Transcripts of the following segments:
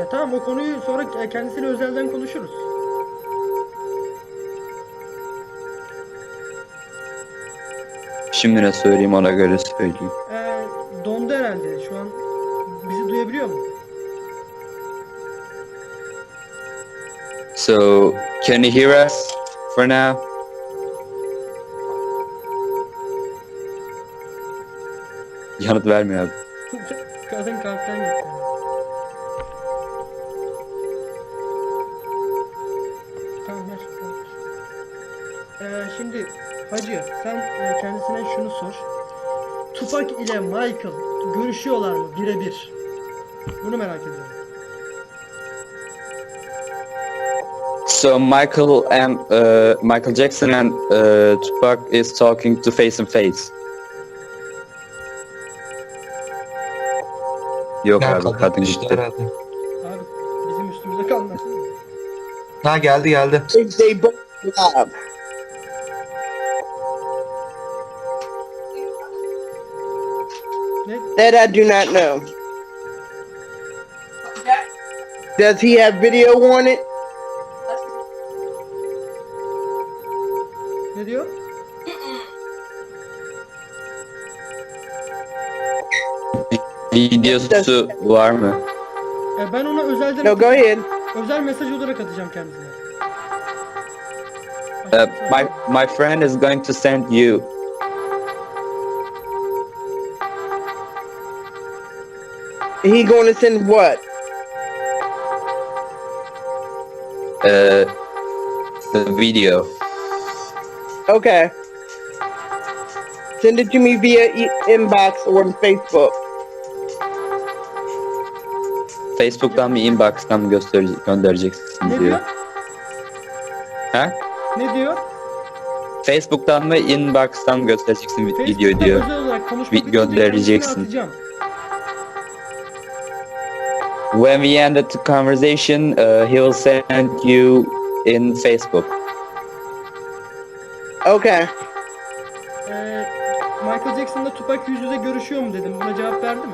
Ya tamam, o konuyu sonra kendisiyle özelden konuşuruz. Şimdi ne söyleyeyim ona göre söyleyeyim. Dondu herhalde. Şu an bizi duyabiliyor mu? So, can you hear us for now? Yanıt vermiyor abi. Kadın kalpten gitti. Tamam, ver. Şimdi hacı, sen kendisine şunu sor. Tupac ile Michael görüşüyorlar mı birebir? Bunu merak ediyorum. So Michael Jackson and Tupac is talking to face and face. Yok Ya abi, kadın kadın işte gitti. herhalde. Abi bizim üstümüze kalmasın mı? Ha geldi. They both live. Ne? That I do not know. Does he have video on it? Ne diyor? Videosu var mı? Ben ona özelden No, go ahead. özel mesaj olarak atacağım kendisine. My friend is going to send you He going to send what? the video. Okay. Send it to me via inbox or Facebook. Facebook'tan mı inbox'tan mı göndereceksin Ne diyor. diyor? Ha? Ne diyor? Facebook'tan mı inbox'tan mı göstereceksin video Facebook'tan diyor. özel olarak konuşmak Bir için göndereceksin. kendisine atacağım. When we ended the conversation, he will send you in Facebook. Okay. Michael Jackson'la Tupac yüz yüze görüşüyor mu dedim. Buna cevap verdi mi?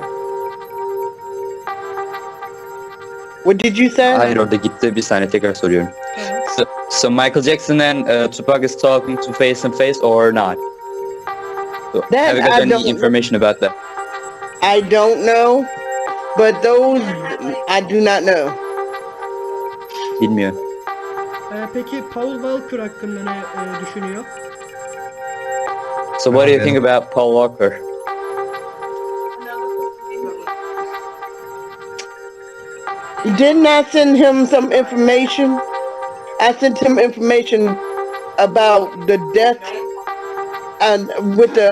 What did you say? Hayır, orada gitti. Bir saniye, tekrar soruyorum. Tamam. So Michael Jackson and Tupac is talking to face and face or not? So, That have you got I any don't- information about that? I don't know, but those I do not know. Bilmiyor. Peki Paul Walker hakkında ne düşünüyor? So what do you think about Paul Walker? Didn't I send him some information? I sent him information about the death and with the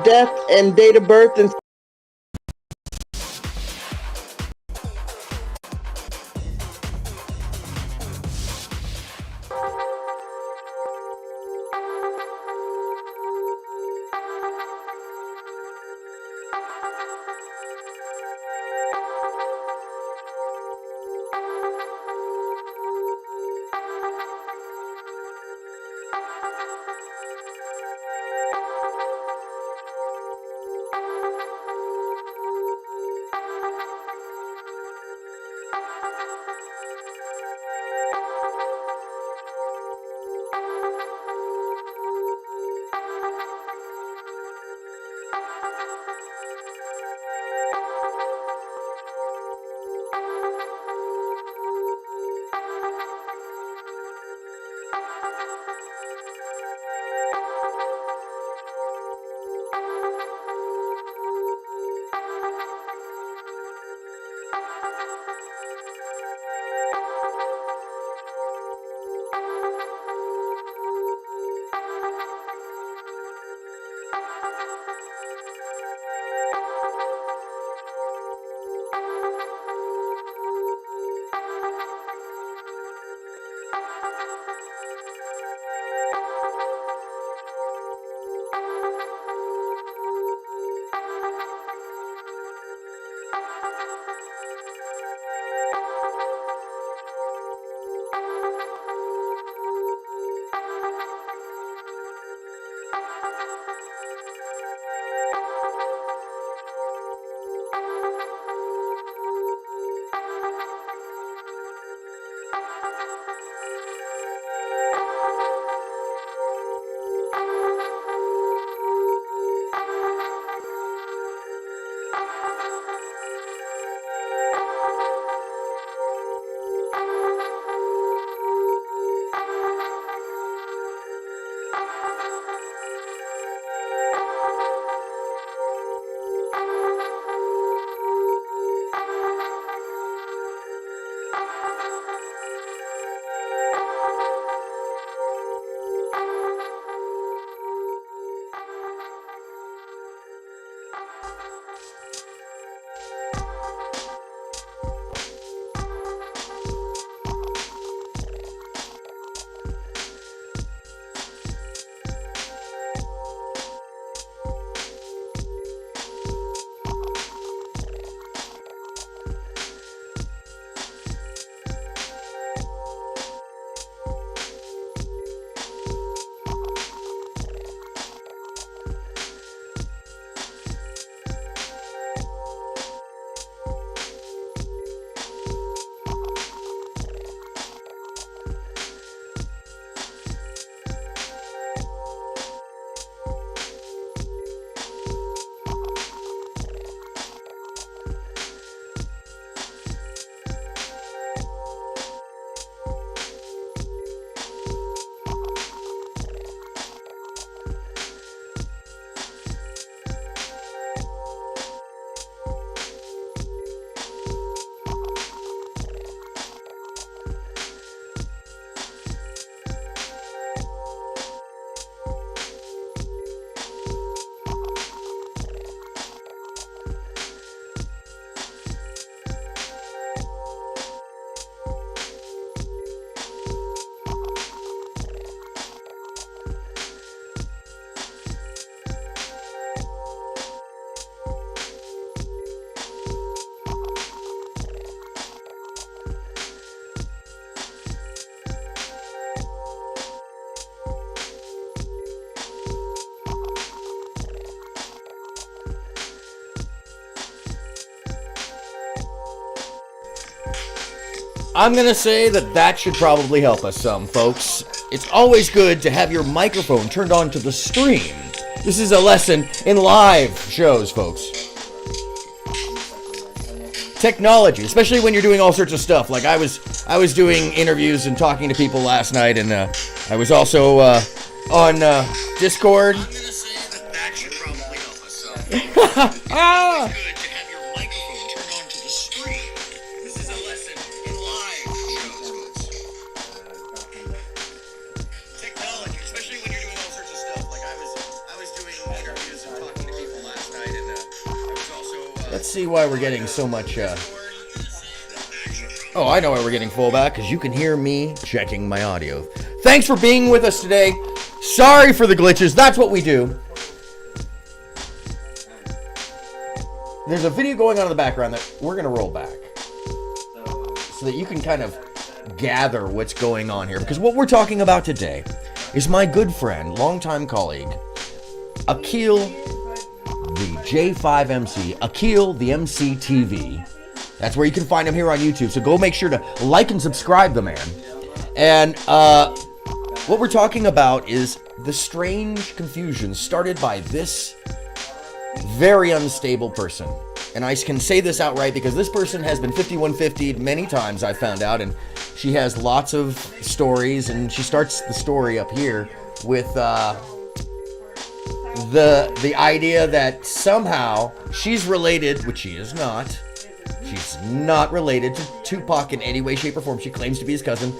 death and date of birth and I'm gonna say that should probably help us some, folks. It's always good to have your microphone turned on to the stream. This is a lesson in live shows, folks. Technology, especially when you're doing all sorts of stuff. Like I was doing interviews and talking to people last night, and I was also on Discord. I'm gonna say that should probably help us some. Ah! Let's see why we're getting so much, Oh, I know why we're getting fullback, because you can hear me checking my audio. Thanks for being with us today. Sorry for the glitches. That's what we do. There's a video going on in the background that we're going to roll back so that you can kind of gather what's going on here. Because what we're talking about today is my good friend, longtime colleague, Akil the J5MC, Akil the MC TV. That's where you can find him here on YouTube. So go make sure to like and subscribe the man. And what we're talking about is the strange confusion started by this very unstable person. And I can say this outright because this person has been 5150'd many times, I found out, and she has lots of stories, and she starts the story up here with the idea that somehow she's related, which she is not. She's not related to Tupac in any way, shape, or form. She claims to be his cousin.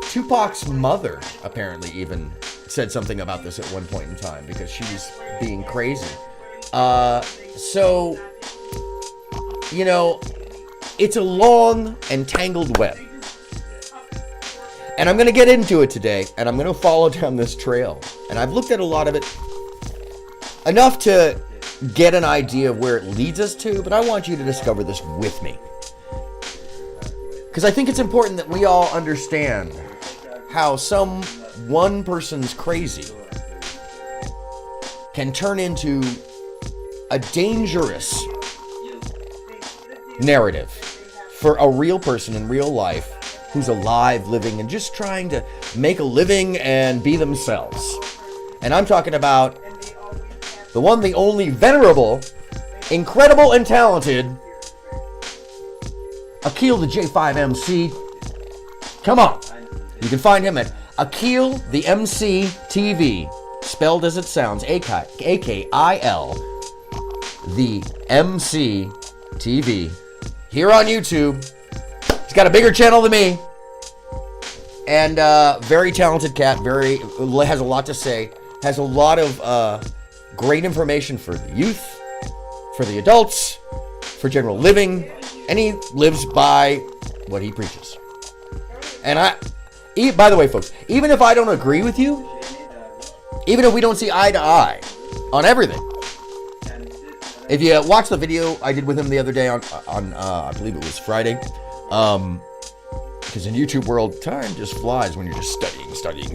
Tupac's mother apparently even said something about this at one point in time because she was being crazy. So, you know, it's a long and tangled web. And I'm going to get into it today, and I'm going to follow down this trail. And I've looked at a lot of it, enough to get an idea of where it leads us to, but I want you to discover this with me. Because I think it's important that we all understand how one person's crazy can turn into a dangerous narrative for a real person in real life who's alive, living, and just trying to make a living and be themselves. And I'm talking about the one, the only, venerable, incredible, and talented Akil the J5MC. Come on. You can find him at Akil the MC TV, spelled as it sounds, A-K-I-L, the MC TV, here on YouTube. He's got a bigger channel than me. And very talented cat, has a lot to say, has a lot of great information for the youth, for the adults, for general living, and he lives by what he preaches. And by the way, folks, even if I don't agree with you, even if we don't see eye to eye on everything, if you watch the video I did with him the other day on I believe it was Friday, because in YouTube world, time just flies when you're just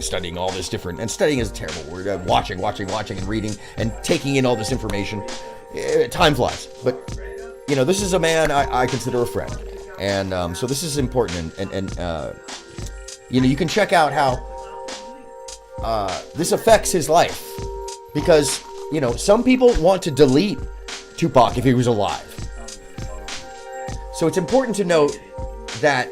studying all this different, and studying is a terrible word, watching and reading and taking in all this information, time flies. But, this is a man I consider a friend. And so this is important, and you can check out how this affects his life, because some people want to delete Tupac if he was alive. So it's important to note that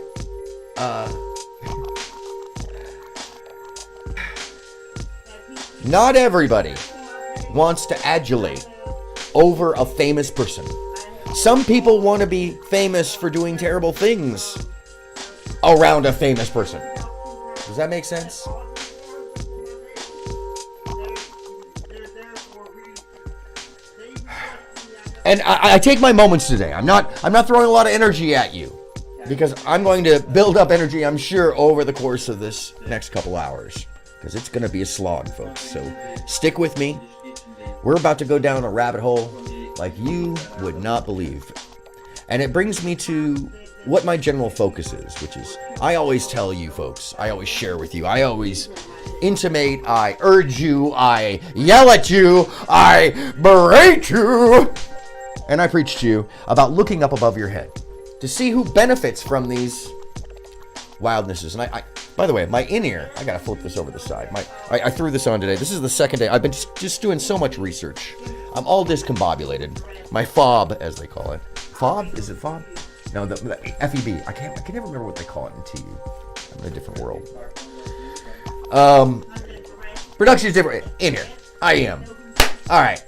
not everybody wants to adulate over a famous person. Some people want to be famous for doing terrible things around a famous person. Does that make sense? And I take my moments today. I'm not throwing a lot of energy at you, because I'm going to build up energy, I'm sure, over the course of this next couple hours, because it's going to be a slog, folks. So stick with me. We're about to go down a rabbit hole like you would not believe. And it brings me to what my general focus is, which is, I always tell you folks, I always share with you, I always intimate, I urge you, I yell at you, I berate you, and I preach to you about looking up above your head to see who benefits from these wildnesses. And I by the way, my in-ear, I gotta flip this over the side. I threw this on today. This is the second day. I've been just doing so much research. I'm all discombobulated. My fob, as they call it. Fob? Is it fob? No, the FEB. I can never remember what they call it in TU. I'm in a different world. Production is different. In here. I am. All right.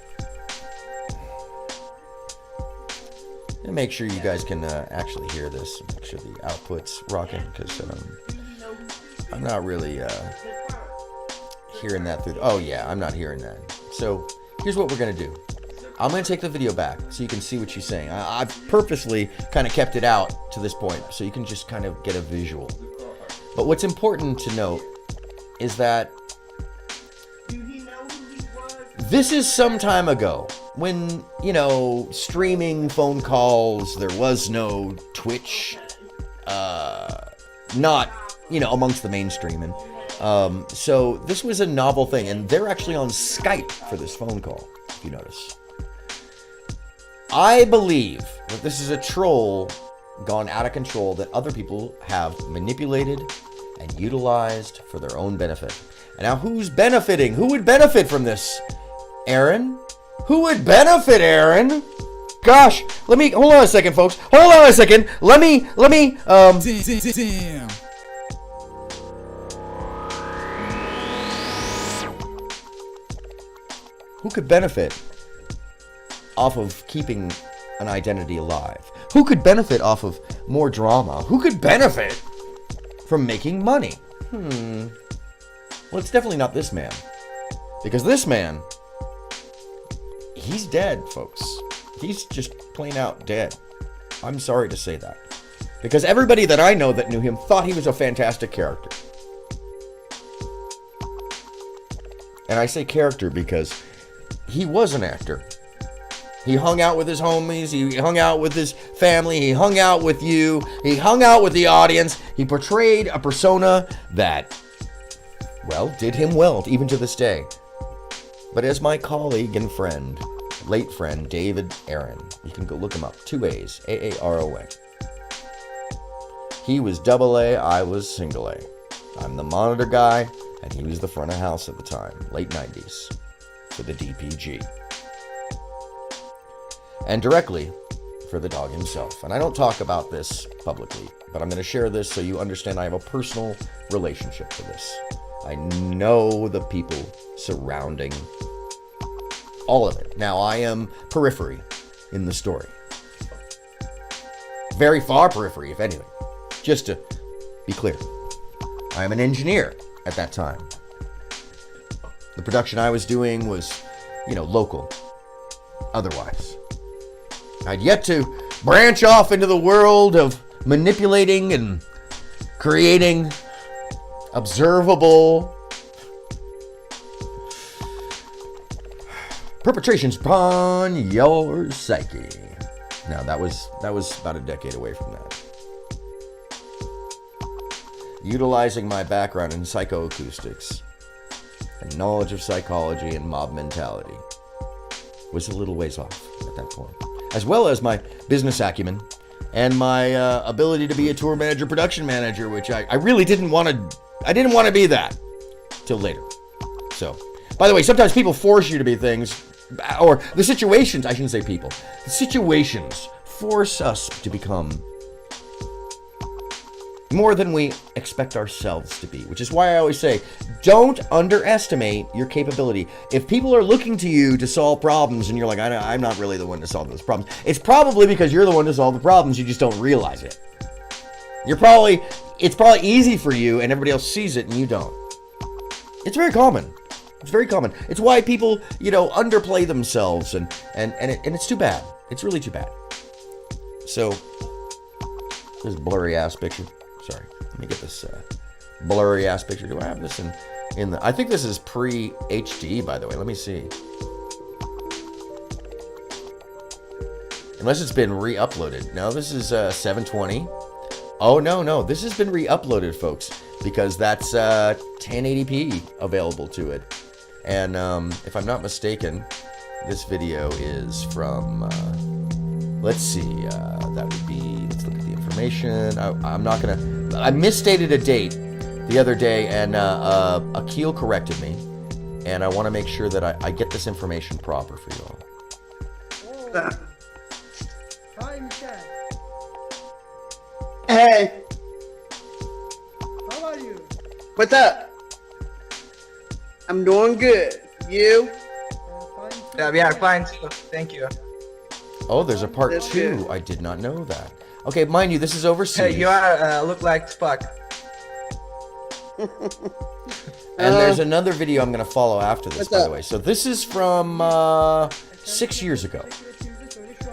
And make sure you guys can actually hear this. Make sure the output's rocking, because I'm not really hearing that through. Oh yeah, I'm not hearing that. So here's what we're gonna do. I'm gonna take the video back so you can see what she's saying. I've purposely kind of kept it out to this point so you can just kind of get a visual. But what's important to note is that this is some time ago, when, streaming phone calls, there was no Twitch, not, amongst the mainstream. And so this was a novel thing, and they're actually on Skype for this phone call, if you notice. I believe that this is a troll gone out of control that other people have manipulated and utilized for their own benefit. And now who's benefiting? Who would benefit from this? Aaron? Who would benefit, Aaron? Gosh, hold on a second, folks. Hold on a second. Let me, Damn. Who could benefit off of keeping an identity alive? Who could benefit off of more drama? Who could benefit from making money? Well, it's definitely not this man. Because this man, he's dead, folks. He's just plain out dead. I'm sorry to say that. Because everybody that I know that knew him thought he was a fantastic character. And I say character because he was an actor. He hung out with his homies, he hung out with his family, he hung out with you, he hung out with the audience. He portrayed a persona that, well, did him well, even to this day. But as my colleague and friend, late friend, David Aaron, you can go look him up, 2 A's, A-A-R-O-N. He was double A, I was single A. I'm the monitor guy, and he was the front of house at the time, late 90s, for the DPG. And directly for the dog himself. And I don't talk about this publicly, but I'm going to share this so you understand I have a personal relationship to this. I know the people surrounding all of it. Now, I am periphery in the story. Very far periphery, if anything. Just to be clear. I am an engineer at that time. The production I was doing was, local. Otherwise. I'd yet to branch off into the world of manipulating and creating observable perpetrations upon your psyche. No, that was about a decade away from that. Utilizing my background in psychoacoustics and knowledge of psychology and mob mentality was a little ways off at that point, as well as my business acumen and my ability to be a tour manager, production manager, which I really didn't want to be that till later. So, by the way, sometimes people force you to be things, or the situations, I shouldn't say people, the situations force us to become more than we expect ourselves to be, which is why I always say, don't underestimate your capability. If people are looking to you to solve problems and you're like, I'm not really the one to solve those problems, it's probably because you're the one to solve the problems, you just don't realize it. It's probably easy for you and everybody else sees it and you don't. It's very common. It's very common. It's why people, underplay themselves and it's too bad. It's really too bad. So, this blurry ass picture. Sorry, let me get this blurry ass picture. Do I have this in the? I think this is pre-HD, by the way. Let me see. Unless it's been re-uploaded. No, this is 720. Oh no, this has been re-uploaded, folks, because that's 1080p available to it. And if I'm not mistaken, this video is from. Let's see. That would be. Let's look at the information. I'm not gonna. I misstated a date the other day, and Akil corrected me, and I want to make sure that I get this information proper for you all. Hi, Michelle. Hey, How are you? what's up? I'm doing good. You? Fine. Yeah, we are fine too. Thank you. Oh, there's a part That's 2. good. I did not know that. Okay, mind you, this is overseas. Hey, you are look like Spock. And there's another video I'm going to follow after this, What's by the up? way. So this is from 6 years ago.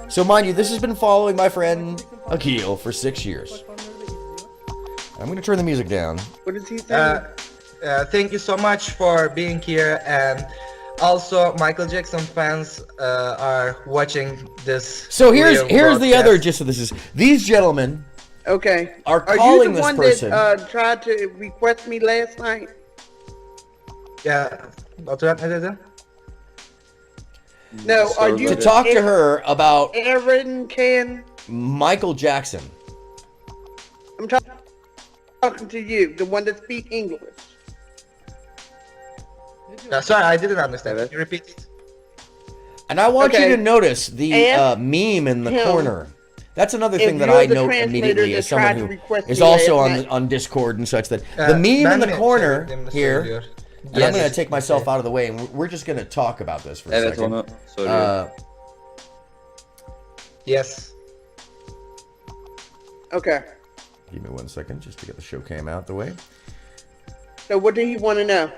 So mind you, this has been following my friend Akil for 6 years. I'm going to turn the music down. What is he saying? Thank you so much for being here, and also Michael Jackson fans are watching this. So here's video the other broadcast. gist of this is these gentlemen Okay. are you calling the this one person. that tried to request me last night? Yeah. Wat er net? No, So are you to talk to her about Aaron Can? Michael Jackson. I'm talking to you, the one that speaks English. Sorry, I didn't understand. Can you repeat it? And I want Okay. you to notice the Ask meme in the him corner. That's another if thing that you're I the note translator immediately that as someone tried to who request is me also last on night. on Discord and such. That the meme in the corner here, and I'm going to take myself out of the way, and we're just going to talk about this for a Evet second. onu soruyorum. Yes. Okay. Give me 1 second just to get the show cam out the way. So what do you want to know?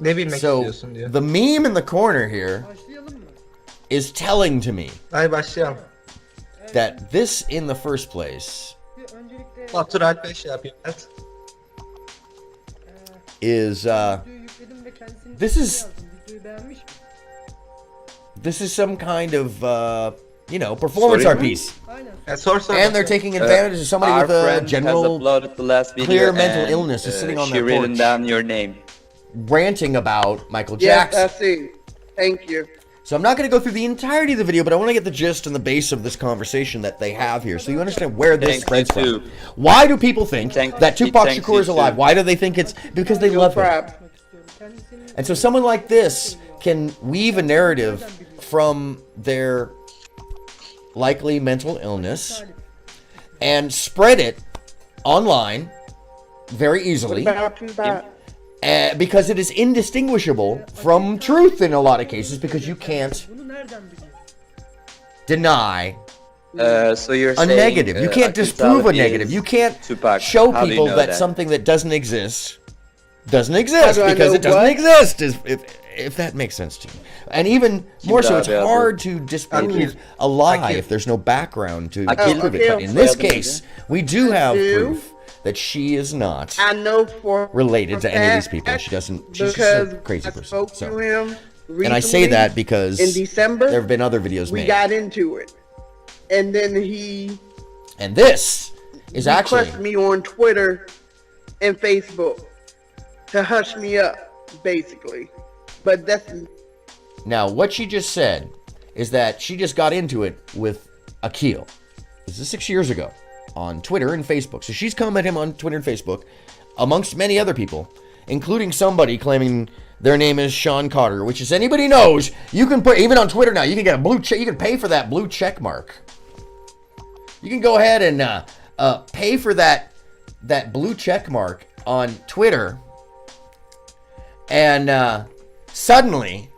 Ne bilmek So istiyorsun diyor. the meme in the corner here Başlayalım mı? is telling to me Hadi başlayalım. that this in the first place Bir öncelikle Fatur Alp şey yapıyor. Evet. is videoyu yükledim ve kendisini this is- yazdım. Videoyu beğenmiş mi? this is some kind of performance Sorry? art piece, Aynen. Sor sor. and they're taking advantage of somebody Our with a friend has general uploaded the last video clear mental and, illness is sitting on she their written porch. down your name. ranting about Michael Yes, Jackson. I see. Thank you. So I'm not going to go through the entirety of the video, but I want to get the gist and the base of this conversation that they have here, so you understand where this Thank spreads you from. too. Why do people think Thank- that Tupac thank Shakur you is alive? too. Why do they think it's because they No love him? problem. Konuşmak istiyorum. Kendisinin And so someone like this can weave a narrative from their likely mental illness and spread it online very What easily. about Tupac? Because it is indistinguishable from truth in a lot of cases, because you can't bunu nereden biliyor? deny So you're a saying negative. You can't disprove a negative. You can't Tupac. show How do you people know that that? something that doesn't exist doesn't exist How do I because know it doesn't what? exist. if that makes sense to you. And even more so, it's hard to disprove a lie if there's no background to prove it. But in this case, we do have proof that she is not I know for related to any of these people. She doesn't. She's just a crazy person. Spoke to him and I say that because in December there have been other videos we made. got into it, and then he and this is actually requested me on Twitter and Facebook to hush me up, basically. But that's now what she just said is that she just got into it with Akil. This is 6 years ago on Twitter and Facebook. So she's come at him on Twitter and Facebook, amongst many other people, including somebody claiming their name is Sean Carter, which is anybody knows, you can put, even on Twitter now, you can get a blue check, you can pay for that blue check mark. You can go ahead and pay for that blue check mark on Twitter, and suddenly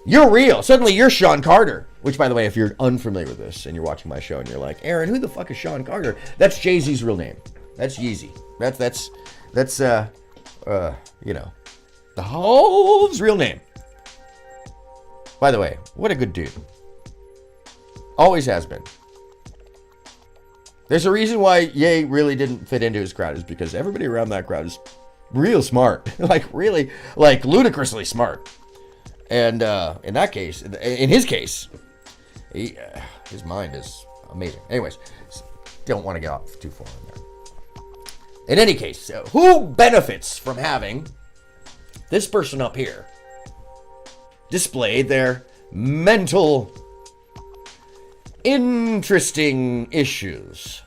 you're real. Suddenly you're Sean Carter. Which, by the way, if you're unfamiliar with this and you're watching my show and you're like, Aaron, who the fuck is Sean Carter? That's Jay-Z's real name. That's Yeezy. That's you know, the Hove's real name. By the way, what a good dude. Always has been. There's a reason why Ye really didn't fit into his crowd, is because everybody around that crowd is real smart. Like, really, like, ludicrously smart. And in that case, in his case, his mind is amazing. Anyways, don't want to get off too far in there. In any case, who benefits from having this person up here display their mental interesting issues?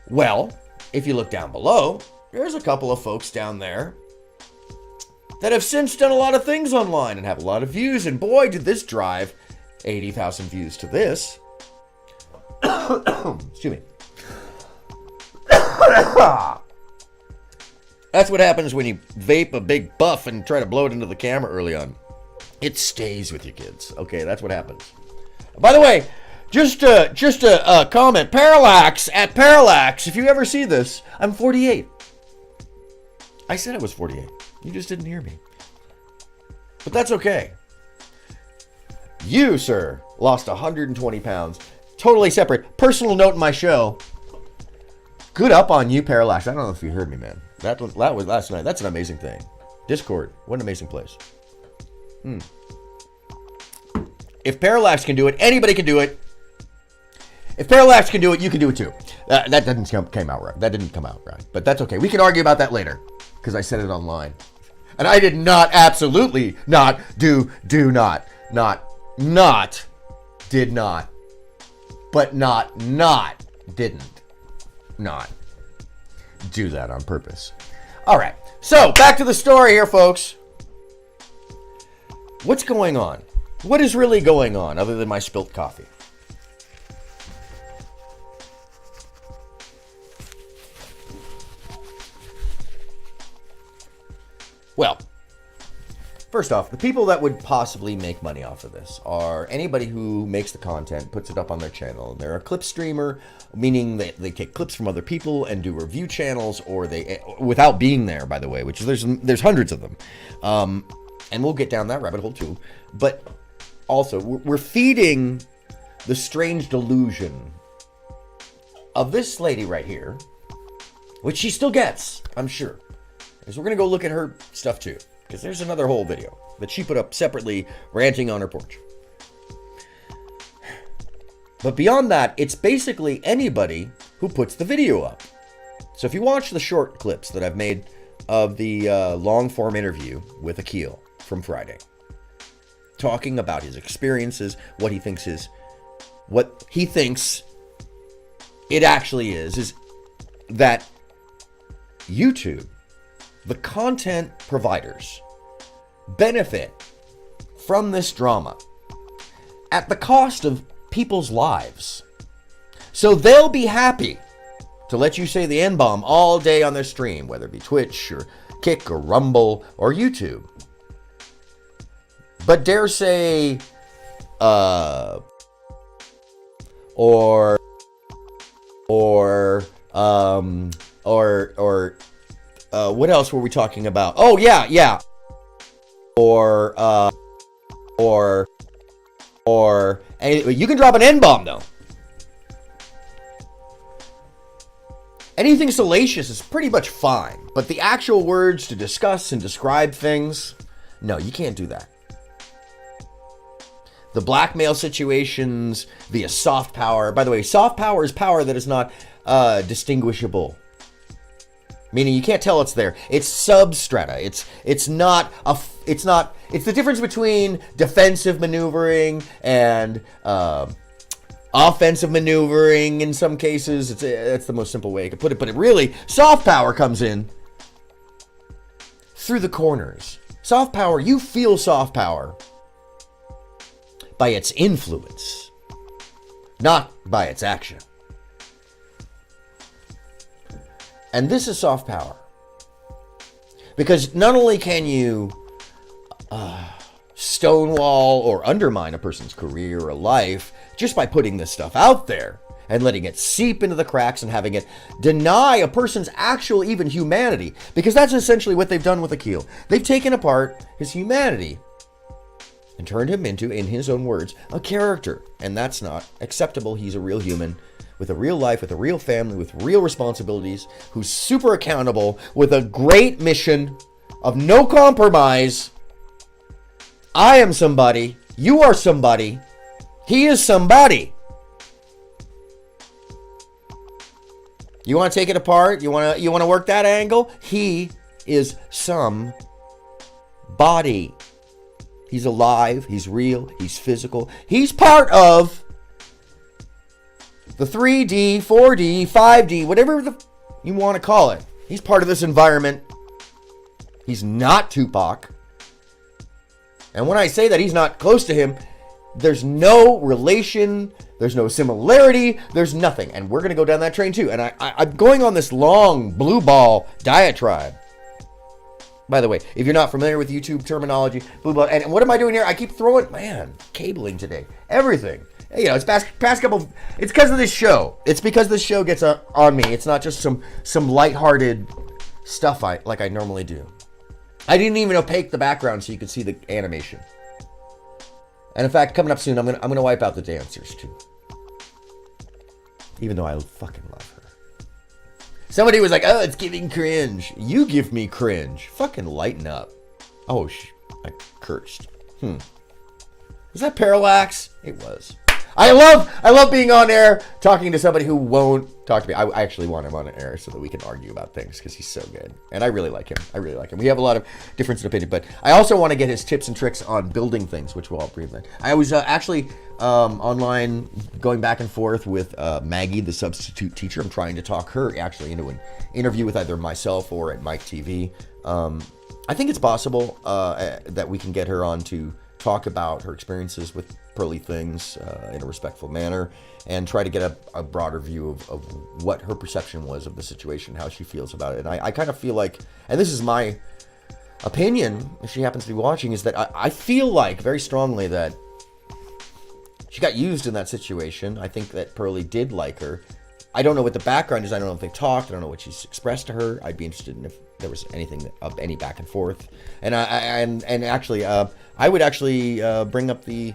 Well, if you look down below, there's a couple of folks down there that have since done a lot of things online and have a lot of views, and boy, did this drive 80,000 views to this. Excuse me. That's what happens when you vape a big puff and try to blow it into the camera early on. It stays with you, kids. Okay, that's what happens. By the way, just a comment. Parallax, at Parallax, if you ever see this, I'm 48. I said I was 48. You just didn't hear me. But that's okay. You, sir, lost 120 pounds. Totally separate. Personal note in my show. Good up on you, Parallax. I don't know if you heard me, man. That was last night. That's an amazing thing. Discord, what an amazing place. If Parallax can do it, anybody can do it. If Parallax can do it, you can do it too. That didn't come out right. That didn't come out right. But that's okay. We can argue about that later, because I said it online. And I did not, absolutely not, did not, didn't not do that on purpose. All right. So back to the story here, folks. What's going on? What is really going on other than my spilt coffee? Well, first off, the people that would possibly make money off of this are anybody who makes the content, puts it up on their channel. They're a clip streamer, meaning that they take clips from other people and do review channels, or they, without being there, by the way, which there's hundreds of them. And we'll get down that rabbit hole too. But also, we're feeding the strange delusion of this lady right here, which she still gets, I'm sure. So we're going to go look at her stuff too, because there's another whole video that she put up separately, ranting on her porch. But beyond that, it's basically anybody who puts the video up. So if you watch the short clips that I've made of the long-form interview with Akil from Friday, talking about his experiences, what he thinks it actually is that YouTube, the content providers, benefit from this drama at the cost of people's lives. So they'll be happy to let you say the N-bomb all day on their stream, whether it be Twitch or Kick or Rumble or YouTube. But dare say, what else were we talking about? Oh, yeah. or any, you can drop an N-bomb though. Anything salacious is pretty much fine, but the actual words to discuss and describe things, no, you can't do that. The blackmail situations via soft power. By the way, soft power is power that is not distinguishable. Meaning you can't tell it's there. It's substrata. It's the difference between defensive maneuvering and offensive maneuvering in some cases. That's the most simple way I could put it. But it really, soft power comes in through the corners. Soft power, you feel soft power by its influence, not by its action. And this is soft power. Because not only can you stonewall or undermine a person's career or life just by putting this stuff out there and letting it seep into the cracks and having it deny a person's actual even humanity. Because that's essentially what they've done with Akil. They've taken apart his humanity and turned him into, in his own words, a character. And that's not acceptable. He's a real human with a real life, with a real family, with real responsibilities, who's super accountable, with a great mission of no compromise. I am somebody. You are somebody. He is somebody. You want to take it apart? You want to work that angle? He is somebody. He's alive. He's real. He's physical. He's part of the 3D, 4D, 5D, whatever you want to call it. He's part of this environment. He's not Tupac. And when I say that he's not close to him, there's no relation, there's no similarity, there's nothing. And we're going to go down that train too. And I'm going on this long blue ball diatribe. By the way, if you're not familiar with YouTube terminology, blue ball, and what am I doing here? I keep throwing, cabling today. Everything. You know, it's past couple. It's because of this show. It's because this show gets on me. It's not just some lighthearted stuff like I normally do. I didn't even opaque the background so you could see the animation. And in fact, coming up soon, I'm gonna wipe out the dancers too. Even though I fucking love her. Somebody was like, "Oh, it's giving cringe." You give me cringe. Fucking lighten up. Oh, I cursed. Was that parallax? It was. I love being on air talking to somebody who won't talk to me. I actually want him on air so that we can argue about things because he's so good. And I really like him. We have a lot of difference in opinion, but I also want to get his tips and tricks on building things, which we'll all brief then. I was actually online going back and forth with Maggie, the substitute teacher. I'm trying to talk her actually into an interview with either myself or at Mike TV. I think it's possible that we can get her on to talk about her experiences with Pearly Things in a respectful manner and try to get a broader view of what her perception was of the situation, how she feels about it. And I kind of feel like, and this is my opinion, if she happens to be watching, is that I feel like very strongly that she got used in that situation. I think that Pearly did like her. I don't know what the background is. I don't know if they talked. I don't know what she's expressed to her. I'd be interested in if there was anything of any back and forth. And actually, I would actually bring up the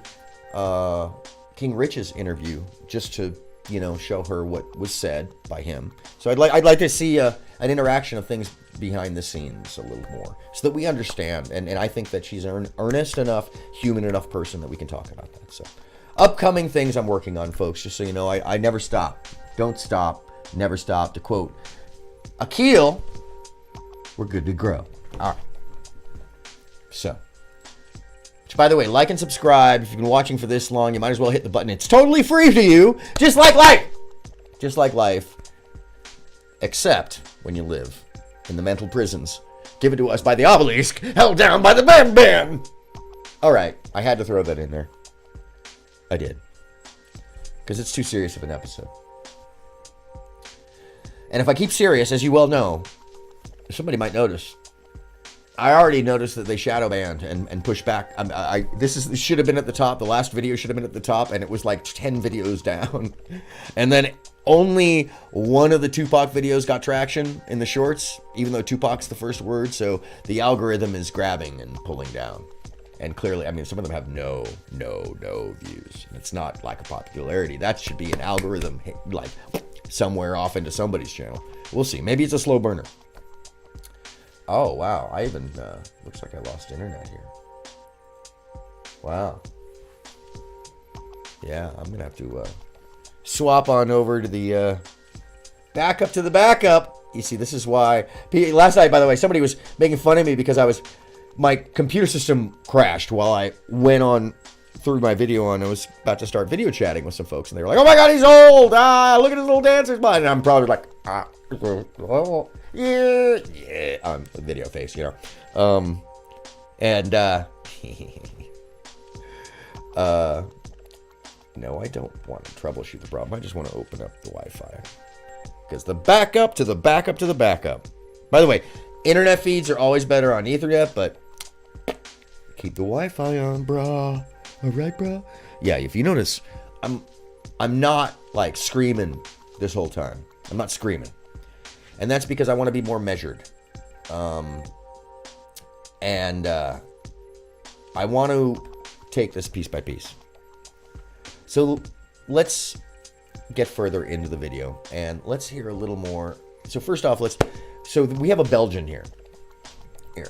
King Rich's interview just to show her what was said by him. So I'd like to see an interaction of things behind the scenes a little more so that we understand. And I think that she's an earnest enough, human enough person that we can talk about that. So upcoming things I'm working on, folks. Just so you know, I never stop. Don't stop. Never stop. To quote Akil, we're good to grow. All right. So, which, by the way, like and subscribe. If you've been watching for this long, you might as well hit the button. It's totally free to you, just like life. Just like life, except when you live in the mental prisons given to us by the obelisk, held down by the Bam Bam. All right, I had to throw that in there. I did. Because it's too serious of an episode. And if I keep serious, as you well know, somebody might notice. I already noticed that they shadow banned and pushed back. This should have been at the top. The last video should have been at the top, and it was like 10 videos down. And then only one of the Tupac videos got traction in the shorts, even though Tupac's the first word. So the algorithm is grabbing and pulling down. And clearly, I mean, some of them have no views. And it's not lack of popularity. That should be an algorithm, like, somewhere off into somebody's channel. We'll see. Maybe it's a slow burner. Oh, wow. I even, looks like I lost internet here. Wow. Yeah, I'm going to have to swap on over to the backup to the backup. You see, this is why. Last night, by the way, somebody was making fun of me because my computer system crashed while I went on through my video and I was about to start video chatting with some folks. And they were like, oh my God, he's old. Look at his little dancer's mind. And I'm probably like, yeah. On video face, you know. No, I don't want to troubleshoot the problem. I just want to open up the Wi-Fi. Because the backup to the backup to the backup. By the way, internet feeds are always better on Ethernet, but keep the Wi-Fi on, brah. All right, brah? Yeah, if you notice, I'm not like screaming this whole time. I'm not screaming. And that's because I want to be more measured. I want to take this piece by piece. So let's get further into the video and let's hear a little more. So first off, so we have a Belgian here.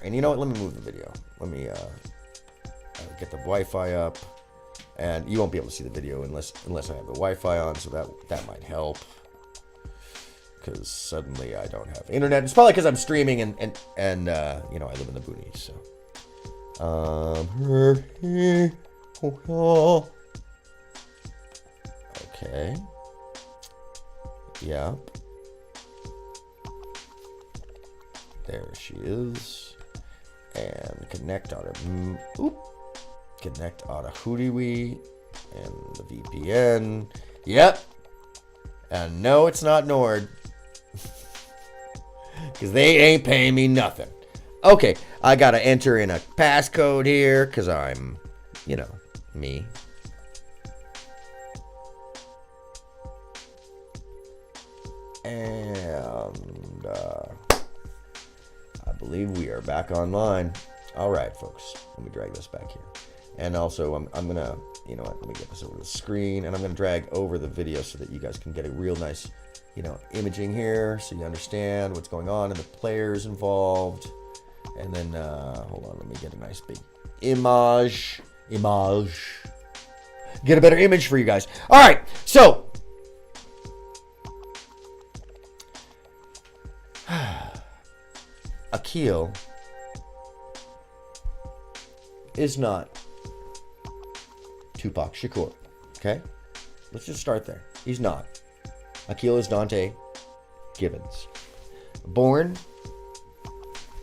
And you know what? Let me move the video. Let me get the Wi-Fi up, and you won't be able to see the video unless I have the Wi-Fi on. So that might help, because suddenly I don't have internet. It's probably because I'm streaming and you know, I live in the boonies. So okay. Yeah. There she is. And connect out of connect out of Hootywee and the VPN. Yep. And no, it's not Nord. Because they ain't paying me nothing. Okay, I gotta enter in a passcode here because I'm, you know, me. And I believe we are back online. All right, folks. Let me drag this back here. And also, I'm gonna, you know what? Let me get this over the screen, and I'm gonna drag over the video so that you guys can get a real nice, you know, imaging here, so you understand what's going on and the players involved. And then, hold on, let me get a nice big image. Get a better image for you guys. All right, so. Akil is not Tupac Shakur, okay? Let's just start there. He's not. Akil is Dante Gibbons. Born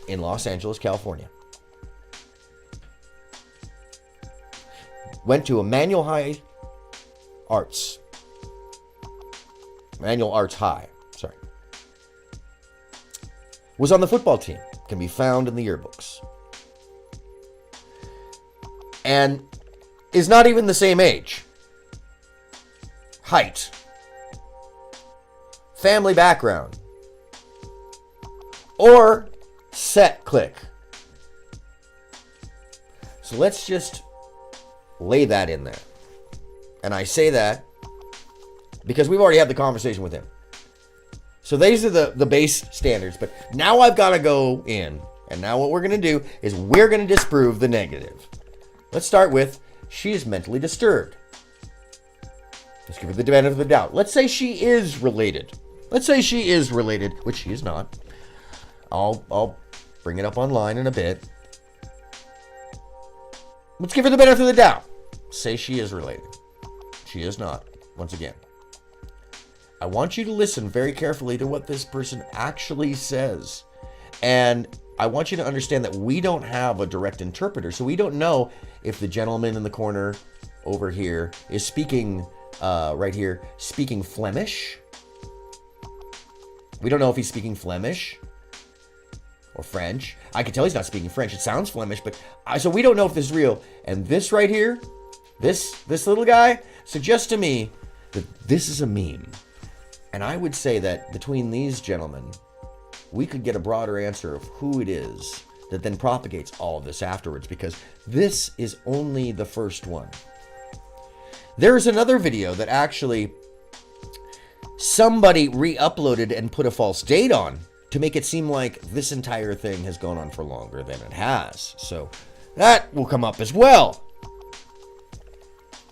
in Los Angeles, California. Went to Emmanuel Arts High. Sorry. Was on the football team. Can be found in the yearbooks. And is not even the same age. Height. Family background. Or set click. So let's just lay that in there. And I say that because we've already had the conversation with him. So these are the base standards, but now I've got to go in, and now what we're going to do is we're going to disprove the negative. Let's start with, she is mentally disturbed. Let's give her the benefit of the doubt. Let's say she is related. Let's say she is related, which she is not. I'll bring it up online in a bit. Let's give her the benefit of the doubt. Say she is related. She is not, once again. I want you to listen very carefully to what this person actually says. And I want you to understand that we don't have a direct interpreter. So we don't know if the gentleman in the corner over here is speaking, right here, speaking Flemish. We don't know if he's speaking Flemish or French. I can tell he's not speaking French. It sounds Flemish, but so we don't know if this is real. And this right here, this little guy suggests to me that this is a meme. And I would say that between these gentlemen, we could get a broader answer of who it is that then propagates all of this afterwards, because this is only the first one. There's another video that actually somebody re-uploaded and put a false date on to make it seem like this entire thing has gone on for longer than it has. So that will come up as well.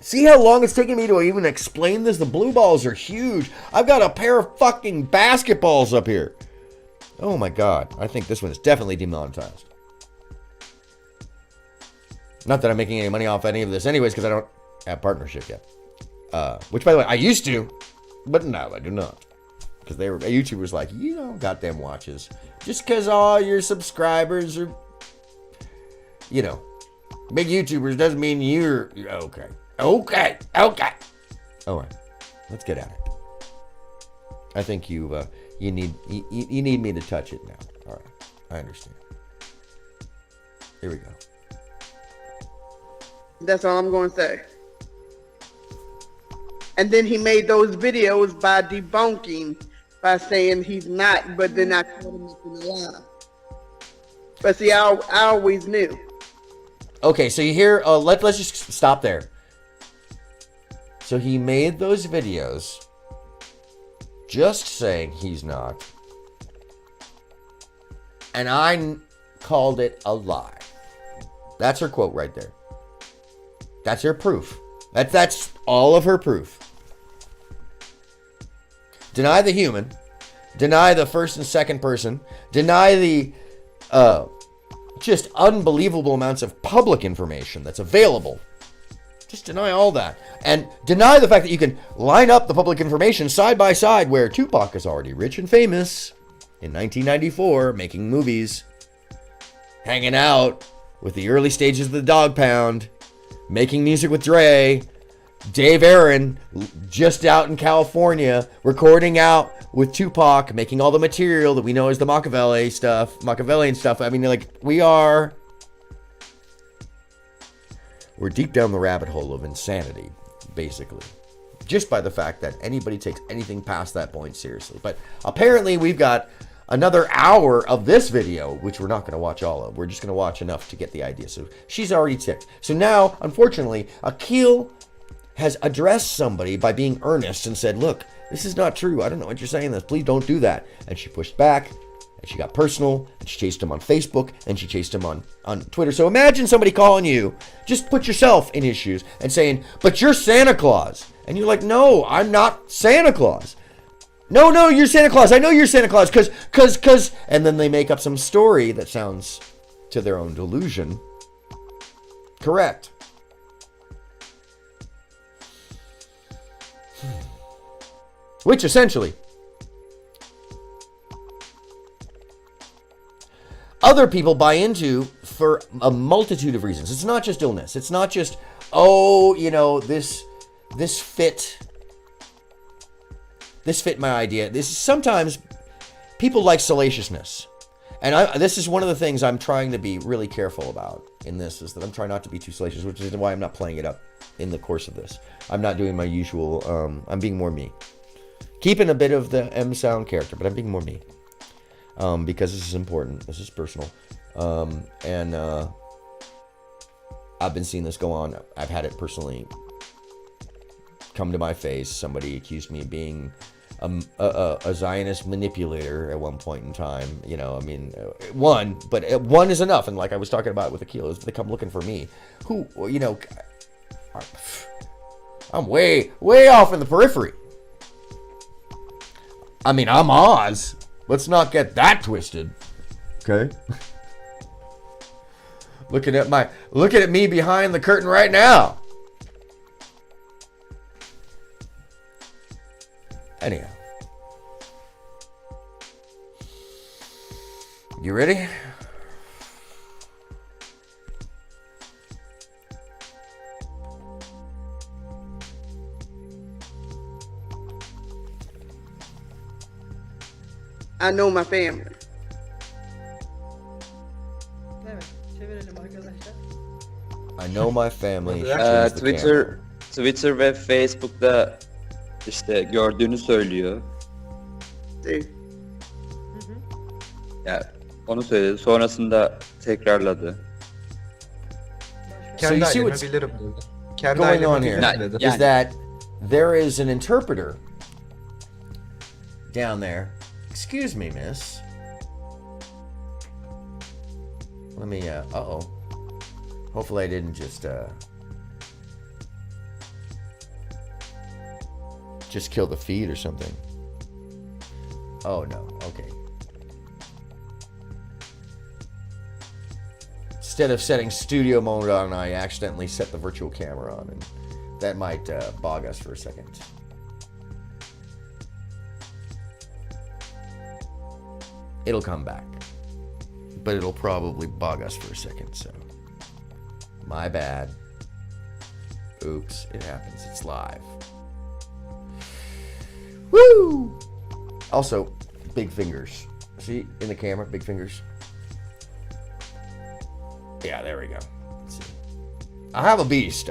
See how long it's taking me to even explain this? The blue balls are huge. I've got a pair of fucking basketballs up here. Oh my god. I think this one is definitely demonetized. Not that I'm making any money off any of this anyways, because I don't have partnership yet. Which, by the way, I used to, but now I do not. Because they were YouTubers like, you don't goddamn watches. Just because all your subscribers are, you know, big YouTubers doesn't mean you're okay. Okay. Alright. Let's get at it. I think you need me to touch it now. Alright. I understand. Here we go. That's all I'm going to say. And then he made those videos by debunking, by saying he's not, but then I caught him up in the lie. But see, I always knew. Okay, so you hear, let's just stop there. So he made those videos just saying he's not. And I called it a lie. That's her quote right there. That's her proof. That's all of her proof. Deny the human. Deny the first and second person. Deny the just unbelievable amounts of public information that's available. Just deny all that. And deny the fact that you can line up the public information side by side, where Tupac is already rich and famous in 1994, making movies, hanging out with the early stages of the Dog Pound, making music with Dre, Dave Aaron just out in California, recording out with Tupac, making all the material that we know as the Machiavellian stuff. I mean, like, we're deep down the rabbit hole of insanity, basically. Just by the fact that anybody takes anything past that point seriously. But apparently we've got another hour of this video, which we're not going to watch all of. We're just going to watch enough to get the idea. So she's already ticked. So now, unfortunately, Akil has addressed somebody by being earnest and said, look, this is not true. I don't know what you're saying. This. Please don't do that. And she pushed back, and she got personal, and she chased him on Facebook, and she chased him on Twitter. So imagine somebody calling you, just put yourself in his shoes, and saying, but you're Santa Claus. And you're like, no, I'm not Santa Claus. No, you're Santa Claus. I know you're Santa Claus, cause, and then they make up some story that sounds, to their own delusion, correct. Which essentially, other people buy into for a multitude of reasons. It's not just illness. It's not just, oh, you know, this fit my idea. This is sometimes people like salaciousness. And this is one of the things I'm trying to be really careful about in this, is that I'm trying not to be too salacious, which is why I'm not playing it up in the course of this. I'm not doing my usual, I'm being more me. Keeping a bit of the aronmsound character, but I'm being more me. Because this is important. This is personal. And I've been seeing this go on. I've had it personally come to my face. Somebody accused me of being a Zionist manipulator at one point in time. You know, I mean, one is enough. And like I was talking about with Akil, is they come looking for me. Who, you know, I'm way off in the periphery. I mean, I'm Oz. Let's not get that twisted. Okay? Looking at me behind the curtain right now. Anyhow. You ready? I know my family. Evet, çevirelim arkadaşlar. I know my family. Twitter ve Facebook'ta işte gördüğünü söylüyor. See, Ya Onu söyledi. Sonrasında tekrarladı. So Kendi you see ailemi what's bilirim dedi. Kendi going ailemi on here bilirim dedi. Yeah. is that there is an interpreter down there. Excuse me, miss. Let me, uh-oh. Hopefully I didn't just kill the feed or something. Oh, no. Okay. Instead of setting studio mode on, I accidentally set the virtual camera on, and that might bog us for a second. It'll come back, but it'll probably bog us for a second, so my bad. Oops, it happens. It's live. Woo! Also, big fingers. See, in the camera, big fingers. Yeah, there we go. Let's see. I have a beast.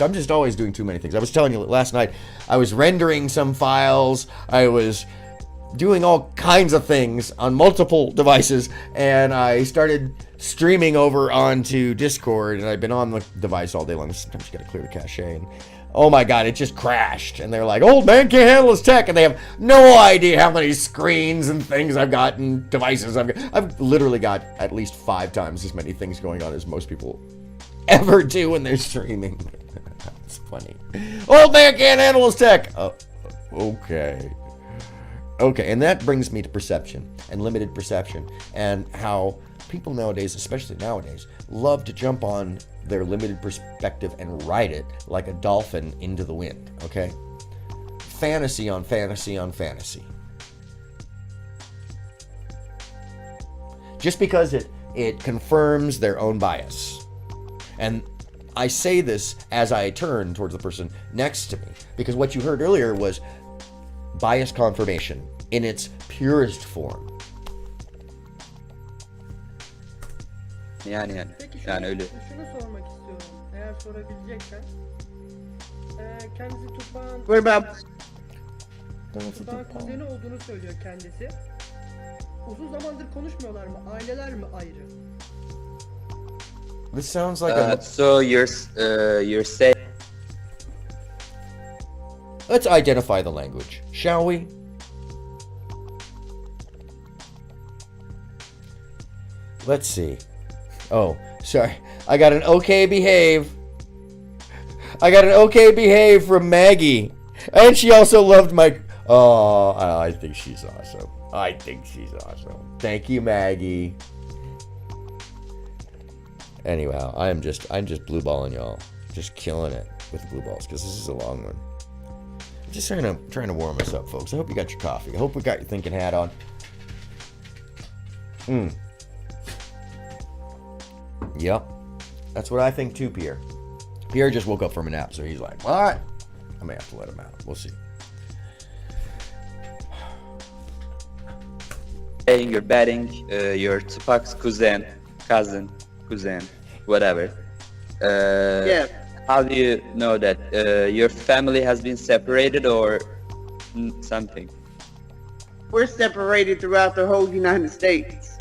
I'm just always doing too many things. I was telling you last night, I was rendering some files. I was doing all kinds of things on multiple devices, and I started streaming over onto Discord, and I've been on the device all day long. Sometimes you gotta clear the cache, and oh my god, it just crashed. And they're like, old man can't handle his tech, and they have no idea how many screens and things I've got and devices I've got. I've literally got at least 5 times as many things going on as most people ever do when they're streaming. That's funny. Old man can't handle his tech. Okay. Okay, and that brings me to perception and limited perception, and how people nowadays, especially nowadays, love to jump on their limited perspective and ride it like a dolphin into the wind, okay? Fantasy on fantasy on fantasy. Just because it confirms their own bias. And I say this as I turn towards the person next to me, because what you heard earlier was bias confirmation in its purest form. Yani Peki öyle. şunu sormak istiyorum. Eğer sorabileceksen. Kendisi Tupak'ın What about kuzeni olduğunu söylüyor kendisi. Uzun zamandır konuşmuyorlar mı? Aileler mi ayrı? This sounds like a... So you're saying Let's identify the language, shall we? Let's see. Oh, sorry. I got an okay behave. I got an okay behave from Maggie. And she also loved my... Oh, I think she's awesome. I think she's awesome. Thank you, Maggie. Anyhow, I'm just blue balling y'all. Just killing it with the blue balls, because this is a long one. I'm just trying to warm us up, folks. I hope you got your coffee. I hope we got your thinking hat on. Yep. That's what I think too, Pierre. Pierre just woke up from a nap, so he's like, all right. I may have to let him out. We'll see. you're betting your Tupac's cousin, whatever. yeah? How do you know that your family has been separated or something? We're separated throughout the whole United States.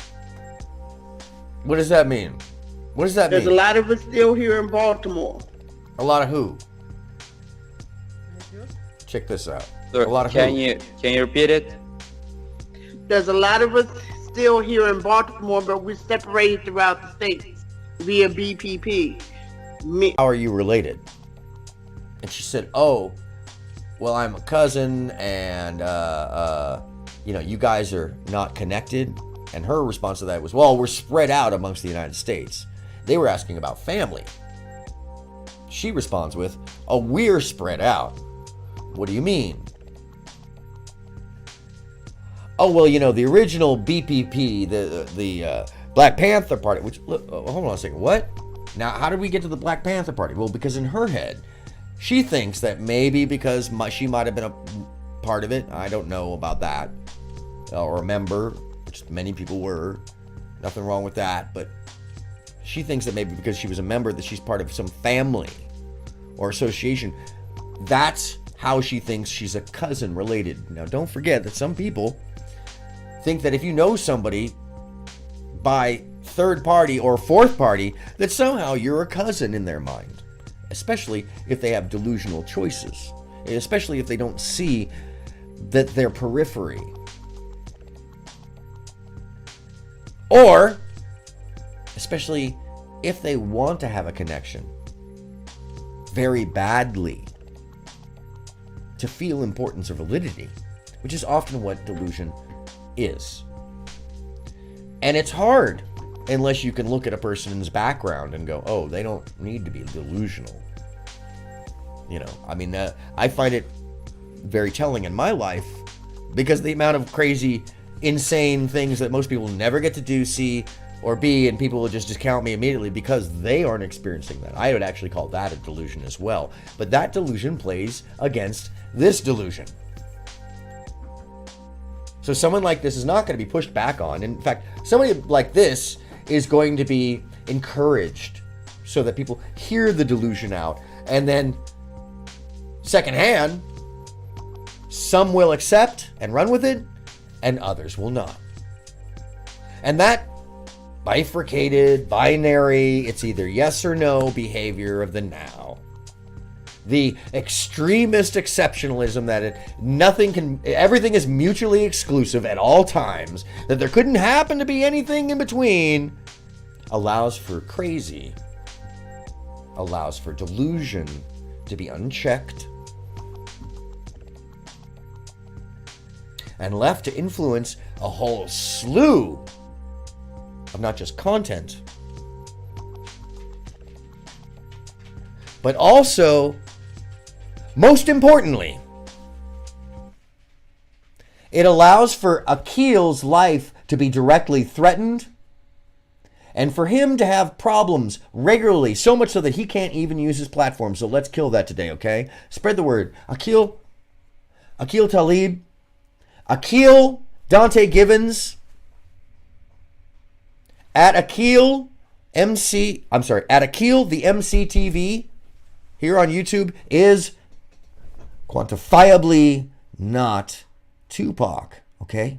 What does that mean? What does that There's a mean? lot of us still here in Baltimore. A lot of who? Ne diyor? Check this out. So A lot of can who? you repeat it? There's a lot of us still here in Baltimore, but we're separated throughout the states via BPP. How are you related? And she said, oh, well, I'm a cousin, and you guys are not connected. And her response to that was, well, we're spread out amongst the United States. They were asking about family. She responds with, oh, we're spread out. What do you mean? Oh, well, the original BPP, the Black Panther Party, which, look, hold on a second, what? Now, how did we get to the Black Panther Party? Well, because in her head, she thinks that maybe because she might have been a part of it. I don't know about that. Or a member, which many people were. Nothing wrong with that. But she thinks that maybe because she was a member that she's part of some family or association. That's how she thinks she's a cousin related. Now, don't forget that some people think that if you know somebody by third party or fourth party that somehow you're a cousin in their mind, especially if they have delusional choices, especially if they don't see that they're periphery. Or especially if they want to have a connection very badly to feel importance or validity, which is often what delusion is. And it's hard unless you can look at a person's background and go, oh, they don't need to be delusional. You know, I mean, I find it very telling in my life because the amount of crazy, insane things that most people never get to do, see, or be, and people will just discount me immediately because they aren't experiencing that. I would actually call that a delusion as well. But that delusion plays against this delusion. So someone like this is not going to be pushed back on. In fact, somebody like this is going to be encouraged so that people hear the delusion out. And then secondhand, some will accept and run with it, and others will not. And that bifurcated, binary, it's either yes or no behavior of the now. The extremist exceptionalism that everything is mutually exclusive at all times, that there couldn't happen to be anything in between, allows for crazy, allows for delusion to be unchecked, and left to influence a whole slew of not just content, but also, most importantly, it allows for Akil's life to be directly threatened and for him to have problems regularly, so much so that he can't even use his platform. So let's kill that today, okay? Spread the word. Akil Talib, Akil Dante Givens, at Akil the MC TV here on YouTube is quantifiably not Tupac, okay?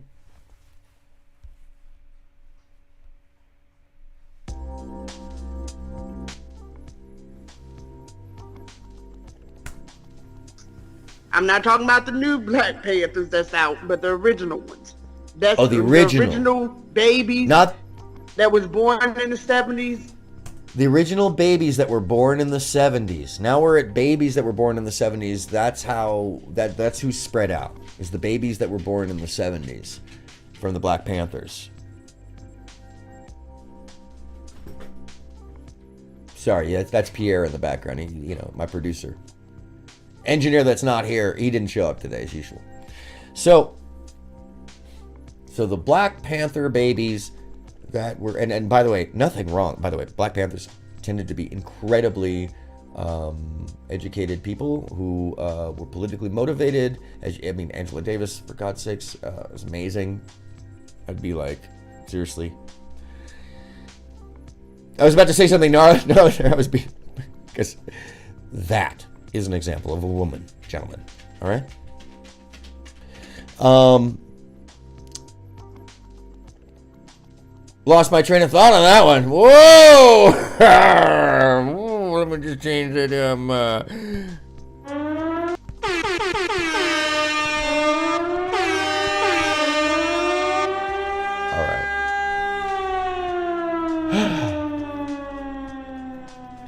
I'm not talking about the new Black Panthers that's out, but the original ones. That's the original babies not that was born in the 70s. the original babies that were born in the 70s. Now we're at babies that were born in the 70s. That's who's spread out. Is the babies that were born in the 70s from the Black Panthers. Sorry, that's Pierre in the background. He, my producer. Engineer that's not here. He didn't show up today as usual. So the Black Panther babies that were, and by the way, nothing wrong. By the way, Black Panthers tended to be incredibly educated people who were politically motivated. Angela Davis, for God's sakes, was amazing. I'd be like, seriously. I was about to say something gnarly. No, I was being, because that is an example of a woman, gentlemen. All right. Lost my train of thought on that one. Whoa! Let me just change it. All right.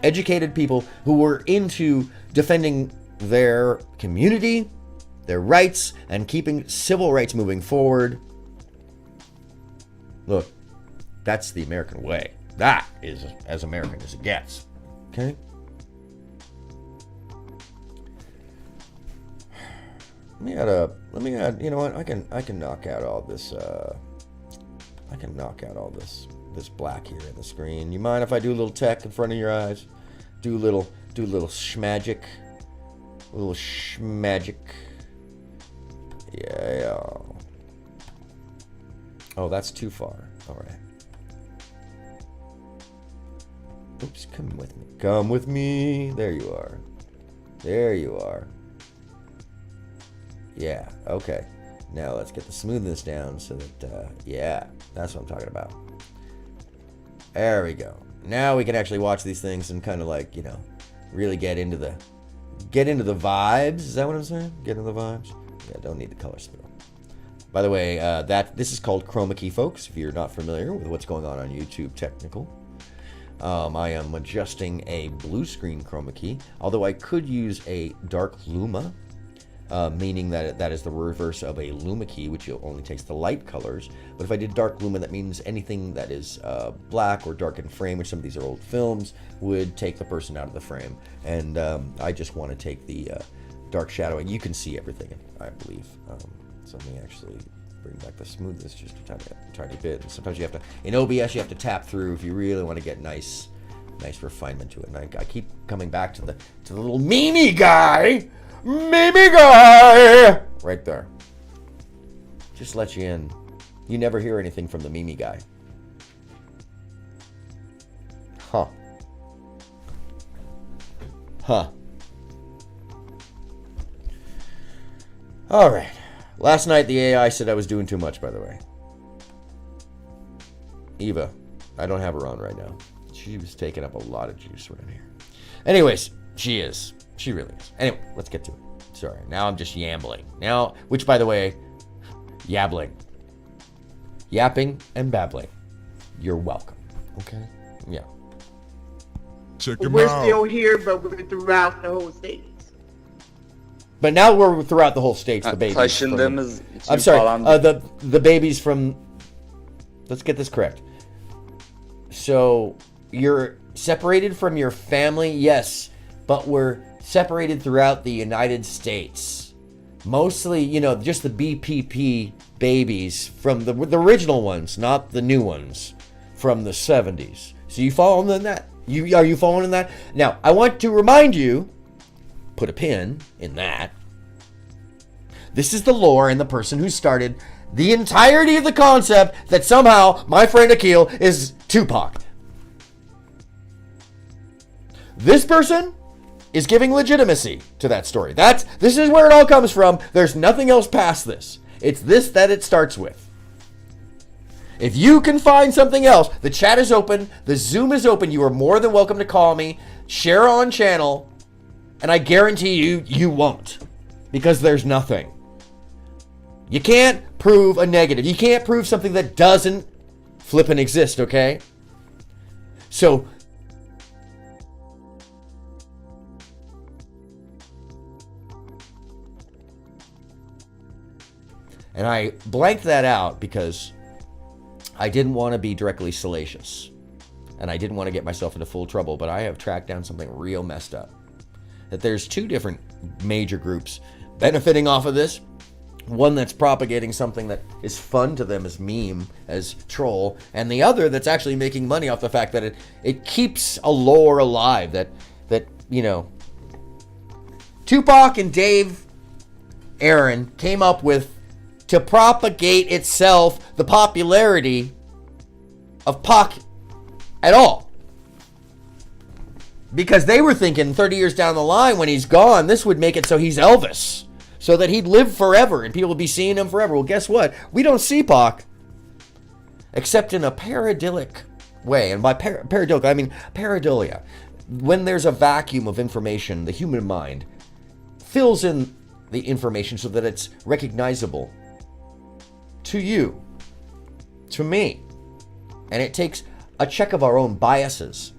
Educated people who were into defending their community, their rights, and keeping civil rights moving forward. Look. That's the American way. That is as American as it gets. Okay? Let me add, you know what? I can knock out all this this black here in the screen. You mind if I do a little tech in front of your eyes? Do a little schmagic. A little schmagic. Yeah. Oh, that's too far. All right. Oops, come with me. Come with me. There you are. There you are. Yeah, okay. Now let's get the smoothness down so that, yeah, that's what I'm talking about. There we go. Now we can actually watch these things and kind of like, you know, really get into the vibes. Is that what I'm saying? Get into the vibes? Yeah, don't need the color spill. By the way, this is called chroma key, folks, if you're not familiar with what's going on YouTube technical. I am adjusting a blue screen chroma key, although I could use a dark luma, meaning that that is the reverse of a luma key, which only takes the light colors. But if I did dark luma, that means anything that is black or dark in frame, which some of these are old films, would take the person out of the frame. And I just want to take the dark shadowing. You can see everything, I believe. So let me actually bring back the smoothness just a tiny bit. And sometimes you have to, in OBS, you have to tap through if you really want to get nice refinement to it. And I keep coming back to the little Mimi guy, right there. Just let you in. You never hear anything from the Mimi guy. Huh. All right. Last night, the AI said I was doing too much, by the way. Eva, I don't have her on right now. She was taking up a lot of juice right here. Anyways, she is. She really is. Anyway, let's get to it. Sorry, now I'm just yambling. Now, which, by the way, yabbling. Yapping and babbling. You're welcome. Okay? Yeah. Check him We're out. still here, but we're throughout the whole state. But now we're throughout the whole states, the babies. Taşındığımız için I'm sorry, falan. the babies from... Let's get this correct. So, you're separated from your family? Yes, but we're separated throughout the United States. Mostly, you know, just the BPP babies from the original ones, not the new ones from the 70s. So you following in that? Are you following in that? Now, I want to remind you, put a pin in that. This is the lore and the person who started the entirety of the concept that somehow my friend Akil is Tupac. This person is giving legitimacy to that story. This is where it all comes from. There's nothing else past this. It's this that it starts with. If you can find something else, the chat is open, the Zoom is open. You are more than welcome to call me, share on channel, and I guarantee you won't, because there's nothing. You can't prove a negative. You can't prove something that doesn't flippin' exist, okay? So, and I blanked that out because I didn't want to be directly salacious. And I didn't want to get myself into full trouble, but I have tracked down something real messed up. That there's two different major groups benefiting off of this. One that's propagating something that is fun to them as meme, as troll, and the other that's actually making money off the fact that it keeps a lore alive. That you know, Tupac and Dave Aaron came up with to propagate itself the popularity of Pac at all. Because they were thinking 30 years down the line when he's gone, this would make it so he's Elvis. So that he'd live forever and people would be seeing him forever. Well, guess what? We don't see Pac. Except in a pareidylic way. And by pareidylic, I mean pareidolia. When there's a vacuum of information, the human mind fills in the information so that it's recognizable to you, to me. And it takes a check of our own biases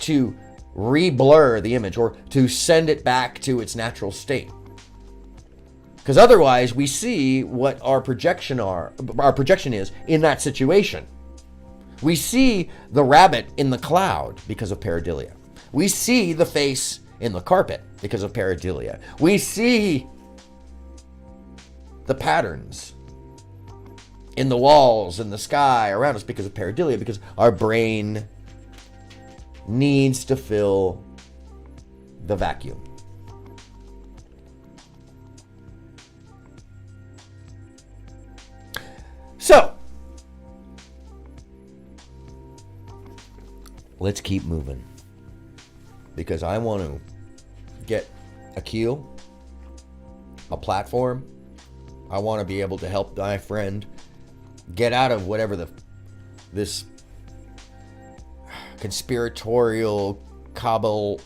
to re-blur the image or to send it back to its natural state. Because otherwise we see what our projection is in that situation. We see the rabbit in the cloud because of pareidolia. We see the face in the carpet because of pareidolia. We see the patterns in the walls, in the sky around us because of pareidolia, because our brain needs to fill the vacuum. So, let's keep moving. Because I want to get a keel, a platform. I want to be able to help my friend get out of whatever the this conspiratorial cabal,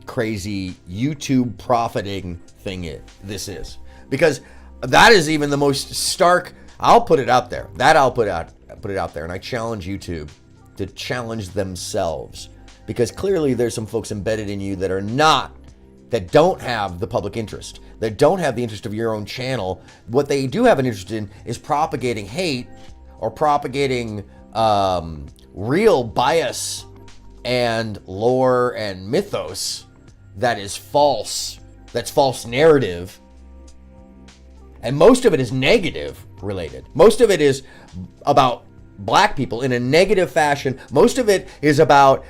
crazy YouTube profiting thing this is. Because that is even the most stark. I'll put it out there. I'll put it out there, and I challenge YouTube to challenge themselves, because clearly there's some folks embedded in you that don't have the public interest, that don't have the interest of your own channel. What they do have an interest in is propagating hate or propagating real bias and lore and mythos that is false, that's false narrative. And most of it is negative related. Most of it is about black people in a negative fashion. Most of it is about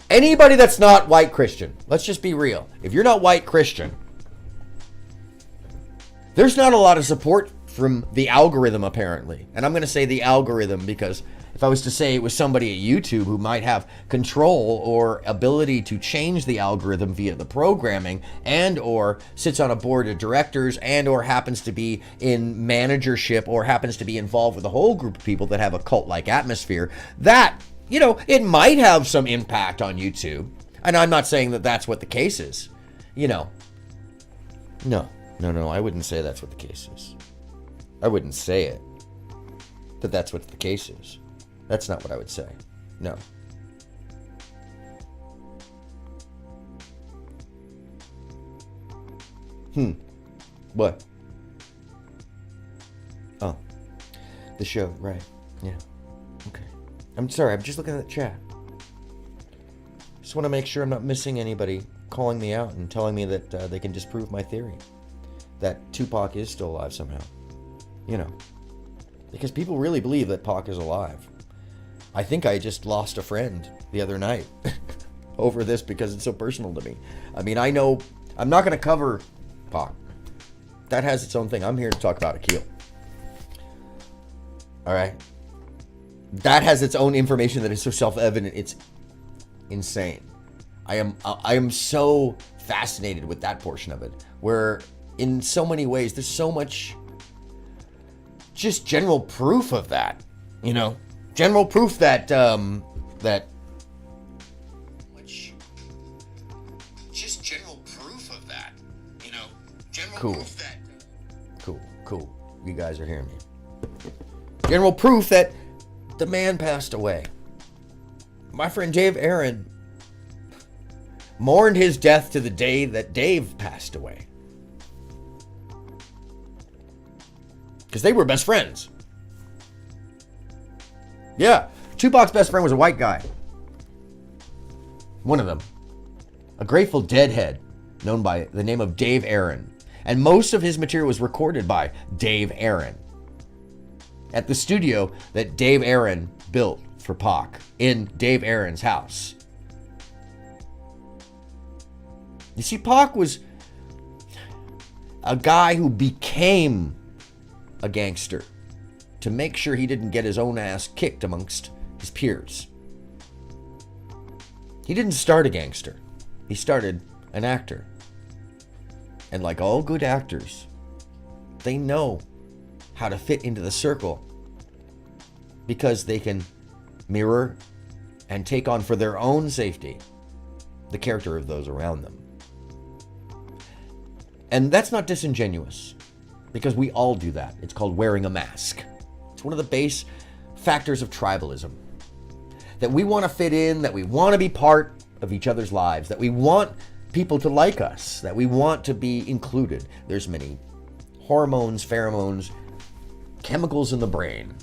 anybody that's not white Christian. Let's just be real. If you're not white Christian, there's not a lot of support from the algorithm, apparently. And I'm going to say the algorithm because if I was to say it was somebody at YouTube who might have control or ability to change the algorithm via the programming, and or sits on a board of directors, and or happens to be in managership, or happens to be involved with a whole group of people that have a cult-like atmosphere, that, you know, it might have some impact on YouTube. And I'm not saying that that's what the case is. You know, no, I wouldn't say that's what the case is. I wouldn't say it, that that's what the case is. That's not what I would say. No. What? Oh. The show, right. Yeah. Okay. I'm sorry, I'm just looking at the chat. Just want to make sure I'm not missing anybody calling me out and telling me that they can disprove my theory. That Tupac is still alive somehow. You know. Because people really believe that Pac is alive. I think I just lost a friend the other night over this because it's so personal to me. I mean, I know I'm not going to cover Pac. That has its own thing. I'm here to talk about Akil. All right? That has its own information that is so self-evident. It's insane. I am so fascinated with that portion of it, where in so many ways there's so much just general proof of that, you know? General proof that just general proof of that, you know. General proof that. Cool. You guys are hearing me. General proof that the man passed away. My friend Dave Aaron mourned his death to the day that Dave passed away, because they were best friends. Yeah, Tupac's best friend was a white guy. One of them. A Grateful Dead head known by the name of Dave Aaron. And most of his material was recorded by Dave Aaron at the studio that Dave Aaron built for Pac in Dave Aaron's house. You see, Pac was a guy who became a gangster to make sure he didn't get his own ass kicked amongst his peers. He didn't start a gangster. He started an actor. And like all good actors, they know how to fit into the circle because they can mirror and take on for their own safety the character of those around them. And that's not disingenuous, because we all do that. It's called wearing a mask. It's one of the base factors of tribalism. That we want to fit in, that we want to be part of each other's lives, that we want people to like us, that we want to be included. There's many hormones, pheromones, chemicals in the brain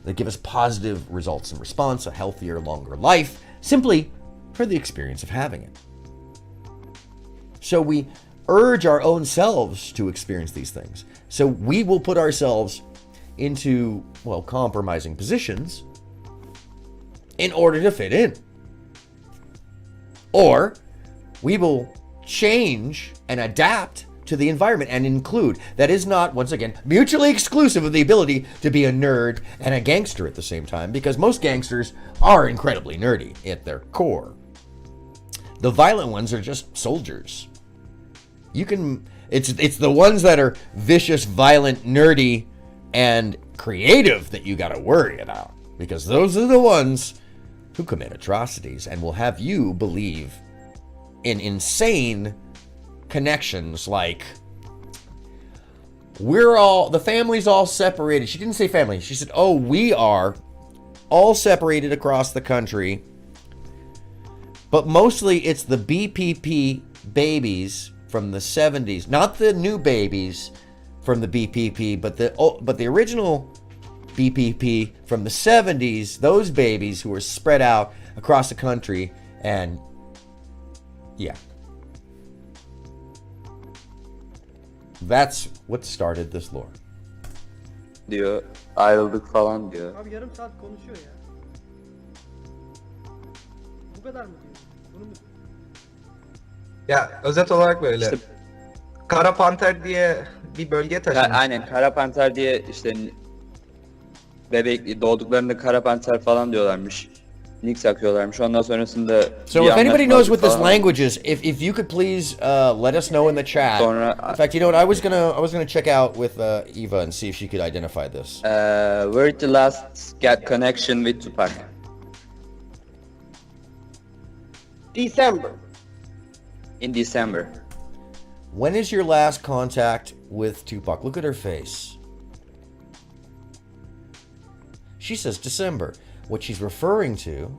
that give us positive results in response, a healthier, longer life, simply for the experience of having it. So we urge our own selves to experience these things. So we will put ourselves into, well, compromising positions in order to fit in. Or we will change and adapt to the environment and include. That is not, once again, mutually exclusive of the ability to be a nerd and a gangster at the same time, because most gangsters are incredibly nerdy at their core. The violent ones are just soldiers. You can. It's the ones that are vicious, violent, nerdy, and creative that you got to worry about, because those are the ones who commit atrocities and will have you believe in insane connections like the family's all separated. She didn't say family. She said, oh, we are all separated across the country. But mostly it's the BPP babies from the 70s, not the new babies from the BPP, but the original BPP from the 70s, those babies who were spread out across the country. And yeah, that's what started this lore. Diyor. Ayrıldık falan diyor. Abi yarım saat konuşuyor ya. Bu kadar mı diyor? Bunu mu diyor? Ya özet olarak böyle. İşte- Kara Panter diye bir bölge taşınmış. Aynen Kara Panter diye işte bebek doğduklarında Kara Panter falan diyorlarmış. Nick takıyorlarmış. Ondan sonrasında So bir if anybody knows what this anlaşmazlık falan. language is, if you could please let us know in the chat. Sonra- In fact, you know what? I was gonna check out with Eva and see if she could identify this. Where did the last get connection with Tupac? December. In December. When is your last contact with Tupac? Look at her face. She says December. What she's referring to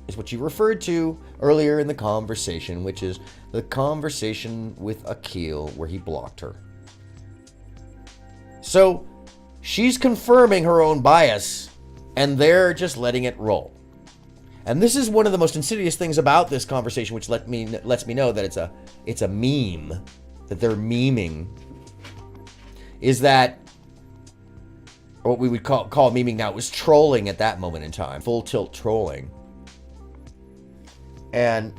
is what she referred to earlier in the conversation, which is the conversation with Akil where he blocked her. So she's confirming her own bias, and they're just letting it roll. And this is one of the most insidious things about this conversation, which lets me know that it's a meme, that they're memeing, is that what we would call memeing now was trolling at that moment in time, full tilt trolling. And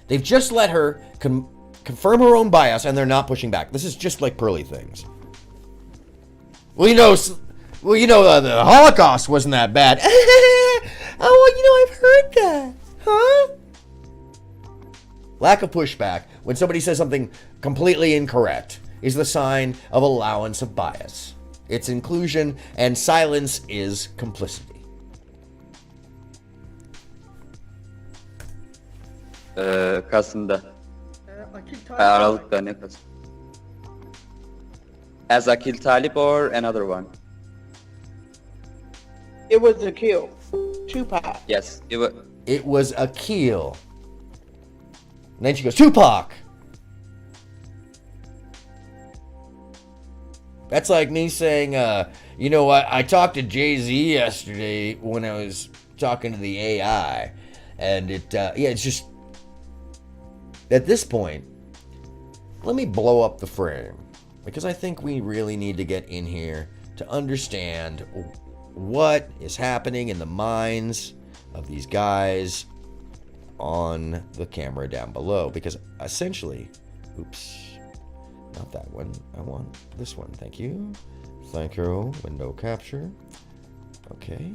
they've just let her confirm her own bias, and they're not pushing back. This is just like Pearly things. Well, the Holocaust wasn't that bad. Oh, I've heard that. Huh? Lack of pushback when somebody says something completely incorrect is the sign of allowance of bias. It's inclusion, and silence is complicity. Kasım'da. Akil Talip. Aralık'ta ne Kasım? As Akil Talip or another one? It was a kill. Tupac. Yes. It was Akil. And then she goes, Tupac! That's like me saying, I talked to Jay-Z yesterday when I was talking to the AI. And it's just, at this point, let me blow up the frame. Because I think we really need to get in here to understand what is happening in the minds of these guys on the camera down below. Because essentially, oops, not that one. I want this one. Thank you. Thank you. Window capture. Okay.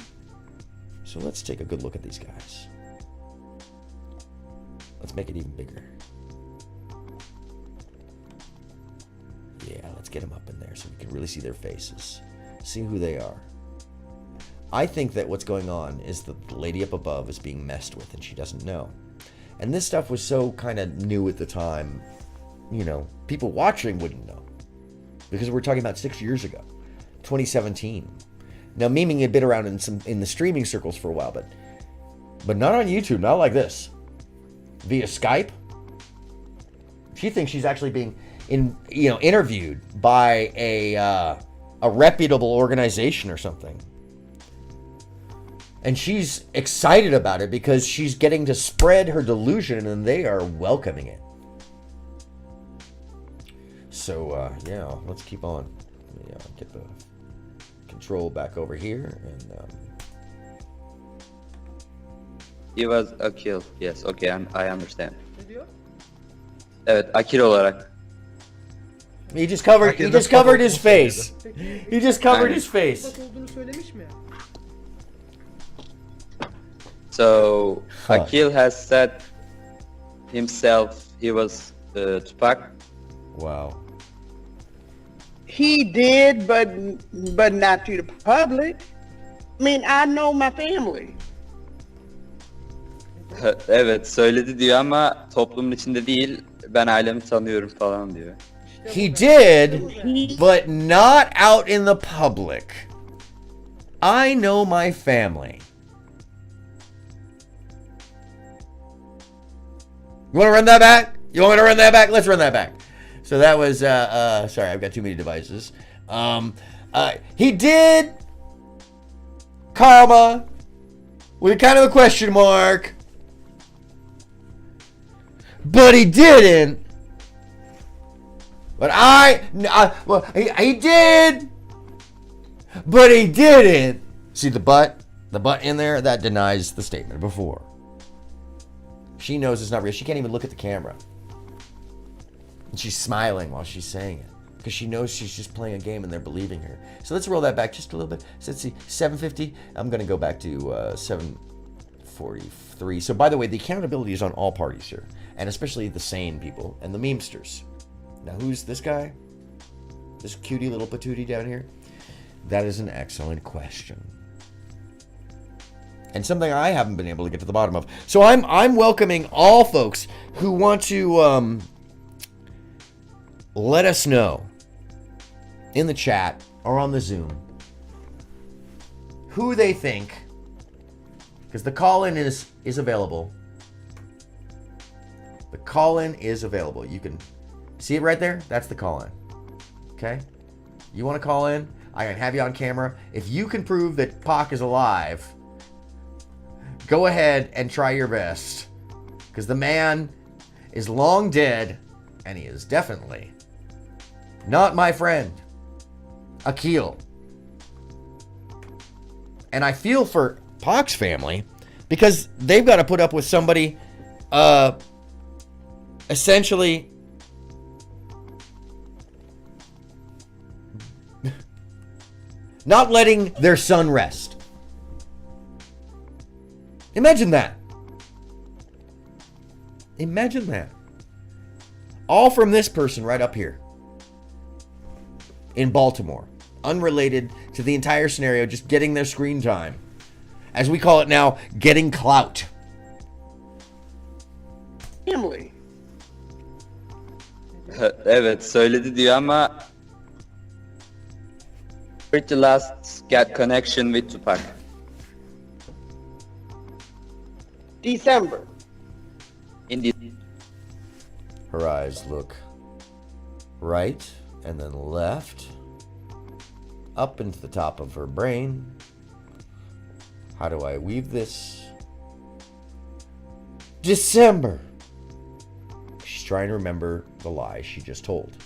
So let's take a good look at these guys. Let's make it even bigger. Yeah, let's get them up in there so we can really see their faces. See who they are. I think that what's going on is that the lady up above is being messed with and she doesn't know. And this stuff was so kind of new at the time, people watching wouldn't know. Because we're talking about 6 years ago, 2017. Now, memeing had been around in the streaming circles for a while, but not on YouTube, not like this. Via Skype. She thinks she's actually being interviewed by a reputable organization or something. And she's excited about it because she's getting to spread her delusion and they are welcoming it. So, let's keep on. Let me get the control back over here. And He was Akil. Yes, okay, I understand. Ne diyor? Evet, Akil olarak. he just covered his face. He just covered his face. Tupac olduğunu söylemiş mi? So, Huh. Akil has said himself he was Tupac? Wow. He did, but not to the public. I mean, I know my family. Evet söyledi diyor ama toplumun içinde değil. Ben ailemi tanıyorum falan diyor. He did, but not out in the public. I know my family. You want to run that back? You want me to run that back? Let's run that back. So that was, sorry, I've got too many devices. He did, comma, with kind of a question mark, but he didn't. But well, he did, but he didn't. See the but in there? That denies the statement before. She knows it's not real. She can't even look at the camera. And she's smiling while she's saying it. Because she knows she's just playing a game and they're believing her. So let's roll that back just a little bit. So let's see, 750. I'm going to go back to 743. So by the way, the accountability is on all parties here. And especially the sane people and the memesters. Now who's this guy? This cutie little patootie down here? That is an excellent question. And something I haven't been able to get to the bottom of. So I'm welcoming all folks who want to let us know in the chat or on the Zoom who they think, because the call-in is available. The call-in is available. You can see it right there. That's the call-in. Okay? You want to call in? I can have you on camera. If you can prove that Pac is alive, go ahead and try your best. Because the man is long dead, and he is definitely not my friend, Akil. And I feel for Pac's family, because they've got to put up with somebody essentially not letting their son rest. Imagine that. Imagine that. All from this person right up here in Baltimore. Unrelated to the entire scenario, just getting their screen time. As we call it now, getting clout. Family. Evet söyledi diyor ama pretty last get connection with Tupac. December. Indeed. Her eyes look right and then left, up into the top of her brain. How do I weave this? December. She's trying to remember the lie she just told.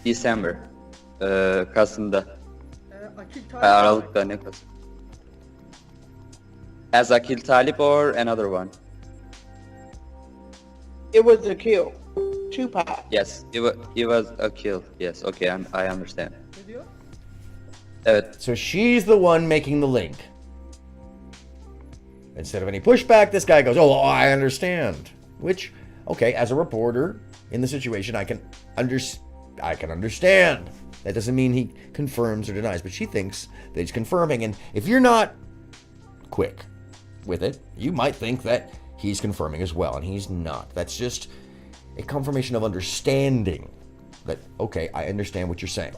December. Kasım'da. Akil Talip. Aralık'ta ne Kasım? As Akil Talip or another one? It was a kill. Tupac. Yes, it was a kill. Yes, okay, I understand. Ne diyor? Evet. So she's the one making the link. Instead of any pushback, this guy goes, "Oh, I understand." Which, okay, as a reporter in the situation, I can understand. That doesn't mean he confirms or denies, but she thinks that he's confirming. And if you're not quick with it, you might think that he's confirming as well, and he's not. That's just a confirmation of understanding that, okay, I understand what you're saying.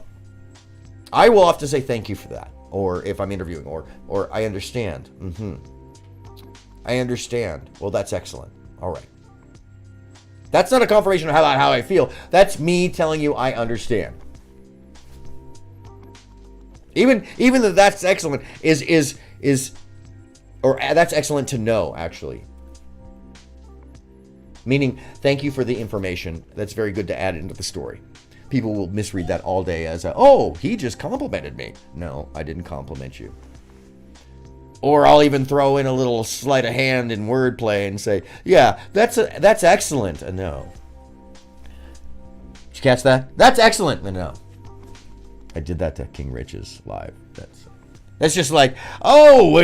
I will often say thank you for that, or if I'm interviewing, or I understand. I understand. Well, that's excellent. All right. That's not a confirmation of how I feel. That's me telling you I understand. Even though that's excellent or that's excellent to know, actually. Meaning, thank you for the information. That's very good to add into the story. People will misread that all day as oh, he just complimented me. No, I didn't compliment you. Or I'll even throw in a little sleight of hand in wordplay and say, yeah, that's excellent. No. Did you catch that? That's excellent. No. I did that to King Rich's live. That's just like, oh, well,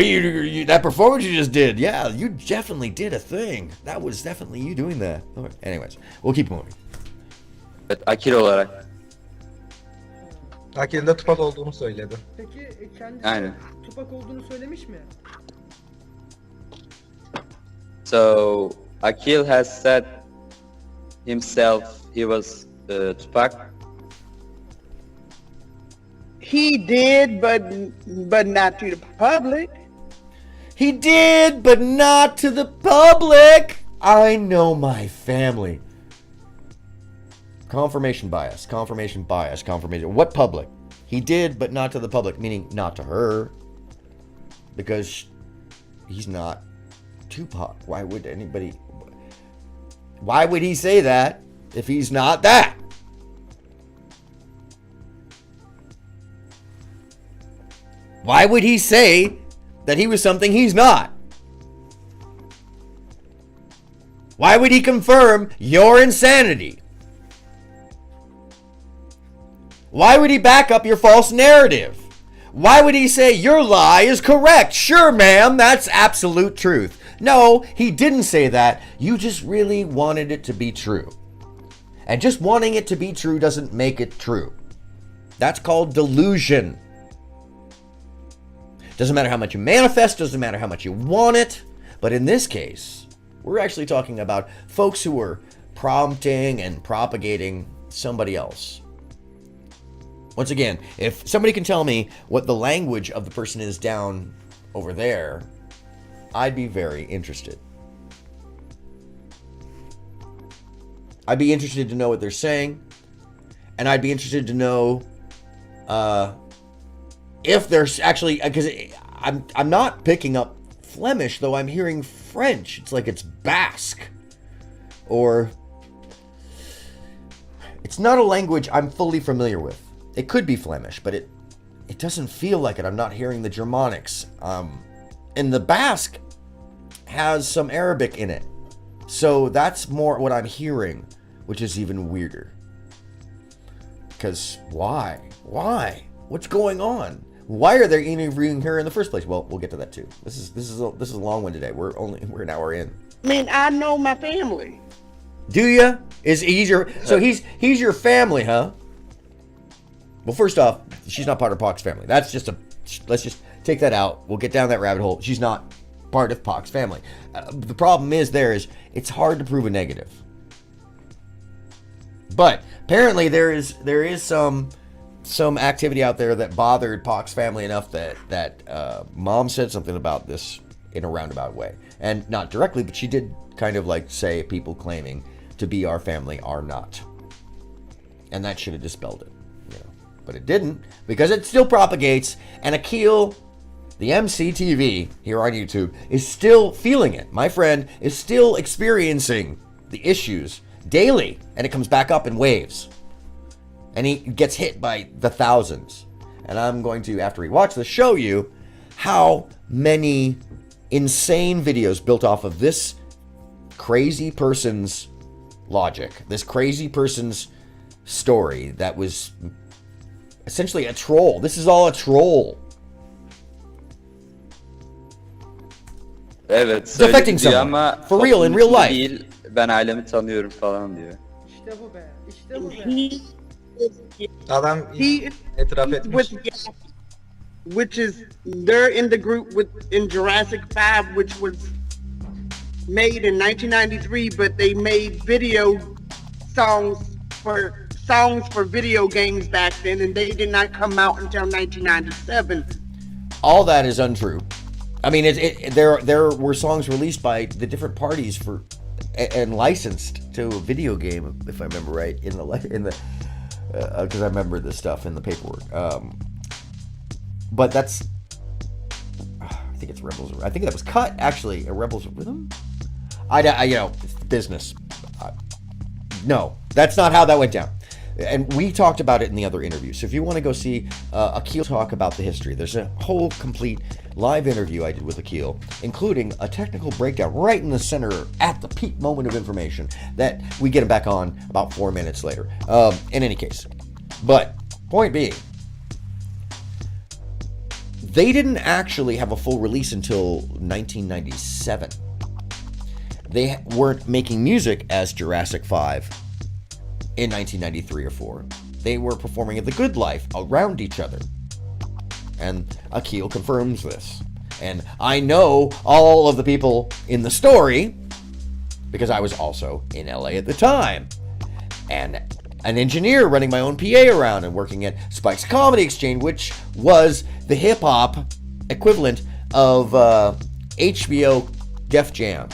that performance you just did. Yeah, you definitely did a thing. That was definitely you doing that. Okay. Anyways, we'll keep moving. Evet, Akil olarak. Akil'in de Tupac olduğunu söyledi. Peki kendisi Aynen. Tupac olduğunu söylemiş mi? So Akil has said himself he was Tupac. He did, but not to the public. He did, but not to the public. I know my family. Confirmation bias, confirmation bias, confirmation. What public? He did, but not to the public, meaning not to her. Because he's not Tupac. Why would anybody... Why would he say that if he's not that? Why would he say that he was something he's not? Why would he confirm your insanity? Why would he back up your false narrative? Why would he say your lie is correct? Sure, ma'am, that's absolute truth. No, he didn't say that. You just really wanted it to be true. And just wanting it to be true doesn't make it true. That's called delusion. Doesn't matter how much you manifest, doesn't matter how much you want it. But in this case, we're actually talking about folks who are prompting and propagating somebody else. Once again, if somebody can tell me what the language of the person is down over there, I'd be very interested. I'd be interested to know what they're saying. And I'd be interested to know if there's actually, because I'm not picking up Flemish, though I'm hearing French. It's like it's Basque. Or it's not a language I'm fully familiar with. It could be Flemish, but it doesn't feel like it. I'm not hearing the Germanics. And the Basque has some Arabic in it. So that's more what I'm hearing, which is even weirder. Because why? Why? What's going on? Why are they interviewing her in the first place? Well, we'll get to that too. This is a long one today. We're an hour in. I mean, I know my family. Do ya? He's your family, huh? Well, first off, she's not part of Pac's family. Let's just take that out. We'll get down that rabbit hole. She's not part of Pac's family. The problem is it's hard to prove a negative. But apparently there is some activity out there that bothered Pac's family enough that mom said something about this in a roundabout way. And not directly, but she did kind of like say people claiming to be our family are not. And that should have dispelled it. But it didn't, because it still propagates, and Akil, the MCTV here on YouTube, is still feeling it. My friend is still experiencing the issues daily, and it comes back up in waves. And he gets hit by the thousands. And I'm going to, after we watch this, show you how many insane videos built off of this crazy person's logic, this crazy person's story that was essentially a troll. This is all a troll. Evet. Defecting diyor someone. ama For real, in toplum real içinde life. Değil, ben ailemi tanıyorum falan diyor. İşte bu be. İşte bu be. Adam He itiraf is etmiş. with, which is they're in the group in Jurassic 5, which was made in 1993, but they made songs for video games back then, and they did not come out until 1997. All that is untrue. I mean, there were songs released by the different parties and licensed to a video game, if I remember right, in the because I remember this stuff in the paperwork. But that's, I think it's Rebels. I think that was cut actually. A Rebels Rhythm. Business. No, that's not how that went down. And we talked about it in the other interview. So if you want to go see Akil talk about the history, there's a whole complete live interview I did with Akil, including a technical breakdown right in the center at the peak moment of information that we get him back on about 4 minutes later. In any case, but point being, They didn't actually have a full release until 1997. They weren't making music as Jurassic 5 in 1993 or 4. They were performing at The Good Life around each other. And Akil confirms this. And I know all of the people in the story because I was also in LA at the time. And an engineer running my own PA around and working at Spike's Comedy Exchange, which was the hip-hop equivalent of HBO Def Jam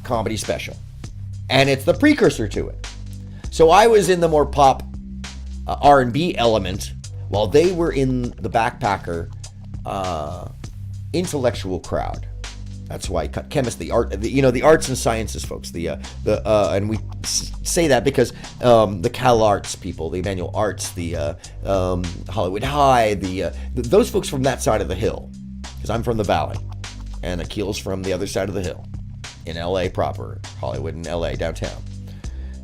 comedy special. And it's the precursor to it. So I was in the more pop R&B element while they were in the backpacker intellectual crowd. That's why chemist, the art, the arts and sciences folks, and we say that because the Cal Arts people, the Emmanuel Arts, the Hollywood High, those folks from that side of the hill, because I'm from the Valley, and Akil's from the other side of the hill, in LA proper, Hollywood and LA downtown.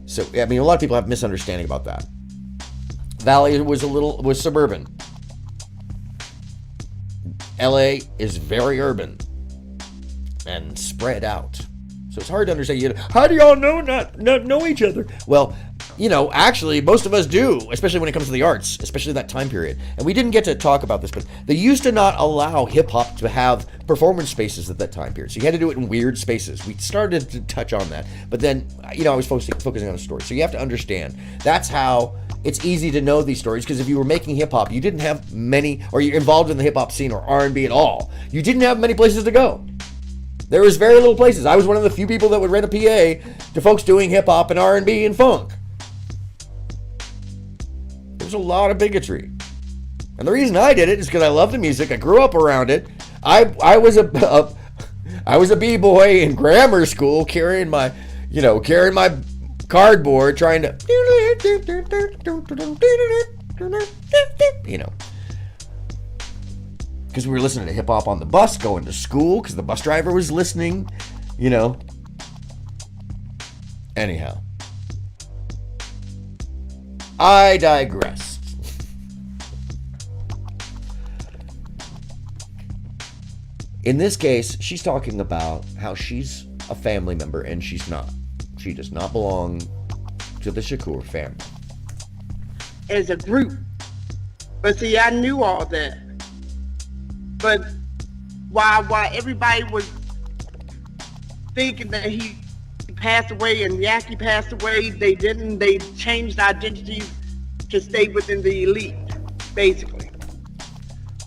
So I mean, a lot of people have misunderstanding about that. Valley was suburban. LA is very urban and spread out. So it's hard to understand. How do y'all not know each other? Well, actually, most of us do, especially when it comes to the arts, especially that time period. And we didn't get to talk about this, but they used to not allow hip-hop to have performance spaces at that time period. So you had to do it in weird spaces. We started to touch on that. But then, I was focusing on a story. So you have to understand, that's how it's easy to know these stories, because if you were making hip-hop, you didn't have many, or you're involved in the hip-hop scene or R&B at all, you didn't have many places to go. There was very little places. I was one of the few people that would rent a PA to folks doing hip-hop and R&B and funk. There's a lot of bigotry. And the reason I did it is because I love the music. I grew up around it. I was a b-boy in grammar school carrying my cardboard trying to because we were listening to hip hop on the bus going to school because the bus driver was listening, Anyhow, I digress. In this case, she's talking about how she's a family member and she's not. She does not belong to the Shakur family. As a group. But see, I knew all that. But while everybody was thinking that he passed away and Yaki passed away, they didn't. They changed identities to stay within the elite, basically.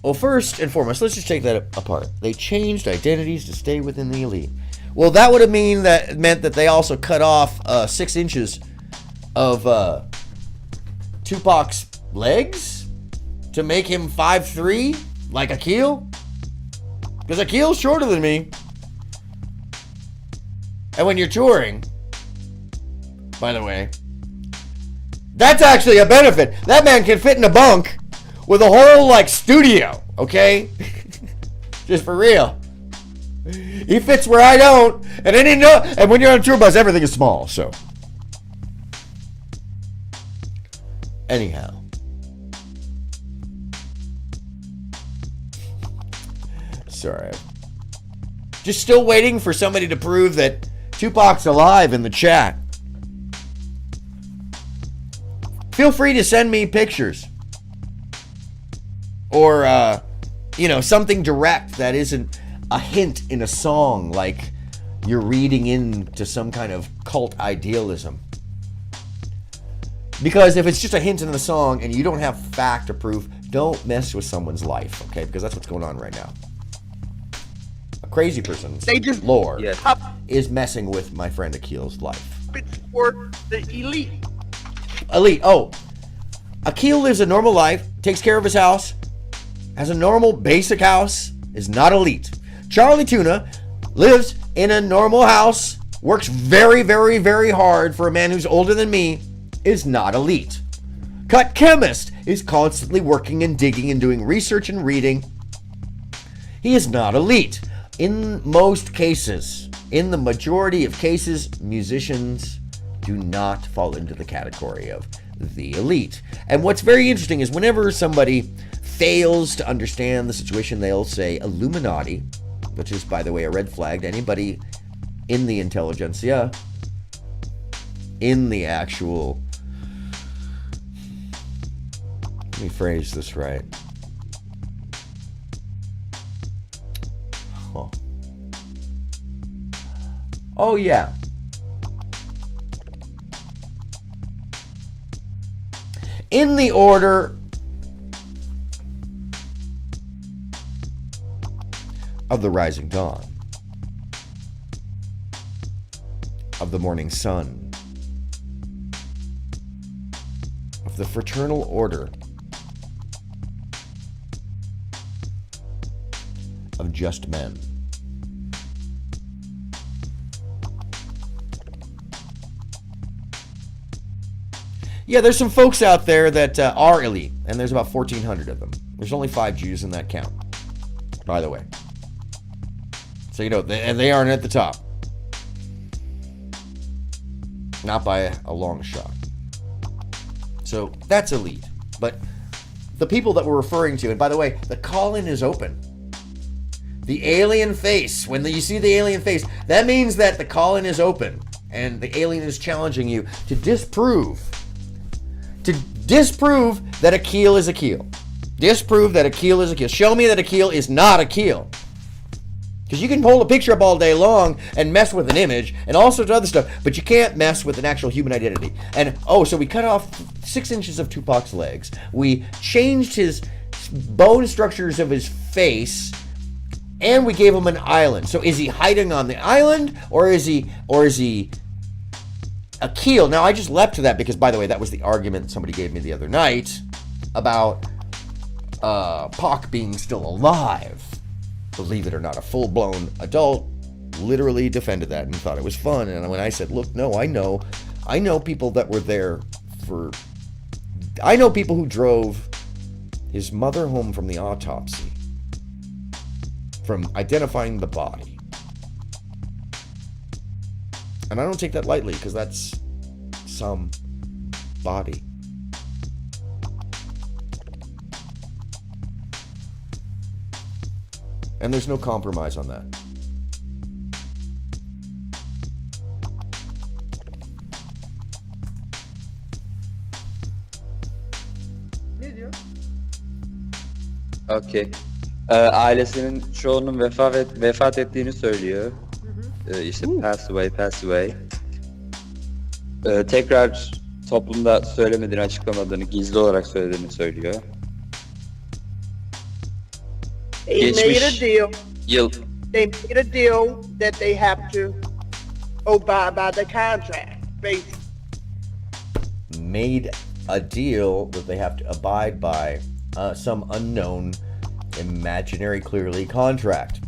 Well, first and foremost, let's just take that apart. They changed identities to stay within the elite. Well, that would have meant that they also cut off 6 inches of Tupac's legs to make him 5'3", like Akil? Because Akil's shorter than me. And when you're touring, by the way, that's actually a benefit. That man can fit in a bunk with a whole, studio, okay? Just for real. He fits where I don't, and when you're on a tour bus, everything is small, so. Anyhow. Sorry. Just still waiting for somebody to prove that Tupac's alive in the chat. Feel free to send me pictures. Or, something direct that isn't a hint in a song, like you're reading into some kind of cult idealism. Because if it's just a hint in the song and you don't have fact or proof, don't mess with someone's life, okay? Because that's what's going on right now. A crazy person's lore is messing with my friend Akil's life. It's for the elite. Elite. Oh, Akil lives a normal life, takes care of his house, has a normal basic house, is not elite. Charlie Tuna lives in a normal house, works very, very, very hard for a man who's older than me, is not elite. Cut Chemist is constantly working and digging and doing research and reading. He is not elite. In most cases, in the majority of cases, musicians do not fall into the category of the elite. And what's very interesting is whenever somebody fails to understand the situation, they'll say Illuminati, which is, by the way, a red flag to anybody in the intelligentsia, in the actual, let me phrase this right. Huh. Oh, yeah. In the order of the rising dawn, of the morning sun, of the fraternal order of just men. Yeah, there's some folks out there that are elite, and there's about 1,400 of them. There's only 5 Jews in that count, by the way. So, you know, and they aren't at the top. Not by a long shot. So, that's elite. But the people that we're referring to, and by the way, the call-in is open. The alien face, when you see the alien face, that means that the call-in is open, and the alien is challenging you to disprove that a keel is a keel. Disprove that a keel is a keel. Show me that a keel is not a keel. Because you can hold a picture up all day long and mess with an image and all sorts of other stuff, but you can't mess with an actual human identity. And, so we cut off 6 inches of Tupac's legs. We changed his bone structures of his face, and we gave him an island. So is he hiding on the island, or is he a keel? Now, I just leapt to that because, by the way, that was the argument somebody gave me the other night about Pac being still alive. Believe it or not, a full-blown adult literally defended that and thought it was fun. And when I said, look, no, I know people that were there I know people who drove his mother home from the autopsy, from identifying the body. And I don't take that lightly, because that's some body. And there's no compromise on that. Ne diyor? Okay. Ailesinin çoğunun vefat ettiğini söylüyor. İşte pass away. Tekrar toplumda söylemediğini, açıklamadığını, gizli olarak söylediğini söylüyor. They made a deal. Yıl They made a deal that they have to abide by the contract, basically. Made a deal that they have to abide by some unknown, imaginary, clearly contract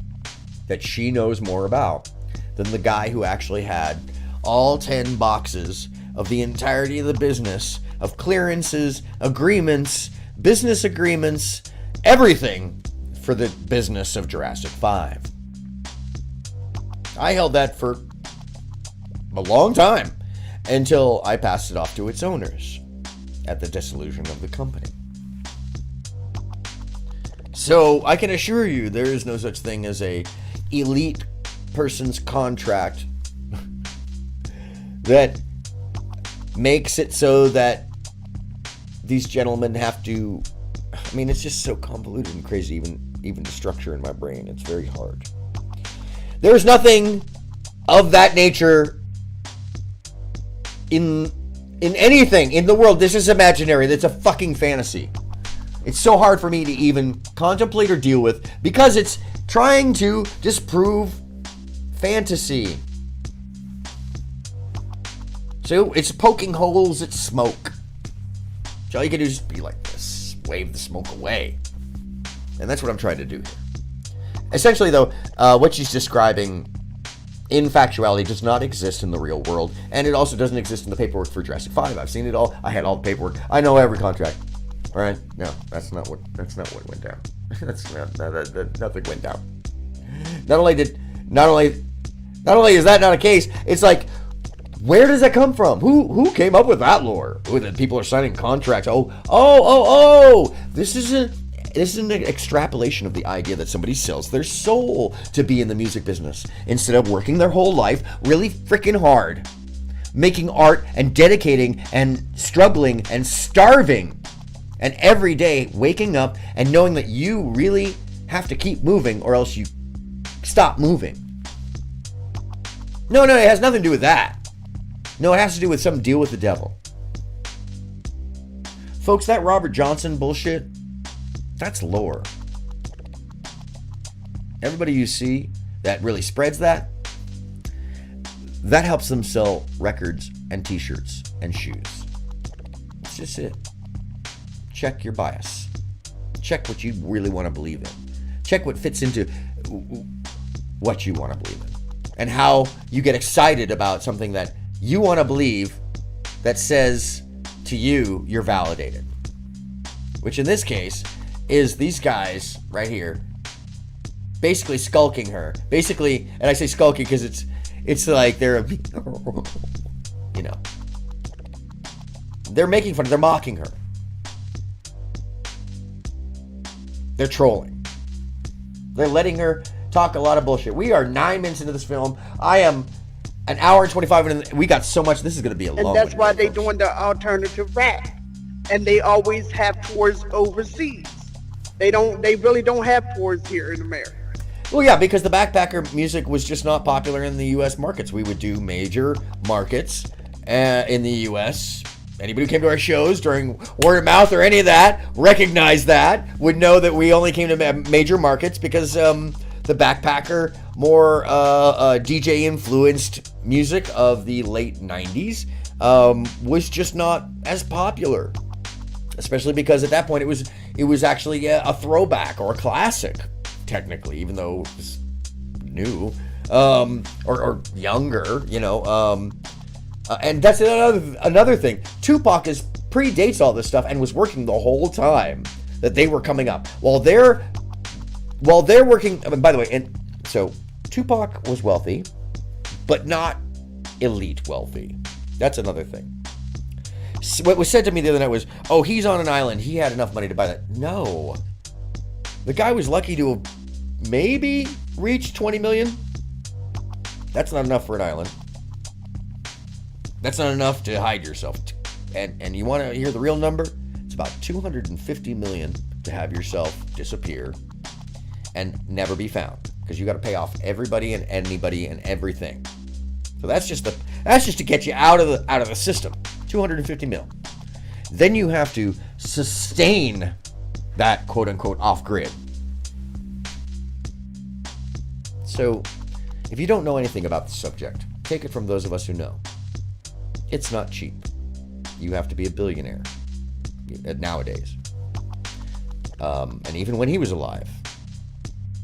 that she knows more about than the guy who actually had all 10 boxes of the entirety of the business, of clearances, agreements, business agreements, everything for the business of Jurassic 5. I held that for a long time until I passed it off to its owners at the dissolution of the company. So I can assure you there is no such thing as a elite person's contract that makes it so that these gentlemen have to, I mean, it's just so convoluted and crazy, even to structure in my brain. It's very hard. There's nothing of that nature in anything in the world. This is imaginary. That's a fucking fantasy. It's so hard for me to even contemplate or deal with because it's trying to disprove fantasy. So it's poking holes at smoke. So all you can do is be like this, wave the smoke away. And that's what I'm trying to do here. Essentially, though, what she's describing in factuality does not exist in the real world, and it also doesn't exist in the paperwork for Jurassic 5. I've seen it all. I had all the paperwork. I know every contract. All right? No, that's not what went down. Nothing went down. Not only is that not a case, it's like, where does that come from? Who came up with that lore? Ooh, that people are signing contracts. Oh! This an extrapolation of the idea that somebody sells their soul to be in the music business instead of working their whole life really freaking hard, making art and dedicating and struggling and starving, and every day waking up and knowing that you really have to keep moving or else you stop moving. No, it has nothing to do with that. No, it has to do with some deal with the devil. Folks, that Robert Johnson bullshit, that's lore. Everybody you see that really spreads that helps them sell records and t-shirts and shoes. That's just it. Check your bias. Check what you really want to believe in. Check what fits into what you want to believe in. And how you get excited about something that you want to believe that says to you, you're validated. Which in this case is these guys right here basically skulking her. Basically, and I say skulking because it's like they're, you know, they're making fun of, they're mocking her. They're trolling. They're letting her talk a lot of bullshit. We are 9 minutes into this film. I am an hour and 25 minutes. We got so much. This is going to be a long one. And that's why they're doing the alternative rap. And they always have tours overseas. They really don't have tours here in America. Well, yeah, because the backpacker music was just not popular in the U.S. markets. We would do major markets in the U.S. Anybody who came to our shows during word of mouth or any of that, recognize that, would know that we only came to major markets because the backpacker, more DJ-influenced music of the late 90s was just not as popular. Especially because at that point it was actually a throwback or a classic, technically, even though it was new or younger, you know. And that's another thing. Tupac predates all this stuff and was working the whole time that they were coming up. While they're working. I mean, by the way, and so Tupac was wealthy, but not elite wealthy. That's another thing. What was said to me the other night was, oh, he's on an island. He had enough money to buy that. No. The guy was lucky to have maybe reached 20 million. That's not enough for an island. That's not enough to hide yourself. And you want to hear the real number? It's about 250 million to have yourself disappear and never be found. Because you got to pay off everybody and anybody and everything. So that's just to get you out of the system. 250 mil. Then you have to sustain that quote unquote off grid. So if you don't know anything about the subject, take it from those of us who know. It's not cheap. You have to be a billionaire nowadays. And even when he was alive,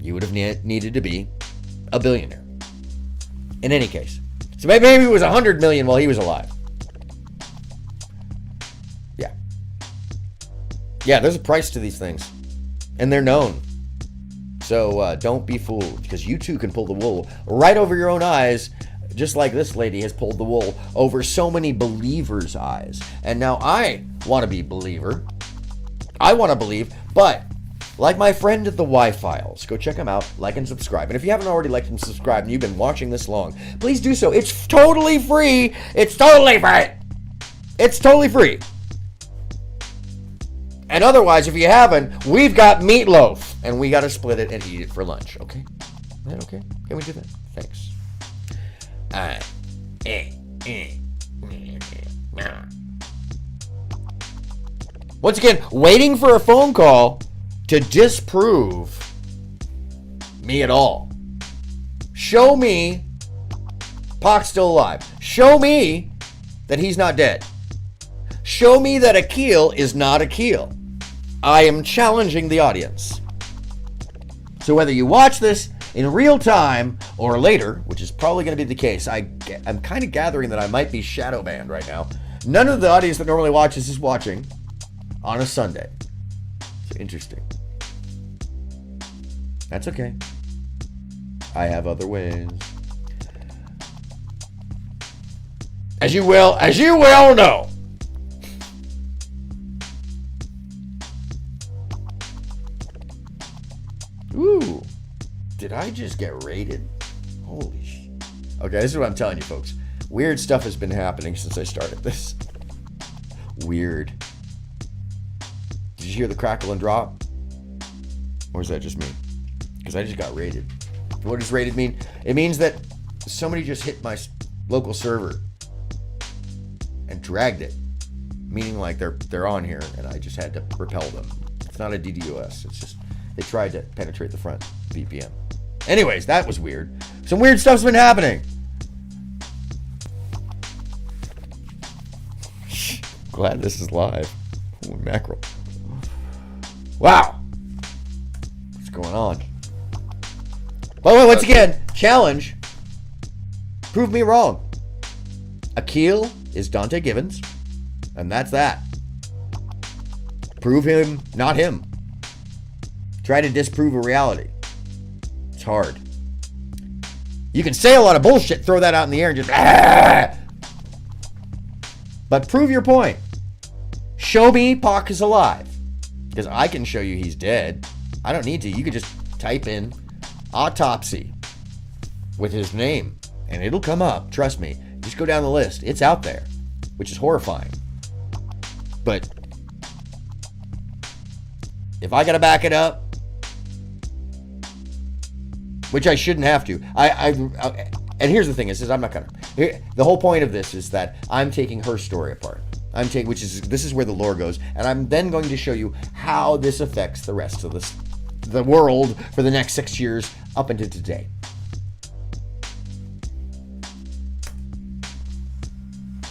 you would have needed to be a billionaire. In any case. So maybe it was 100 million while he was alive. Yeah, there's a price to these things. And they're known. So don't be fooled, because you too can pull the wool right over your own eyes, just like this lady has pulled the wool over so many believers' eyes. And now I want to be a believer. I want to believe, but like my friend at the Y-Files, go check him out, like and subscribe. And if you haven't already liked and subscribed and you've been watching this long, please do so. It's totally free. It's totally free. It's totally free. And otherwise, if you haven't, we've got meatloaf, and we got to split it and eat it for lunch. Okay? Is that okay? Can we do that? Thanks. Once again, waiting for a phone call to disprove me at all. Show me Pac's still alive. Show me that he's not dead. Show me that Akil is not Akil. I am challenging the audience. So whether you watch this in real time or later, which is probably going to be the case, I'm kind of gathering that I might be shadow banned right now. None of the audience that normally watches is watching on a Sunday. It's interesting. That's okay. I have other ways. As you well know. Did I just get raided? Holy sh... Okay, this is what I'm telling you, folks. Weird stuff has been happening since I started this. Weird. Did you hear the crackle and drop? Or is that just me? Because I just got raided. What does raided mean? It means that somebody just hit my local server and dragged it. Meaning like they're on here and I just had to repel them. It's not a DDoS. It's just they tried to penetrate the front VPN. Anyways, that was weird. Some weird stuff's been happening. Glad this is live. Holy mackerel. Wow. What's going on? By the way, once again, challenge. Prove me wrong. Akil is Dante Givens, and that's that. Prove him, not him. Try to disprove a reality. It's hard. You can say a lot of bullshit, throw that out in the air and just but prove your point. Show me Pac is alive. Because I can show you he's dead. I don't need to. You could just type in autopsy with his name and it'll come up. Trust me. Just go down the list. It's out there, which is horrifying. But if I gotta back it up, which I shouldn't have to. And here's the thing: is I'm not gonna. The whole point of this is that I'm taking her story apart. This is where the lore goes, and I'm then going to show you how this affects the rest of the world for the next 6 years up into today.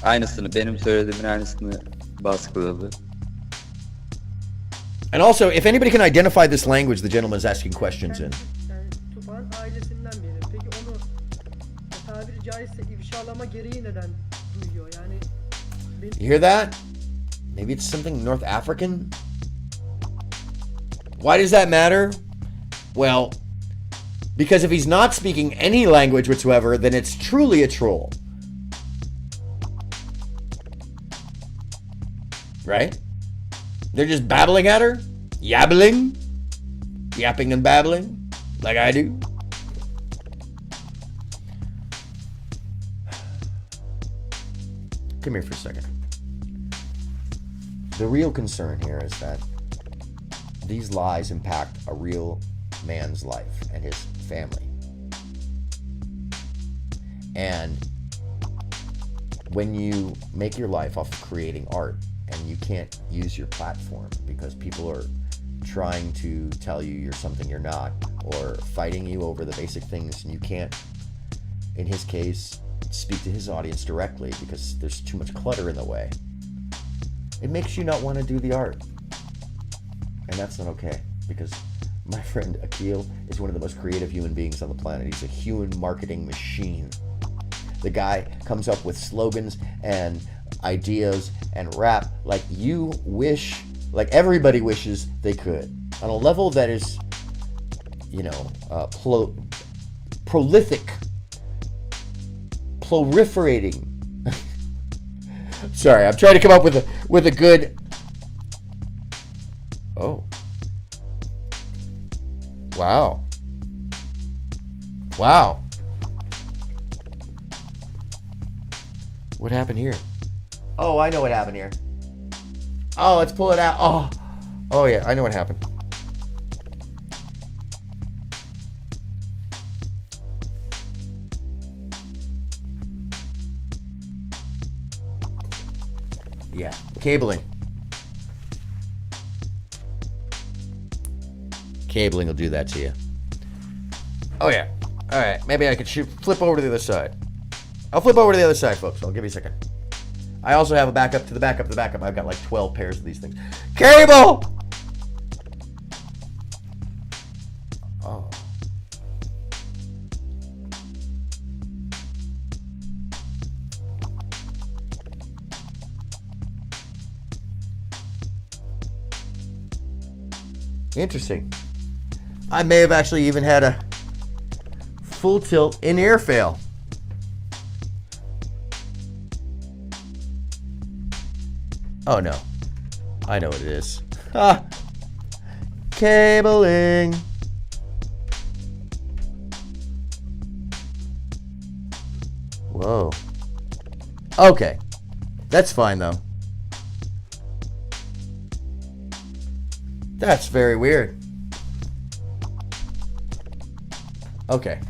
Aynısını, benim söylediğimin aynısını baskıladı. And also, if anybody can identify this language the gentleman is asking questions in. Yani Tufan ailesinden biri. Peki onu tabiri caizse ifşalama gereği neden duyuyor? Yani You hear that? Maybe it's something North African? Why does that matter? Well, because if he's not speaking any language whatsoever, then it's truly a troll. Right? They're just babbling at her? Yabbling? Yapping and babbling? Like I do? Come here for a second. The real concern here is that these lies impact a real man's life and his family. And when you make your life off of creating art and you can't use your platform because people are trying to tell you you're something you're not or fighting you over the basic things, and you can't, in his case, speak to his audience directly because there's too much clutter in the way, it makes you not want to do the art. And that's not okay, because my friend Akil is one of the most creative human beings on the planet. He's a human marketing machine. The guy comes up with slogans and ideas and rap like you wish, like everybody wishes they could, on a level that is, you know, prolific, proliferating. Sorry, I'm trying to come up with a good. Oh. Wow. Wow. What happened here? Oh, I know what happened here. Oh, let's pull it out. Oh. Oh yeah, I know what happened. Yeah, cabling. Cabling will do that to you. Oh yeah. All right, maybe I could flip over to the other side. I'll flip over to the other side, folks. I'll give you a second. I also have a backup to the backup to the backup. I've got like 12 pairs of these things. Cable! Oh. Interesting. I may have actually even had a full tilt in air fail. Oh no. I know what it is. Ah. Cabling. Whoa. Okay. That's fine, though. That's very weird. Okay.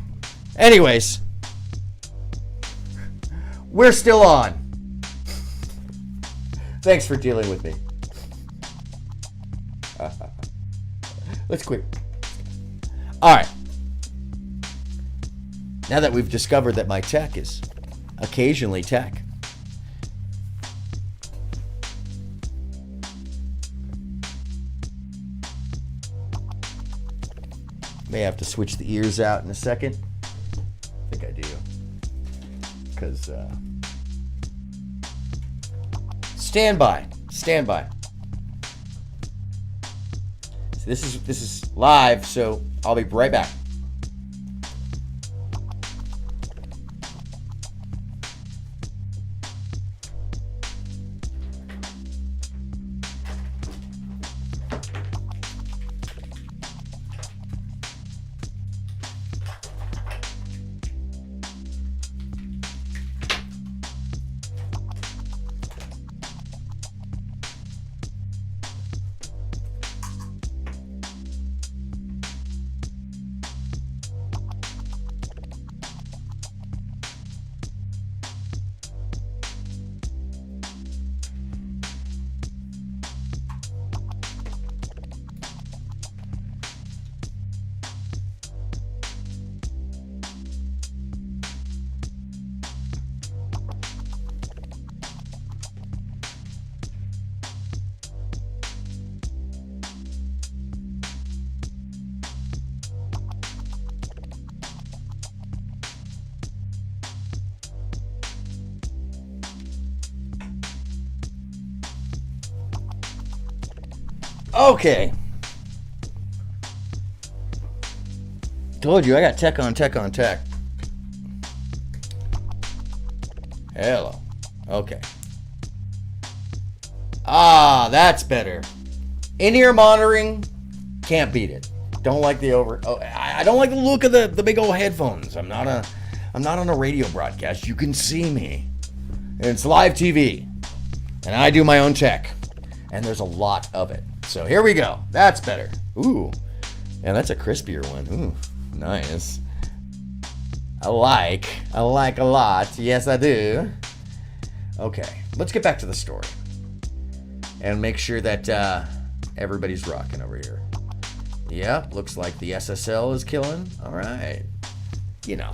Anyways. We're still on. Thanks for dealing with me. Let's quit. Alright. Now that we've discovered that my tech is occasionally tech. May have to switch the ears out in a second. I think I do. Because, stand by. Stand by. So this is live, so I'll be right back. Okay. Told you I got tech on tech on tech. Hello. Okay. Ah, that's better. In-ear monitoring, can't beat it. Don't like the I don't like the look of the big old headphones. I'm not on a radio broadcast. You can see me. It's live TV. And I do my own tech. And there's a lot of it. So here we go. That's better. Ooh. And that's a crispier one. Ooh, nice. I like a lot. Yes, I do. Okay, let's get back to the story. And make sure that everybody's rocking over here. Yep, looks like the SSL is killing. All right. You know.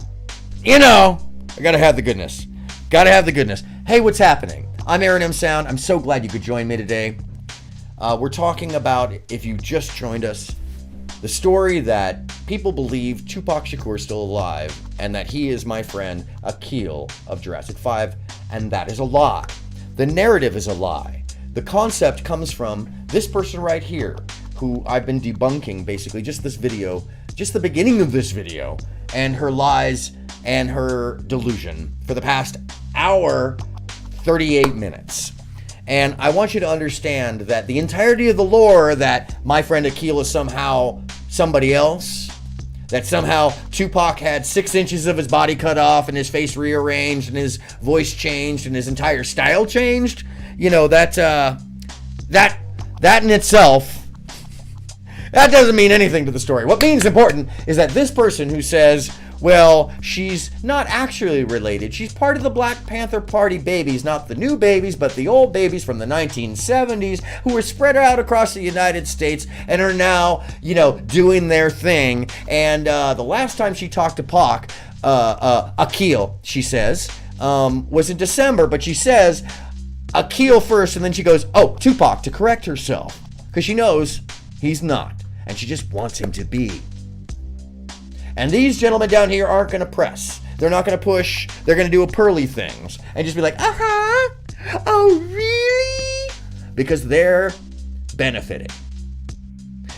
I gotta have the goodness. Hey, what's happening? I'm aronmsound. I'm so glad you could join me today. We're talking about, if you just joined us, the story that people believe Tupac Shakur is still alive and that he is my friend Akil of Jurassic 5, and that is a lie. The narrative is a lie. The concept comes from this person right here, who I've been debunking basically just this video, just the beginning of this video, and her lies and her delusion for the past hour, 38 minutes. And I want you to understand that the entirety of the lore that my friend Akil is somehow somebody else, that somehow Tupac had 6 inches of his body cut off and his face rearranged and his voice changed and his entire style changed, that in itself, that doesn't mean anything to the story. What means important is that this person who says, well, she's not actually related. She's part of the Black Panther Party babies, not the new babies, but the old babies from the 1970s who were spread out across the United States and are now, doing their thing. And the last time she talked to Pac, Akil, she says, was in December, but she says Akil first, and then she goes, oh, Tupac, to correct herself, because she knows he's not, and she just wants him to be. And these gentlemen down here aren't going to press. They're not going to push. They're going to do a pearly things and just be like, oh, really? Because they're benefiting.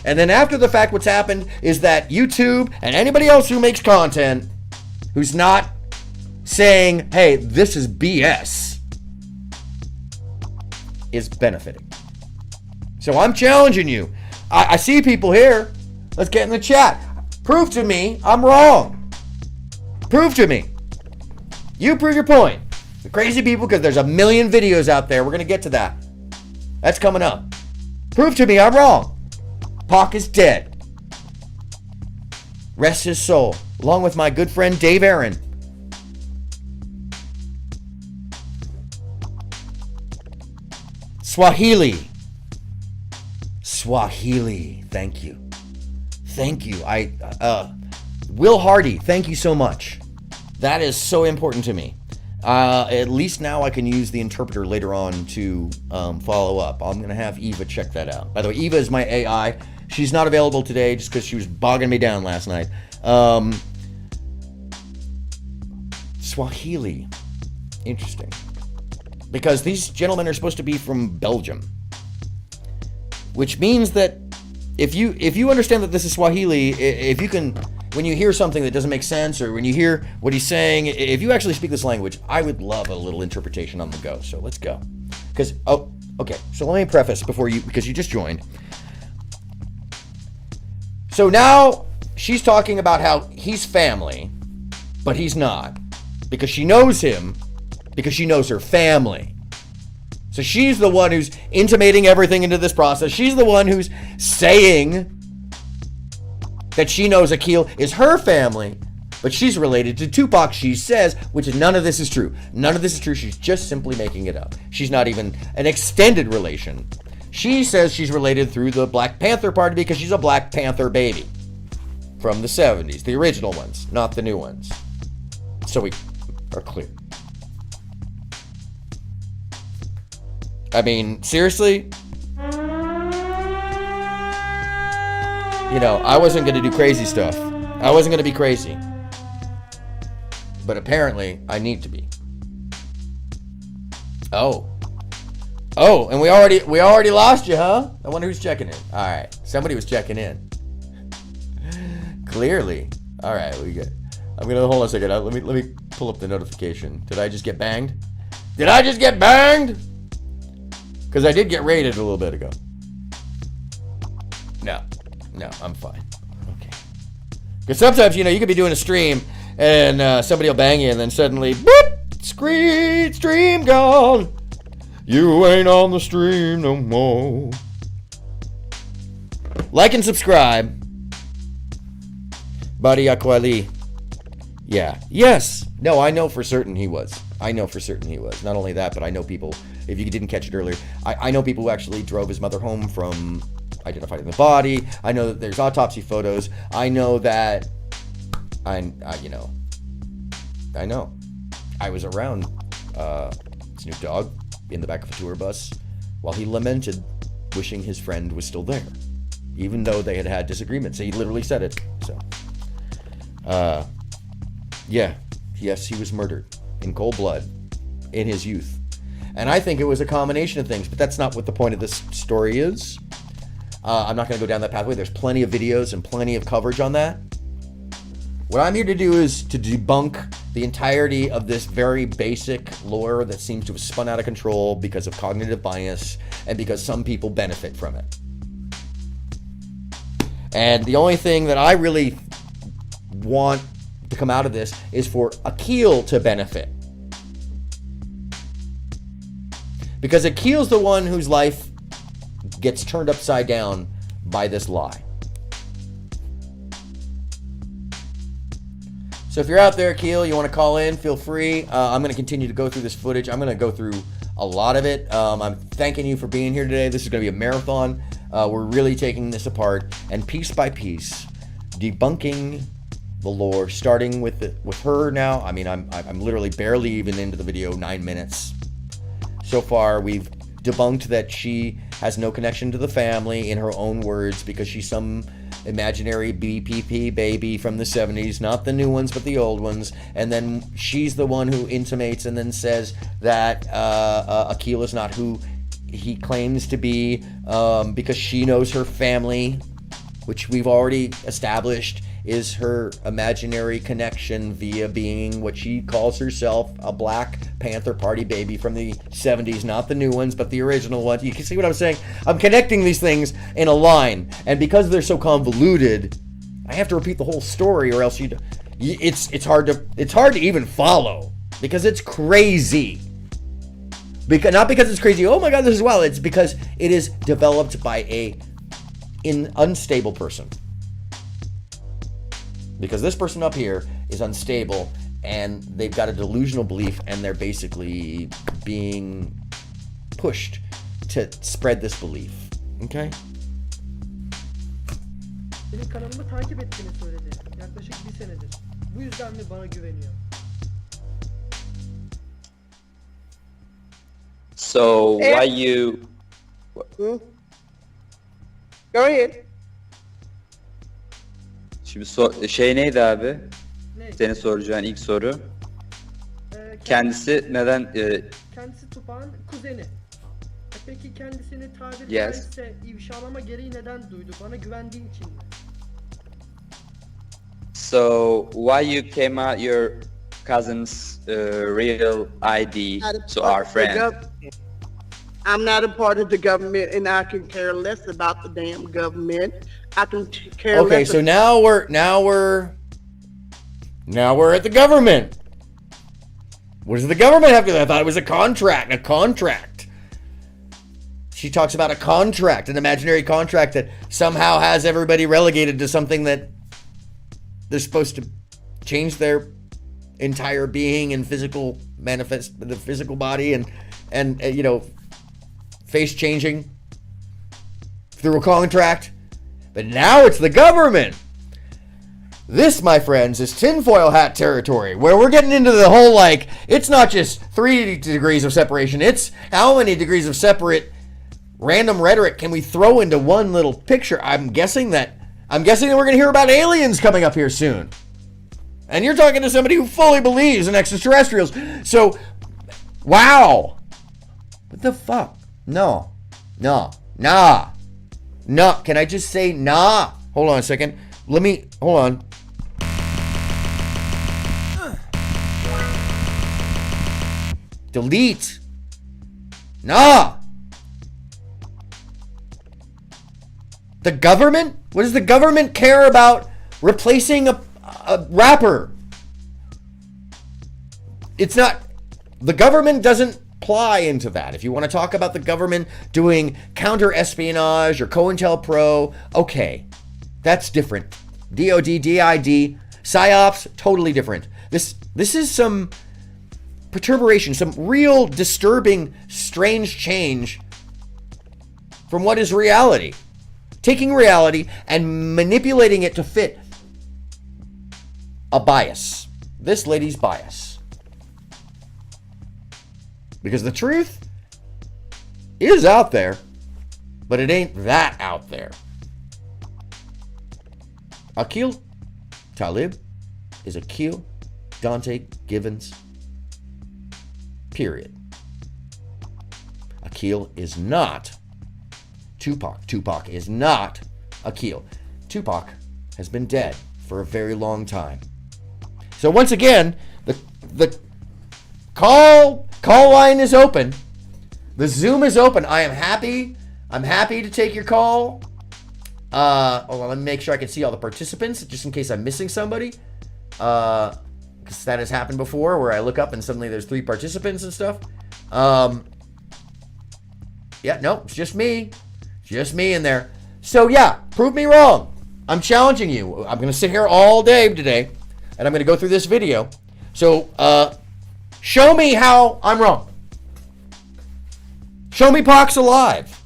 And then after the fact, what's happened is that YouTube and anybody else who makes content who's not saying, hey, this is BS, is benefiting. So I'm challenging you. I see people here. Let's get in the chat. Prove to me I'm wrong. Prove to me. You prove your point. The crazy people, because there's a million videos out there. We're going to get to that. That's coming up. Prove to me I'm wrong. Pac is dead. Rest his soul. Along with my good friend Dave Aaron. Swahili. Thank you. Will Hardy, thank you so much. That is so important to me. At least now I can use the interpreter later on to follow up. I'm going to have Eva check that out. By the way, Eva is my AI. She's not available today just because she was bogging me down last night. Swahili. Interesting. Because these gentlemen are supposed to be from Belgium. Which means that if you understand that this is Swahili, if you can, when you hear something that doesn't make sense, or when you hear what he's saying, if you actually speak this language, I would love a little interpretation on the go. So let's go. Because, okay. So let me preface because you just joined. So now she's talking about how he's family, but he's not. Because she knows him, because she knows her family. So she's the one who's intimating everything into this process. She's the one who's saying that she knows Akil is her family, but she's related to Tupac, she says, which none of this is true. None of this is true. She's just simply making it up. She's not even an extended relation. She says she's related through the Black Panther Party because she's a Black Panther baby from the 70s, the original ones, not the new ones. So we are clear. I mean, seriously? You know, I wasn't going to do crazy stuff. I wasn't going to be crazy. But apparently, I need to be. Oh, and we already lost you, huh? I wonder who's checking in. All right, somebody was checking in. Clearly. All right, we good. I'm gonna hold on a second. Let me pull up the notification. Did I just get banged? Because I did get raided a little bit ago. No, I'm fine. Okay. Because sometimes, you could be doing a stream and somebody will bang you and then suddenly, boop, stream gone. You ain't on the stream no more. Like and subscribe. Badi Akwali. Yeah. Yes. No, I know for certain he was. Not only that, but I know people, if you didn't catch it earlier, I know people who actually drove his mother home from identifying the body. I know that there's autopsy photos. I know that, I know. I was around Snoop Dogg in the back of a tour bus while he lamented, wishing his friend was still there, even though they had disagreements. He literally said it. So, yes, he was murdered in cold blood in his youth. And I think it was a combination of things, but that's not what the point of this story is. I'm not going to go down that pathway. There's plenty of videos and plenty of coverage on that. What I'm here to do is to debunk the entirety of this very basic lore that seems to have spun out of control because of cognitive bias and because some people benefit from it. And the only thing that I really want to come out of this is for Akil to benefit. Because Akil's the one whose life gets turned upside down by this lie. So if you're out there, Akil, you want to call in, feel free. I'm going to continue to go through this footage. I'm going to go through a lot of it. I'm thanking you for being here today. This is going to be a marathon. We're really taking this apart and piece by piece debunking the lore, starting with her now. I mean, I'm literally barely even into the video, 9 minutes. So far, we've debunked that she has no connection to the family, in her own words, because she's some imaginary BPP baby from the 70s, not the new ones, but the old ones. And then she's the one who intimates and then says that Akil is not who he claims to be, because she knows her family, which we've already established is her imaginary connection via being what she calls herself, a Black Panther Party baby from the 70s, not the new ones, but the original ones. You can see what I'm saying? I'm connecting these things in a line, and because they're so convoluted, I have to repeat the whole story, or else it's hard to even follow. Because it's crazy. Not because it's crazy, oh my god, this is wild. It's because it is developed by an unstable person. Because this person up here is unstable and they've got a delusional belief and they're basically being pushed to spread this belief. Okay? Benim kanalımı takip ettiğini söyledi. Yaklaşık bir senedir. Bu yüzden mi bana güveniyor? So why you? Hmm? Go ahead. Şimdi şey neydi abi? Ne? Senin soracağın ilk soru. Kendisi Kendisi neden? Tupac'ın kuzeni. Peki kendisini tabiri Yes. caizse ifşalama gereği neden duydu? Bana güvendiği için mi? So why you came out your cousin's real ID to our friend? I'm not a part of the government, and I can care less about the damn government. I can care Okay, less. so now we're at the government. What does the government have to do? I thought it was a contract. A contract. She talks about a contract, an imaginary contract that somehow has everybody relegated to something that they're supposed to change their entire being and physical manifest, the physical body and you know, face changing through a contract. But now it's the government. This, my friends, is tinfoil hat territory, where we're getting into the whole, like, it's not just 3 degrees of separation, it's how many degrees of separate random rhetoric can we throw into one little picture? I'm guessing that we're going to hear about aliens coming up here soon. And you're talking to somebody who fully believes in extraterrestrials. So, wow. What the fuck? No. Nah. Can I just say nah? Hold on a second. Hold on. Delete. Nah. The government? What does the government care about replacing a rapper? It's not. The government doesn't ply into that. If you want to talk about the government doing counter-espionage or COINTELPRO, okay. That's different. DOD, DID, PSYOPs, totally different. This is some perturbation, some real disturbing, strange change from what is reality. Taking reality and manipulating it to fit a bias. This lady's bias. Because the truth is out there, but it ain't that out there. Akil Talib is Akil Dante Givens. Period. Akil is not Tupac. Tupac is not Akil. Tupac has been dead for a very long time. So once again, the call line is open. The Zoom is open. I'm happy to take your call. Hold on, let me make sure I can see all the participants, just in case I'm missing somebody. Because that has happened before, where I look up and suddenly there's 3 participants and stuff. Yeah, no, it's just me. Just me in there. So yeah, prove me wrong. I'm challenging you. I'm going to sit here all day today, and I'm going to go through this video. So, show me how I'm wrong. Show me Pac's alive.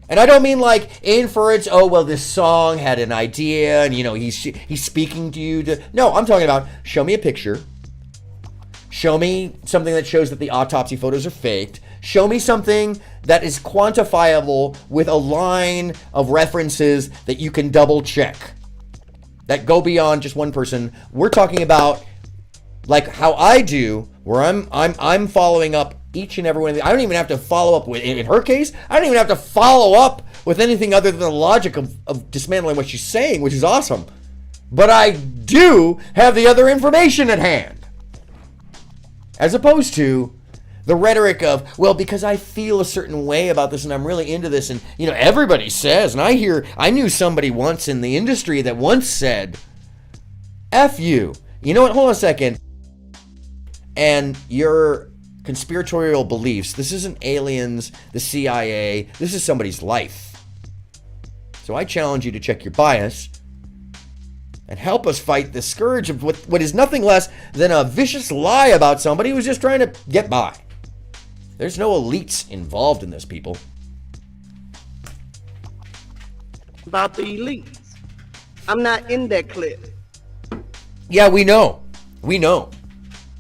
And I don't mean like inference, oh, well, this song had an idea, and, you know, he's speaking to you. No, I'm talking about show me a picture. Show me something that shows that the autopsy photos are faked. Show me something that is quantifiable with a line of references that you can double check, that go beyond just one person. We're talking about like how I do, where I'm following up each and every one of the. I don't even have to follow up with, in her case, I don't even have to follow up with anything other than the logic of dismantling what she's saying, which is awesome. But I do have the other information at hand. As opposed to the rhetoric of, well, because I feel a certain way about this and I'm really into this, and, you know, everybody says, and I knew somebody once in the industry that once said, F you. You know what? Hold on a second. and your conspiratorial beliefs, this isn't aliens, the CIA, this is somebody's life. So I challenge you to check your bias and help us fight the scourge of what is nothing less than a vicious lie about somebody who's just trying to get by. There's no elites involved in this, people. About the elites. I'm not in that clip. Yeah, we know. We know.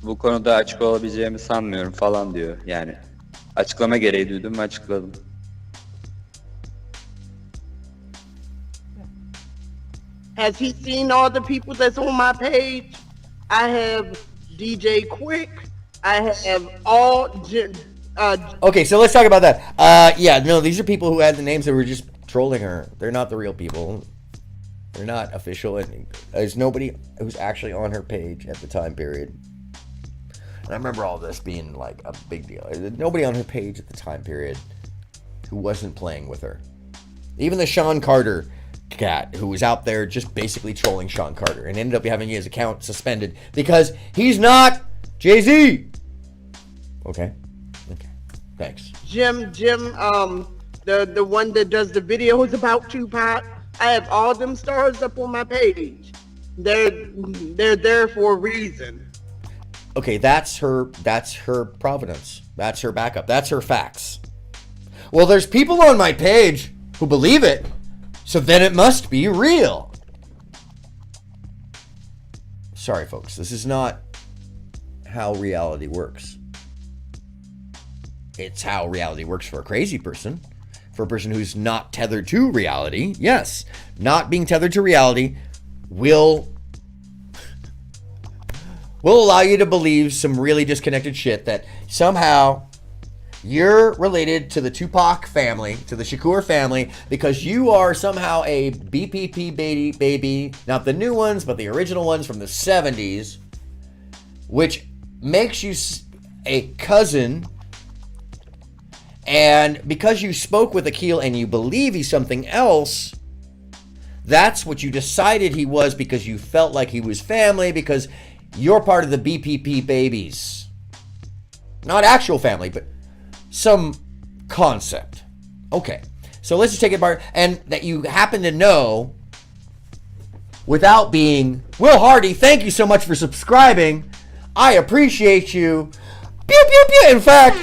Bu konuda açık olabileceğimi sanmıyorum falan diyor. Yani açıklama gereği duydum, açıkladım. Has he seen all the people that's on my page? I have DJ Quick. I have all. Okay, so let's talk about that. Yeah, no, these are people who had the names that were just trolling her. They're not the real people. They're not official. And there's nobody who's actually on her page at the time period. And I remember all this being like a big deal. There's nobody on her page at the time period who wasn't playing with her. Even the Sean Carter cat who was out there just basically trolling Sean Carter and ended up having his account suspended because he's not Jay-Z. Okay. Thanks. Jim, the one that does the videos about Tupac. I have all them stars up on my page. They're there for a reason. Okay, that's her providence. That's her backup. That's her facts. Well, there's people on my page who believe it, so then it must be real. Sorry, folks. This is not how reality works. It's how reality works for a crazy person. For a person who's not tethered to reality. Yes, not being tethered to reality will allow you to believe some really disconnected shit that somehow you're related to the Tupac family, to the Shakur family, because you are somehow a BPP baby, not the new ones, but the original ones from the 70s, which makes you a cousin. And because you spoke with Akil and you believe he's something else, that's what you decided he was because you felt like he was family, because you're part of the BPP babies. Not actual family, but some concept. Okay, so let's just take it apart. And that you happen to know without being, Will Hardy, thank you so much for subscribing. I appreciate you. Pew, pew, pew. In fact,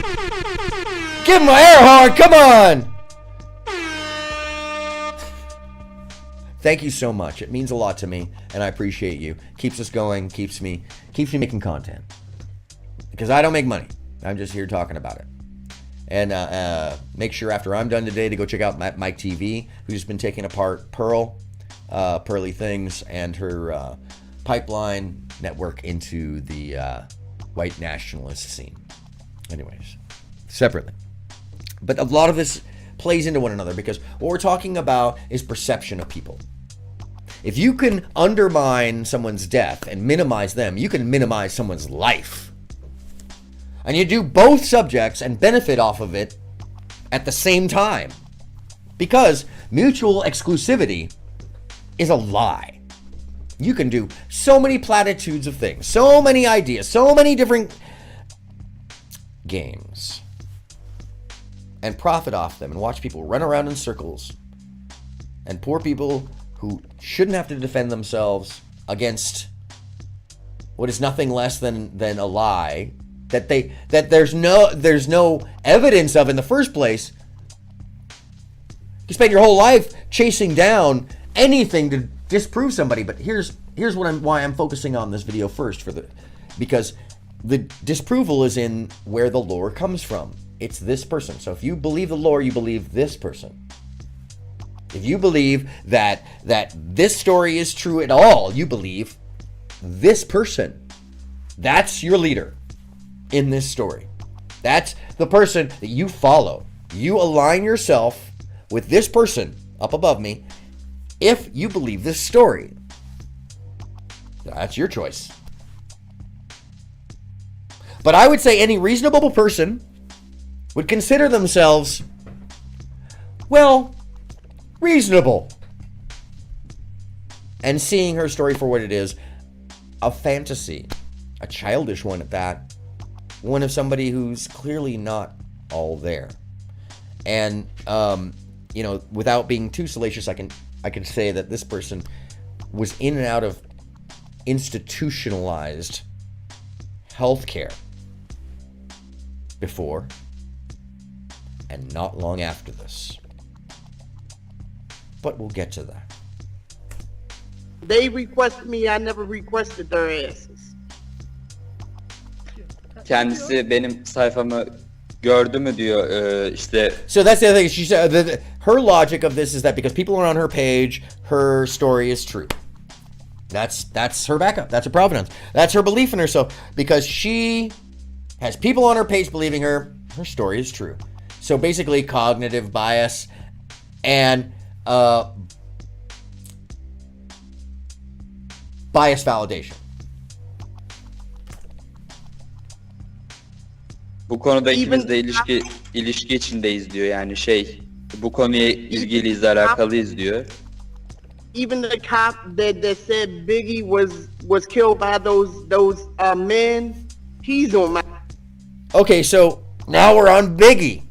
give him an air horn. Come on. Thank you so much. It means a lot to me, and I appreciate you. Keeps us going, keeps me making content. Because I don't make money. I'm just here talking about it. And make sure after I'm done today to go check out Mike TV, who's been taking apart Pearly Things, and her pipeline network into the white nationalist scene. Anyways, separately. But a lot of this plays into one another because what we're talking about is perception of people. If you can undermine someone's death and minimize them, you can minimize someone's life. And you do both subjects and benefit off of it at the same time. Because mutual exclusivity is a lie. You can do so many platitudes of things, so many ideas, so many different games, and profit off them and watch people run around in circles. And poor people who shouldn't have to defend themselves against what is nothing less than a lie that there's no evidence of in the first place. You spend your whole life chasing down anything to disprove somebody, but here's why I'm focusing on this video first because the disproval is in where the lore comes from. It's this person. So if you believe the lore, you believe this person. If you believe that this story is true at all, you believe this person. That's your leader in this story. That's the person that you follow. You align yourself with this person up above me if you believe this story. That's your choice. But I would say any reasonable person would consider themselves, well, reasonable. And seeing her story for what it is, a fantasy, a childish one at that, one of somebody who's clearly not all there. And, you know, without being too salacious, I can say that this person was in and out of institutionalized healthcare before and not long after this. But we'll get to that. They requested me, I never requested their asses. Kendisi benim sayfamı gördü mü diyor işte. So that's the other thing. She said her logic of this is that because people are on her page, her story is true. That's her backup. That's her provenance. That's her belief in herself. Because she has people on her page believing her story is true. So basically cognitive bias and bias validation. Bu konuda ikimiz de ilişki içindeyiz diyor yani bu konuya ilgiliyiz, alakalıyız diyor. Even the cop that said Biggie was killed by those men, he's on my. Okay, so now we're on Biggie.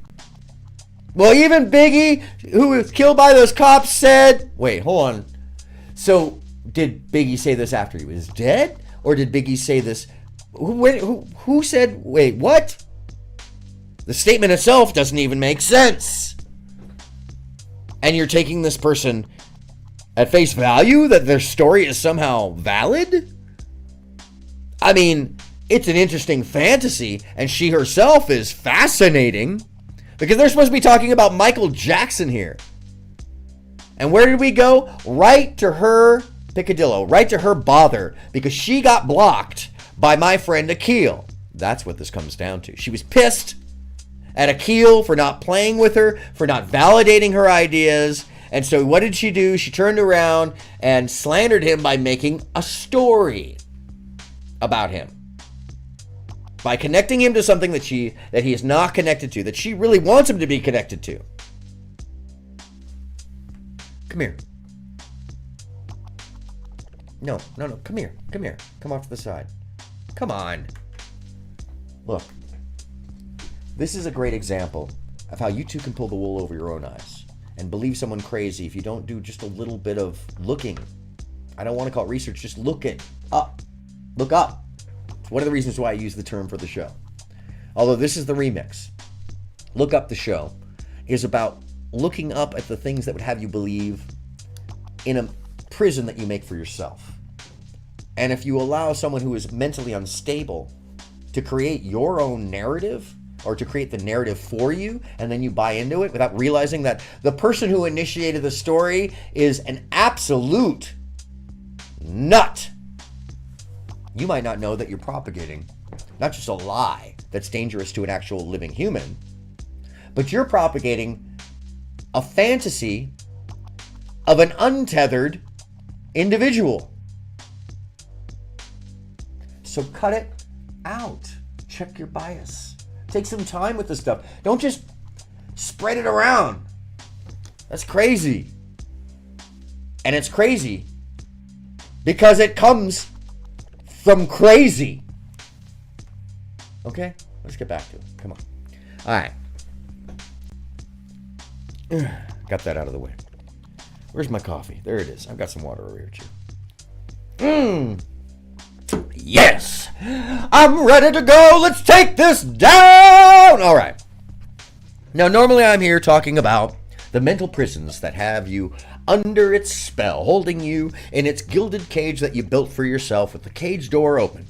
Well, even Biggie, who was killed by those cops, said... Wait, hold on. So, did Biggie say this after he was dead? Or did Biggie say this... Who said... Wait, what? The statement itself doesn't even make sense. And you're taking this person at face value that their story is somehow valid? I mean, it's an interesting fantasy, and she herself is fascinating. Because they're supposed to be talking about Michael Jackson here. And where did we go? Right to her picadillo. Right to her bother. Because she got blocked by my friend Akil. That's what this comes down to. She was pissed at Akil for not playing with her, for not validating her ideas. And so what did she do? She turned around and slandered him by making a story about him. By connecting him to something that he is not connected to, that she really wants him to be connected to. Come here. No, come here. Come off to the side. Come on. Look. This is a great example of how you two can pull the wool over your own eyes and believe someone crazy if you don't do just a little bit of looking. I don't want to call it research, just look up. Look up. It's one of the reasons why I use the term for the show. Although this is the remix. Look Up the Show is about looking up at the things that would have you believe in a prison that you make for yourself. And if you allow someone who is mentally unstable to create your own narrative, or to create the narrative for you, and then you buy into it without realizing that the person who initiated the story is an absolute nut, you might not know that you're propagating not just a lie that's dangerous to an actual living human, but you're propagating a fantasy of an untethered individual. So cut it out. Check your bias. Take some time with this stuff. Don't just spread it around. That's crazy. And it's crazy because it comes from crazy. Okay? Let's get back to it. Come on. All right. Got that out of the way. Where's my coffee? There it is. I've got some water over here, too. Yes! I'm ready to go! Let's take this down! All right. Now, normally I'm here talking about the mental prisons that have you under its spell, holding you in its gilded cage that you built for yourself with the cage door open.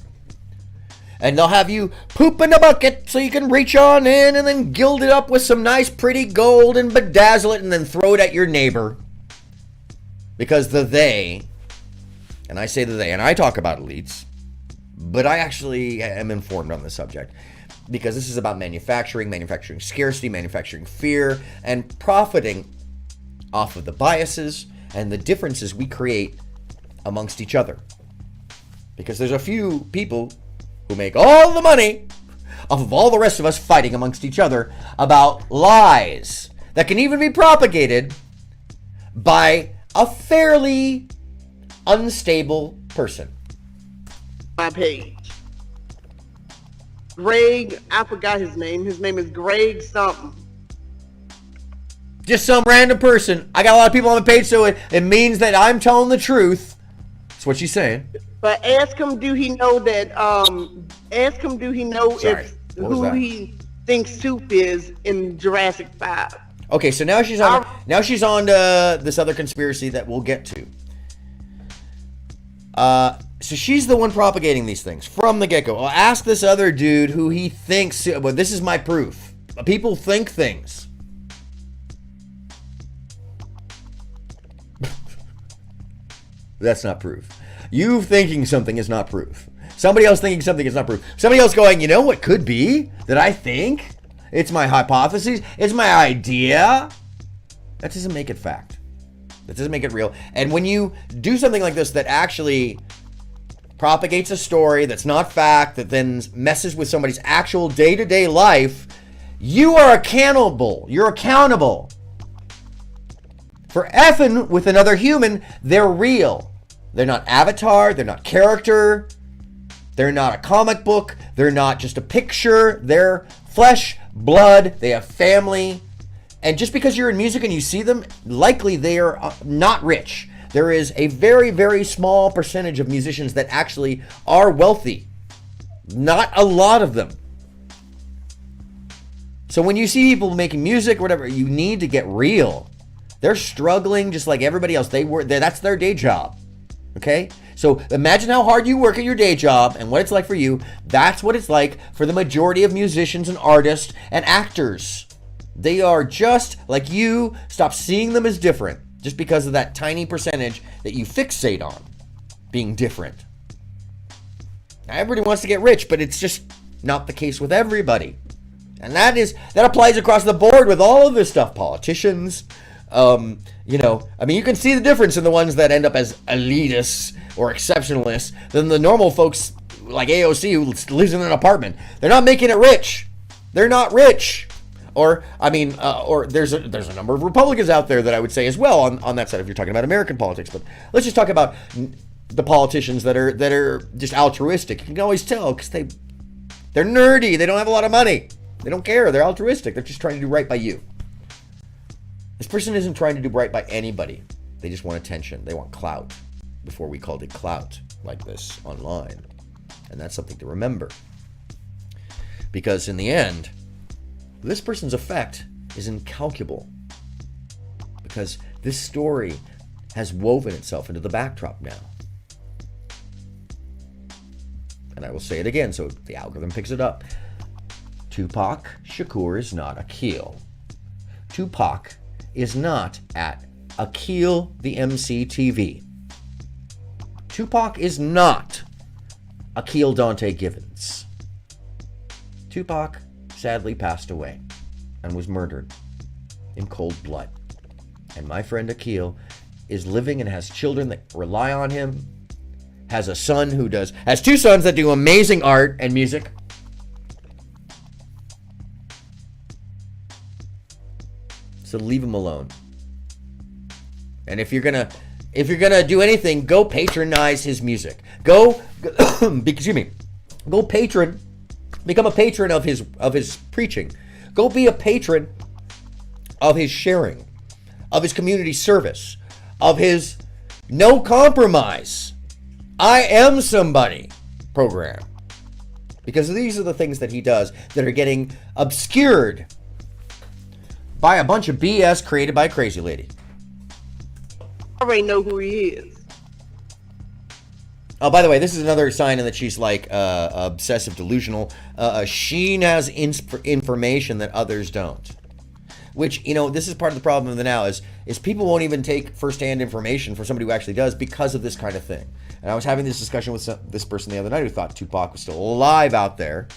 And they'll have you poop in a bucket so you can reach on in and then gild it up with some nice pretty gold and bedazzle it and then throw it at your neighbor. Because they, and I say they, and I talk about elites, but I actually am informed on the subject. Because this is about manufacturing scarcity, manufacturing fear, and profiting off of the biases and the differences we create amongst each other. Because there's a few people who make all the money off of all the rest of us fighting amongst each other about lies that can even be propagated by a fairly unstable person. My page. Greg, I forgot his name. His name is Greg something. Just some random person. I got a lot of people on the page, so it means that I'm telling the truth. That's what she's saying. But ask him, do he know that? Ask him, do he know Sorry, if what was who that? he thinks Soup is in Jurassic 5? Okay, so now she's on. Now she's on to this other conspiracy that we'll get to. So she's the one propagating these things from the get-go. I'll ask this other dude who he thinks. Well, this is my proof. People think things. That's not proof. You thinking something is not proof. Somebody else thinking something is not proof. Somebody else going, you know what could be that I think? It's my hypothesis. It's my idea. That doesn't make it fact. That doesn't make it real. And when you do something like this that actually propagates a story that's not fact, that then messes with somebody's actual day-to-day life, you are accountable. You're accountable. For effing with another human, they're real. They're not avatar. They're not character. They're not a comic book. They're not just a picture. They're flesh, blood. They have family. And just because you're in music and you see them, likely they are not rich. There is a very, very small percentage of musicians that actually are wealthy. Not a lot of them. So when you see people making music or whatever, you need to get real. They're struggling just like everybody else. That's their day job. Okay? So imagine how hard you work at your day job and what it's like for you. That's what it's like for the majority of musicians and artists and actors. They are just like you. Stop seeing them as different just because of that tiny percentage that you fixate on being different. Now, everybody wants to get rich, but it's just not the case with everybody. And that applies across the board with all of this stuff. Politicians, you can see the difference in the ones that end up as elitists or exceptionalists than the normal folks like AOC who lives in an apartment. They're not making it rich. They're not rich. Or there's a number of Republicans out there that I would say as well on that side if you're talking about American politics. But let's just talk about the politicians that are just altruistic. You can always tell because they're nerdy. They don't have a lot of money. They don't care. They're altruistic. They're just trying to do right by you. This person isn't trying to do right by anybody. They just want attention. They want clout. Before we called it clout like this online. And that's something to remember. Because in the end, this person's effect is incalculable. Because this story has woven itself into the backdrop now. And I will say it again so the algorithm picks it up. Tupac Shakur is not Akil. Tupac is not at Akil the MC TV. Tupac is not Akil Dante Givens. Tupac sadly passed away and was murdered in cold blood. And my friend Akil is living and has children that rely on him, has a son has two sons that do amazing art and music. So leave him alone. And if you're gonna do anything, go patronize his music. Go become a patron of his preaching. Go be a patron of his sharing, of his community service, of his no compromise. I am somebody program. Because these are the things that he does that are getting obscured by a bunch of BS created by a crazy lady. I already know who he is. Oh, by the way, this is another sign that she's like obsessive delusional. She has information that others don't. Which, this is part of the problem of the now is people won't even take firsthand information from somebody who actually does because of this kind of thing. And I was having this discussion with this person the other night who thought Tupac was still alive out there.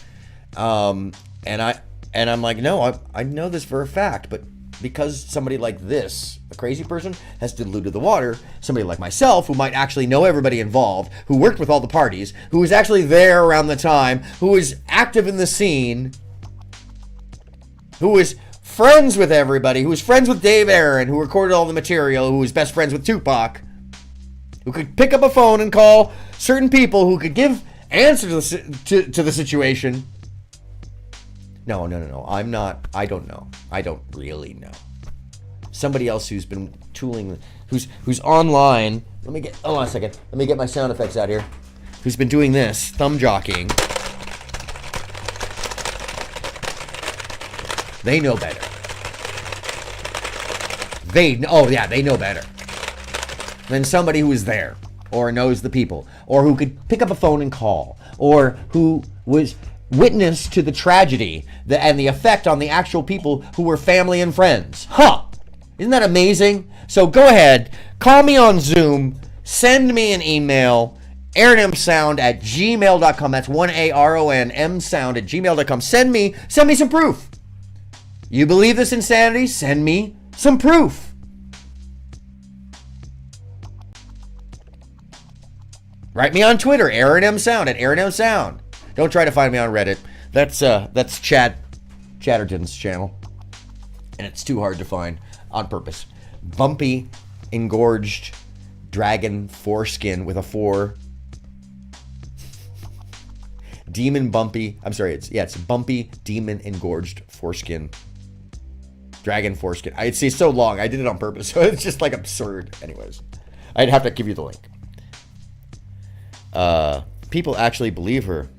And I'm like, no, I know this for a fact, but because somebody like this, a crazy person, has diluted the water, somebody like myself, who might actually know everybody involved, who worked with all the parties, who was actually there around the time, who was active in the scene, who was friends with everybody, who was friends with Dave Aaron, who recorded all the material, who was best friends with Tupac, who could pick up a phone and call certain people who could give answers to the situation, No. I'm not. I don't know. I don't really know. Somebody else who's been tooling, who's online. Hold on a second. Let me get my sound effects out here. Who's been doing this, thumb jockeying. They know better. They know better than somebody who is there or knows the people or who could pick up a phone and call or who was witness to the tragedy and the effect on the actual people who were family and friends. Huh? Isn't that amazing? So go ahead, call me on Zoom, send me an email, aronmsound@gmail.com. That's aronmsound@gmail.com. Send me some proof. You believe this insanity? Send me some proof. Write me on Twitter, aronmsound @aronmsound. Don't try to find me on Reddit. That's Chatterton's channel, and it's too hard to find on purpose. Bumpy, engorged dragon foreskin with a 4. Demon Bumpy. I'm sorry. It's Bumpy Demon Engorged Foreskin. Dragon foreskin. It's so long. I did it on purpose, so it's just like absurd. Anyways, I'd have to give you the link. People actually believe her.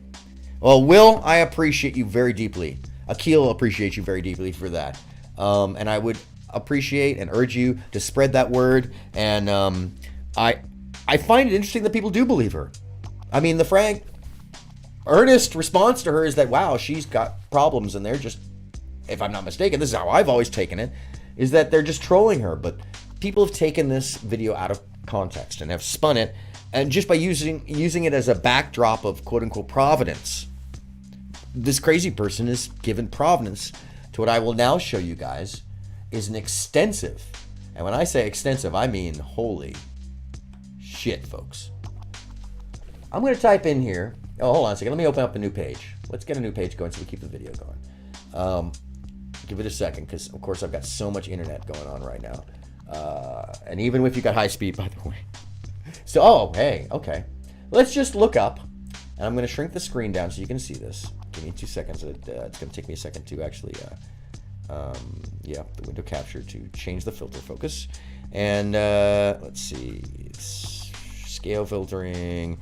Well, Will, I appreciate you very deeply. Akil appreciates you very deeply for that. And I would appreciate and urge you to spread that word. And I find it interesting that people do believe her. I mean, the frank, earnest response to her is that, wow, she's got problems, and they're just, if I'm not mistaken, this is how I've always taken it, is that they're just trolling her. But people have taken this video out of context and have spun it, and just by using it as a backdrop of quote-unquote providence, this crazy person is given providence to what I will now show you guys is an extensive, and when I say extensive, I mean holy shit, folks. I'm going to type in here. Oh, hold on a second. Let me open up a new page. Let's get a new page going so we keep the video going. Give it a second, because of course I've got so much internet going on right now. And even if you got high speed, by the way. So, oh, hey, okay. Let's just look up, and I'm going to shrink the screen down so you can see this. Give me 2 seconds. It's going to take me a second to actually, the window capture to change the filter focus. And let's see, scale filtering,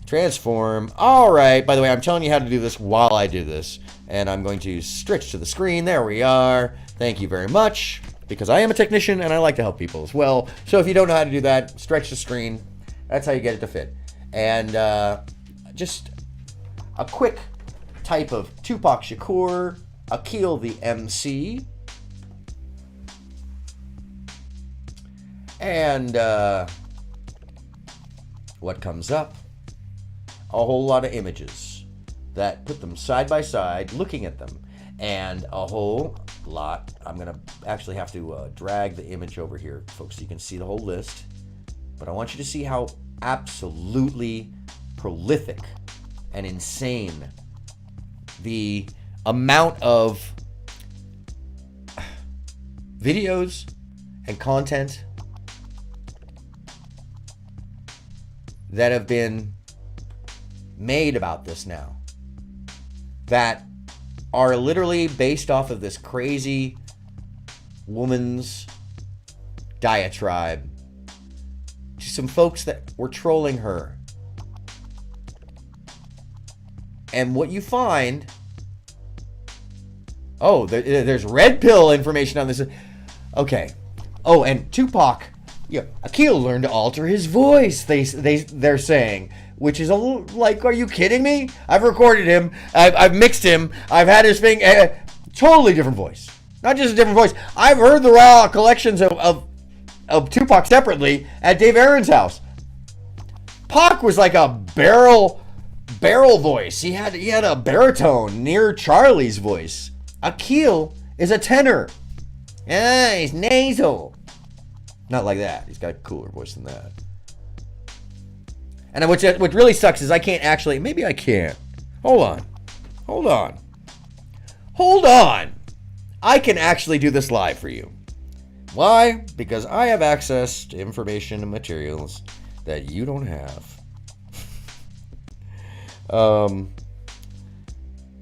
transform. All right, by the way, I'm telling you how to do this while I do this. And I'm going to stretch to the screen. There we are. Thank you very much, because I am a technician and I like to help people as well. So if you don't know how to do that, stretch the screen. That's how you get it to fit. And just a quick type of Tupac Shakur, Akil the MC, and what comes up? A whole lot of images that put them side by side, looking at them, and a whole lot. I'm gonna actually have to drag the image over here, folks, so you can see the whole list. But I want you to see how absolutely prolific and insane the amount of videos and content that have been made about this now, that are literally based off of this crazy woman's diatribe to some folks that were trolling her. And what you find, oh, there's red pill information on this. Okay. Oh, and Tupac, Akil learned to alter his voice, they're saying, which is a little like, are you kidding me? I've recorded him, I've mixed him, I've had his thing, totally different voice. Not just a different voice. I've heard the raw collections of Tupac separately at Dave Aaron's house. Pac was like a barrel voice. He had a baritone near Charlie's voice. Akil is a tenor. He's nasal. Not like that. He's got a cooler voice than that. And what really sucks is I can't actually, maybe I can't. Hold on. I can actually do this live for you. Why? Because I have access to information and materials that you don't have.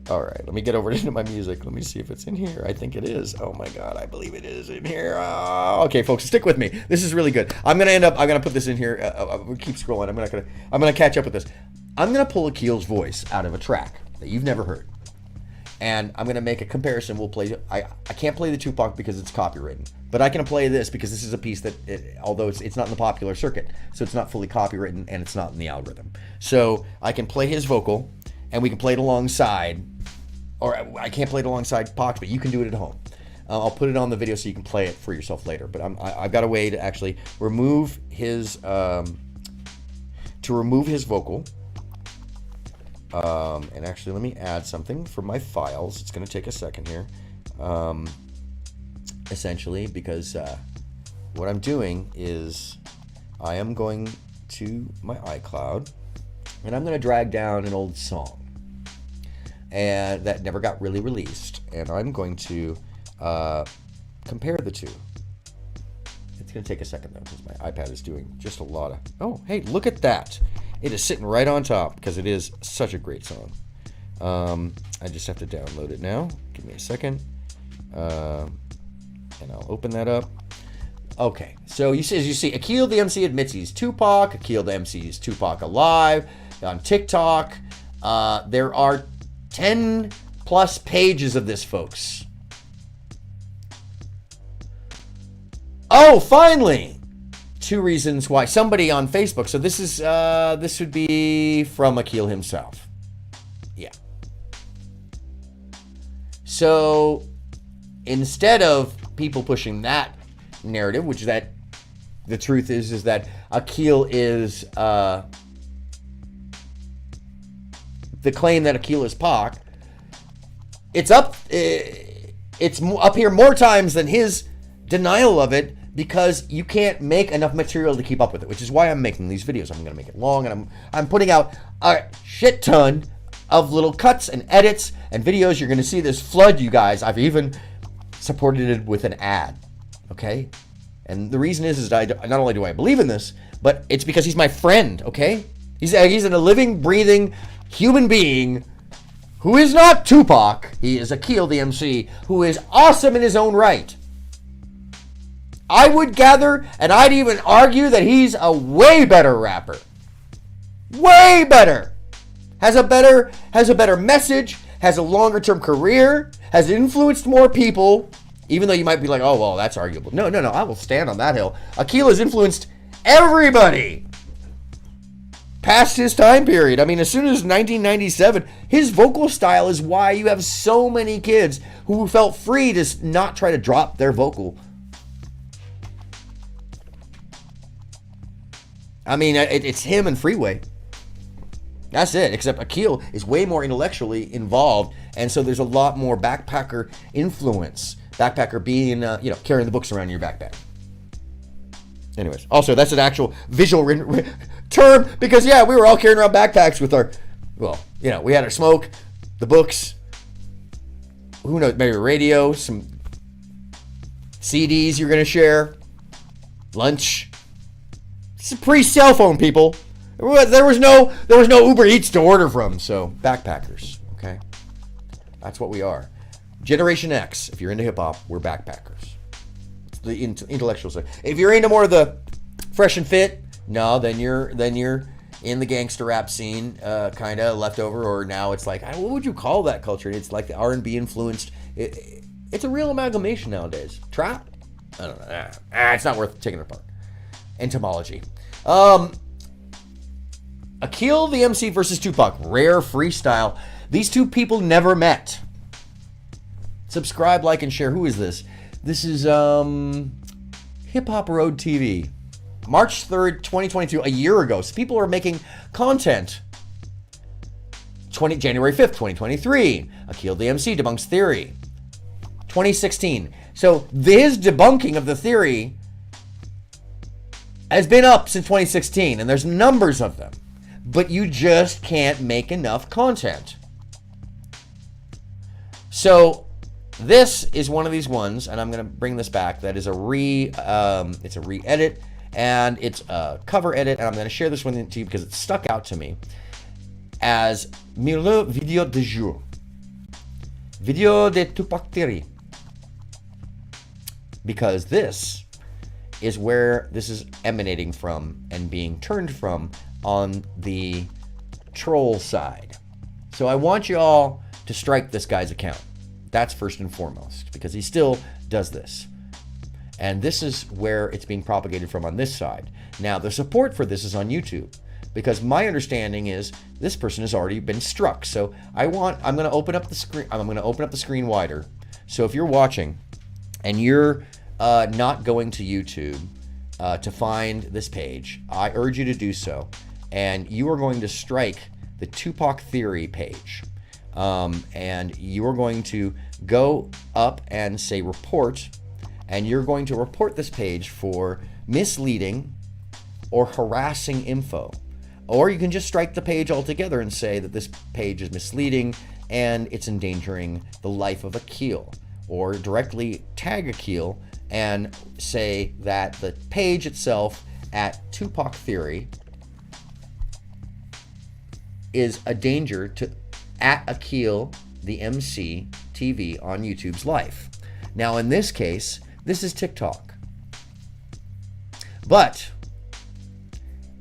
All right, let me get over into my music. Let me see if it's in here. I think it is. Oh my God, I believe it is in here. Oh, okay, folks, stick with me. This is really good. I'm gonna put this in here. Keep scrolling. I'm gonna catch up with this. I'm gonna pull Akil's voice out of a track that you've never heard, and I'm gonna make a comparison. We'll play. I can't play the Tupac because it's copywritten, but I can play this because this is a piece that, although it's not in the popular circuit, so it's not fully copywritten and it's not in the algorithm. So I can play his vocal, and we can play it alongside. Or I can't play it alongside Pac, but you can do it at home. I'll put it on the video so you can play it for yourself later. But I've got a way to actually remove his vocal. And actually, let me add something from my files. It's going to take a second here. Essentially, because what I'm doing is I am going to my iCloud, and I'm going to drag down an old song. And that never got really released, and I'm going to compare the two. It's going to take a second though, because my iPad is doing just a lot of... Oh, hey, look at that. It is sitting right on top, because it is such a great song. I just have to download it now. Give me a second. And I'll open that up. Okay, so as you see, Akil the MC admits he's Tupac. Akil the MC is Tupac alive. On TikTok, there are 10 plus pages of this, folks. Oh, finally! 2 reasons why. Somebody on Facebook. So this would be from Akil himself. Yeah. So instead of people pushing that narrative, which is that the truth is that Akil is the claim that Akil is Pac, it's up here more times than his denial of it, because you can't make enough material to keep up with it, which is why I'm making these videos. I'm going to make it long, and I'm putting out a shit ton of little cuts and edits and videos. You're going to see this flood, you guys. I've even supported it with an ad, okay? And the reason is that not only do I believe in this, but it's because he's my friend, okay? He's a living, breathing human being who is not Tupac. He is Akil the MC, who is awesome in his own right. I would gather, and I'd even argue that he's a way better rapper. Way better. Has a better message, has a longer term career, has influenced more people, even though you might be like, oh, well, that's arguable. No, I will stand on that hill. Akil has influenced everybody past his time period. I mean, as soon as 1997, his vocal style is why you have so many kids who felt free to not try to drop their vocal. I mean, it's him and Freeway. That's it, except Akil is way more intellectually involved, and so there's a lot more backpacker influence. Backpacker being, carrying the books around in your backpack. Anyways, also, that's an actual visual term, because, yeah, we were all carrying around backpacks with our, we had our smoke, the books, who knows, maybe a radio, some CDs you're going to share, lunch. It's a pre-cell phone, people. There was no Uber Eats to order from, so backpackers, okay? That's what we are. Generation X, if you're into hip-hop, we're backpackers. It's the intellectual side. If you're into more of the fresh and fit, no, then you're in the gangster rap scene, kind of left over, or now it's like, what would you call that culture? It's like the R&B influenced. It's a real amalgamation nowadays. Trap? I don't know. It's not worth taking it apart. Entomology. Akil the MC versus Tupac. Rare freestyle. These two people never met. Subscribe, like, and share. Who is this? This is Hip Hop Road TV. March 3rd, 2022, a year ago. So people are making content. January 5th, 2023. Akil the MC debunks theory. 2016. So his debunking of the theory has been up since 2016, and there's numbers of them. But you just can't make enough content. So this is one of these ones, and I'm going to bring this back. That is a re-edit, and it's a cover edit, and I'm going to share this one to you because it stuck out to me as Milieu Video de Jour. Video de Tupac Theory. Because this is where this is emanating from and being turned from on the troll side. So I want you all to strike this guy's account. That's first and foremost, because he still does this. And this is where it's being propagated from on this side. Now, the support for this is on YouTube, because my understanding is this person has already been struck. So I'm going to open up the screen. I'm going to open up the screen wider. So if you're watching and you're not going to YouTube to find this page, I urge you to do so. And you are going to strike the Tupac Theory page. And you are going to go up and say report, and you're going to report this page for misleading or harassing info. Or you can just strike the page altogether and say that this page is misleading and it's endangering the life of Akil. Or directly tag Akil and say that the page itself at Tupac Theory is a danger to at Akil, the MC TV on YouTube's life. Now in this case, this is TikTok. But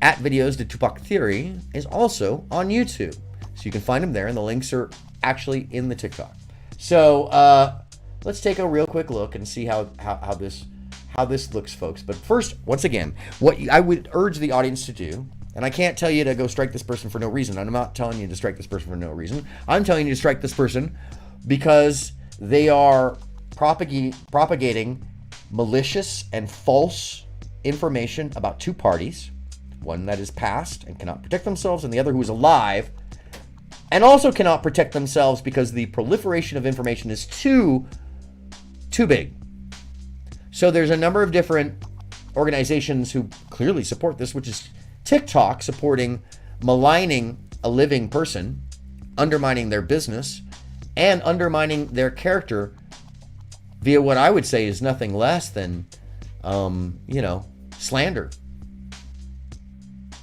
at Videos de Tupac Theory is also on YouTube. So you can find them there, and the links are actually in the TikTok. So let's take a real quick look and see how this looks, folks. But first, once again, what I would urge the audience to do, and I can't tell you to go strike this person for no reason. I'm not telling you to strike this person for no reason. I'm telling you to strike this person because they are propagating malicious and false information about two parties, one that is past and cannot protect themselves, and the other who is alive and also cannot protect themselves because the proliferation of information is too big. So there's a number of different organizations who clearly support this, which is TikTok supporting maligning a living person, undermining their business, and undermining their character via what I would say is nothing less than, slander.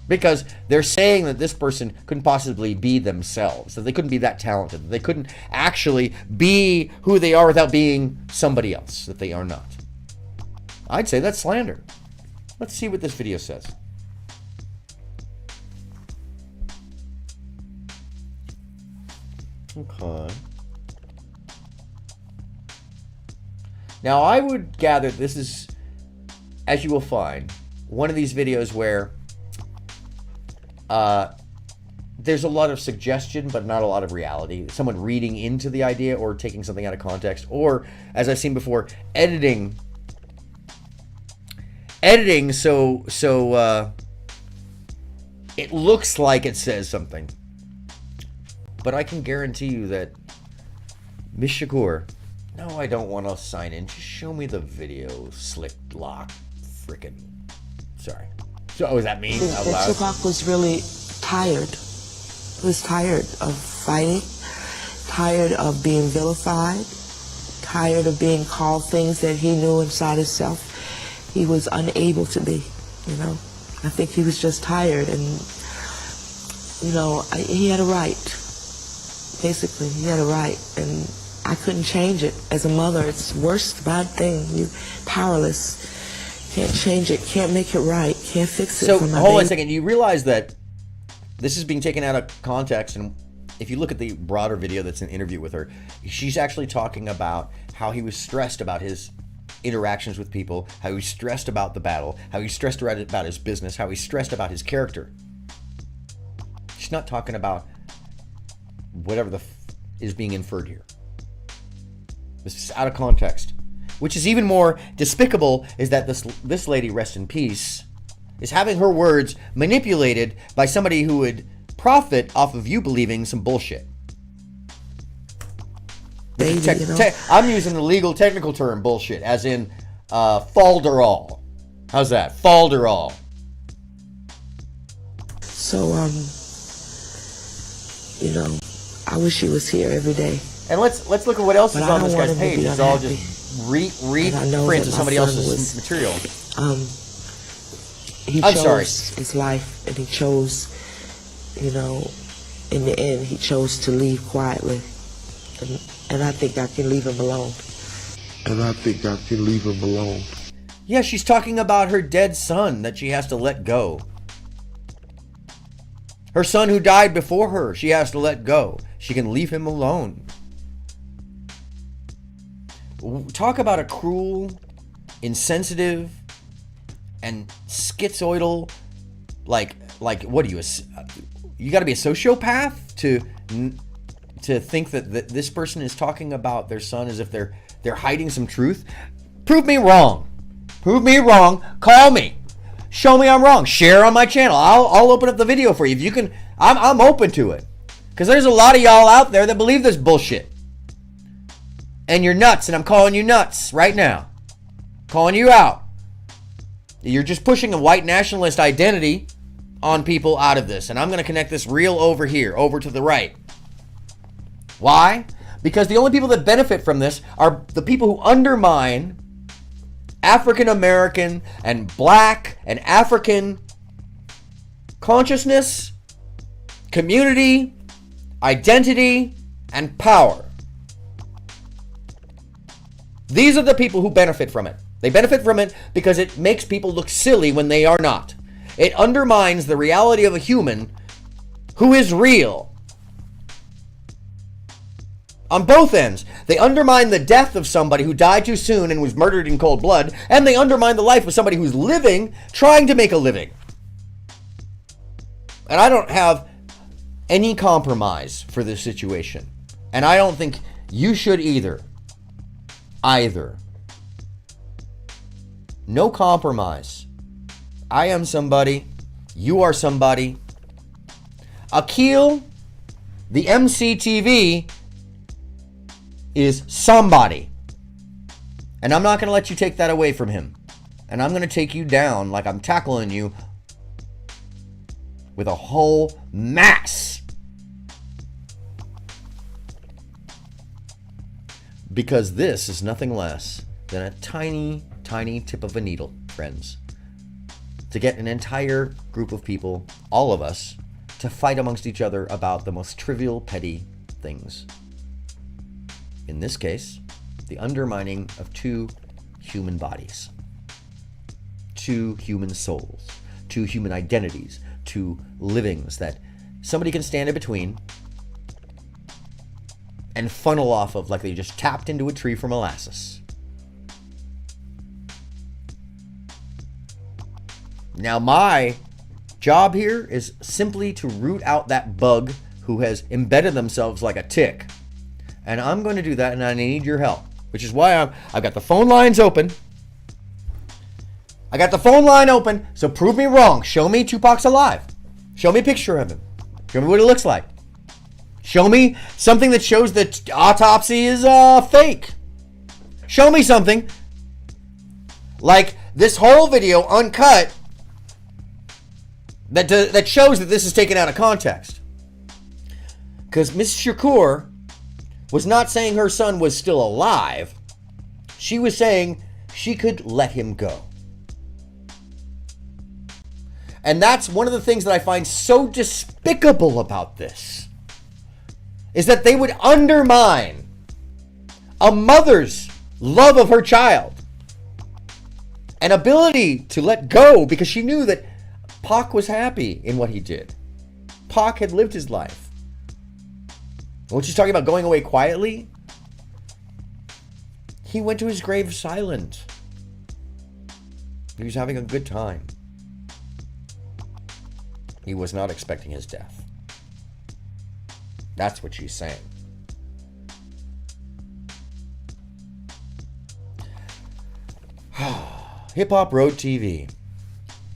Because they're saying that this person couldn't possibly be themselves, that they couldn't be that talented, that they couldn't actually be who they are without being somebody else, that they are not. I'd say that's slander. Let's see what this video says. Okay. Now, I would gather this is, as you will find, one of these videos where there's a lot of suggestion, but not a lot of reality. Someone reading into the idea or taking something out of context, or, as I've seen before, editing so it looks like it says something. But I can guarantee you that Miss Shakur, no, I don't want to sign in. Just show me the video, slick lock, frickin'. Sorry. So, is that me? Out loud? Tupac was really tired. He was tired of fighting, tired of being vilified, tired of being called things that he knew inside himself he was unable to be, you know. I think he was just tired, and, he had a right. Basically, he had a right, and I couldn't change it. As a mother, it's the worst bad thing. You're powerless. Can't change it, can't make it right, can't fix it. So, for my hold on a baby. second. You realize that this is being taken out of context, and if you look at the broader video that's an interview with her, she's actually talking about how he was stressed about his interactions with people, how he was stressed about the battle, how he stressed about his business, how he stressed about his character. She's not talking about whatever is being inferred here. This is out of context. Which is even more despicable is that this lady, rest in peace, is having her words manipulated by somebody who would profit off of you believing some bullshit. Baby, I'm using the legal technical term bullshit, as in falderall. How's that? Falderall. So, I wish he was here every day. And let's look at what else But is I on don't this want guy's him to page. be It's all unhappy. just And I know reprints that of my somebody son else's was- material. He I'm chose sorry. his life, and he chose, in the end, he chose to leave quietly. And I think I can leave him alone. And I think I can leave him alone. Yeah, she's talking about her dead son that she has to let go. Her son who died before her, she has to let go. She can leave him alone. Talk about a cruel, insensitive, and schizoidal, like what are you? You got to be a sociopath to think that this person is talking about their son as if they're hiding some truth. Prove me wrong. Prove me wrong. Call me. Show me I'm wrong. Share on my channel. I'll open up the video for you if you can. I'm open to it, because there's a lot of y'all out there that believe this bullshit, and you're nuts. And I'm calling you nuts right now. Calling you out. You're just pushing a white nationalist identity on people out of this, and I'm going to connect this reel over here, over to the right. Why? Because the only people that benefit from this are the people who undermine African American and black and African consciousness, community, identity, and power. These are the people who benefit from it. They benefit from it because it makes people look silly when they are not. It undermines the reality of a human who is real. On both ends, they undermine the death of somebody who died too soon and was murdered in cold blood, and they undermine the life of somebody who's living, trying to make a living. And I don't have any compromise for this situation. And I don't think you should either. No compromise. I am somebody. You are somebody. Akil, the MCTV, is somebody. And I'm not going to let you take that away from him. And I'm going to take you down like I'm tackling you with a whole mass. Because this is nothing less than a tiny, tiny tip of a needle, friends. To get an entire group of people, all of us, to fight amongst each other about the most trivial, petty things. In this case, the undermining of two human bodies, two human souls, two human identities, two livings that somebody can stand in between and funnel off of like they just tapped into a tree for molasses. Now my job here is simply to root out that bug who has embedded themselves like a tick. And I'm going to do that, and I need your help. Which is why I've got the phone lines open. I got the phone line open, so prove me wrong. Show me Tupac's alive. Show me a picture of him. Show me what it looks like. Show me something that shows that autopsy is fake. Show me something like this whole video uncut that shows that this is taken out of context. Because Miss Shakur was not saying her son was still alive. She was saying she could let him go. And that's one of the things that I find so despicable about this, is that they would undermine a mother's love of her child and ability to let go, because she knew that Pac was happy in what he did. Pac had lived his life. When she's talking about going away quietly, he went to his grave silent. He was having a good time. He was not expecting his death. That's what she's saying. Hip Hop Road TV.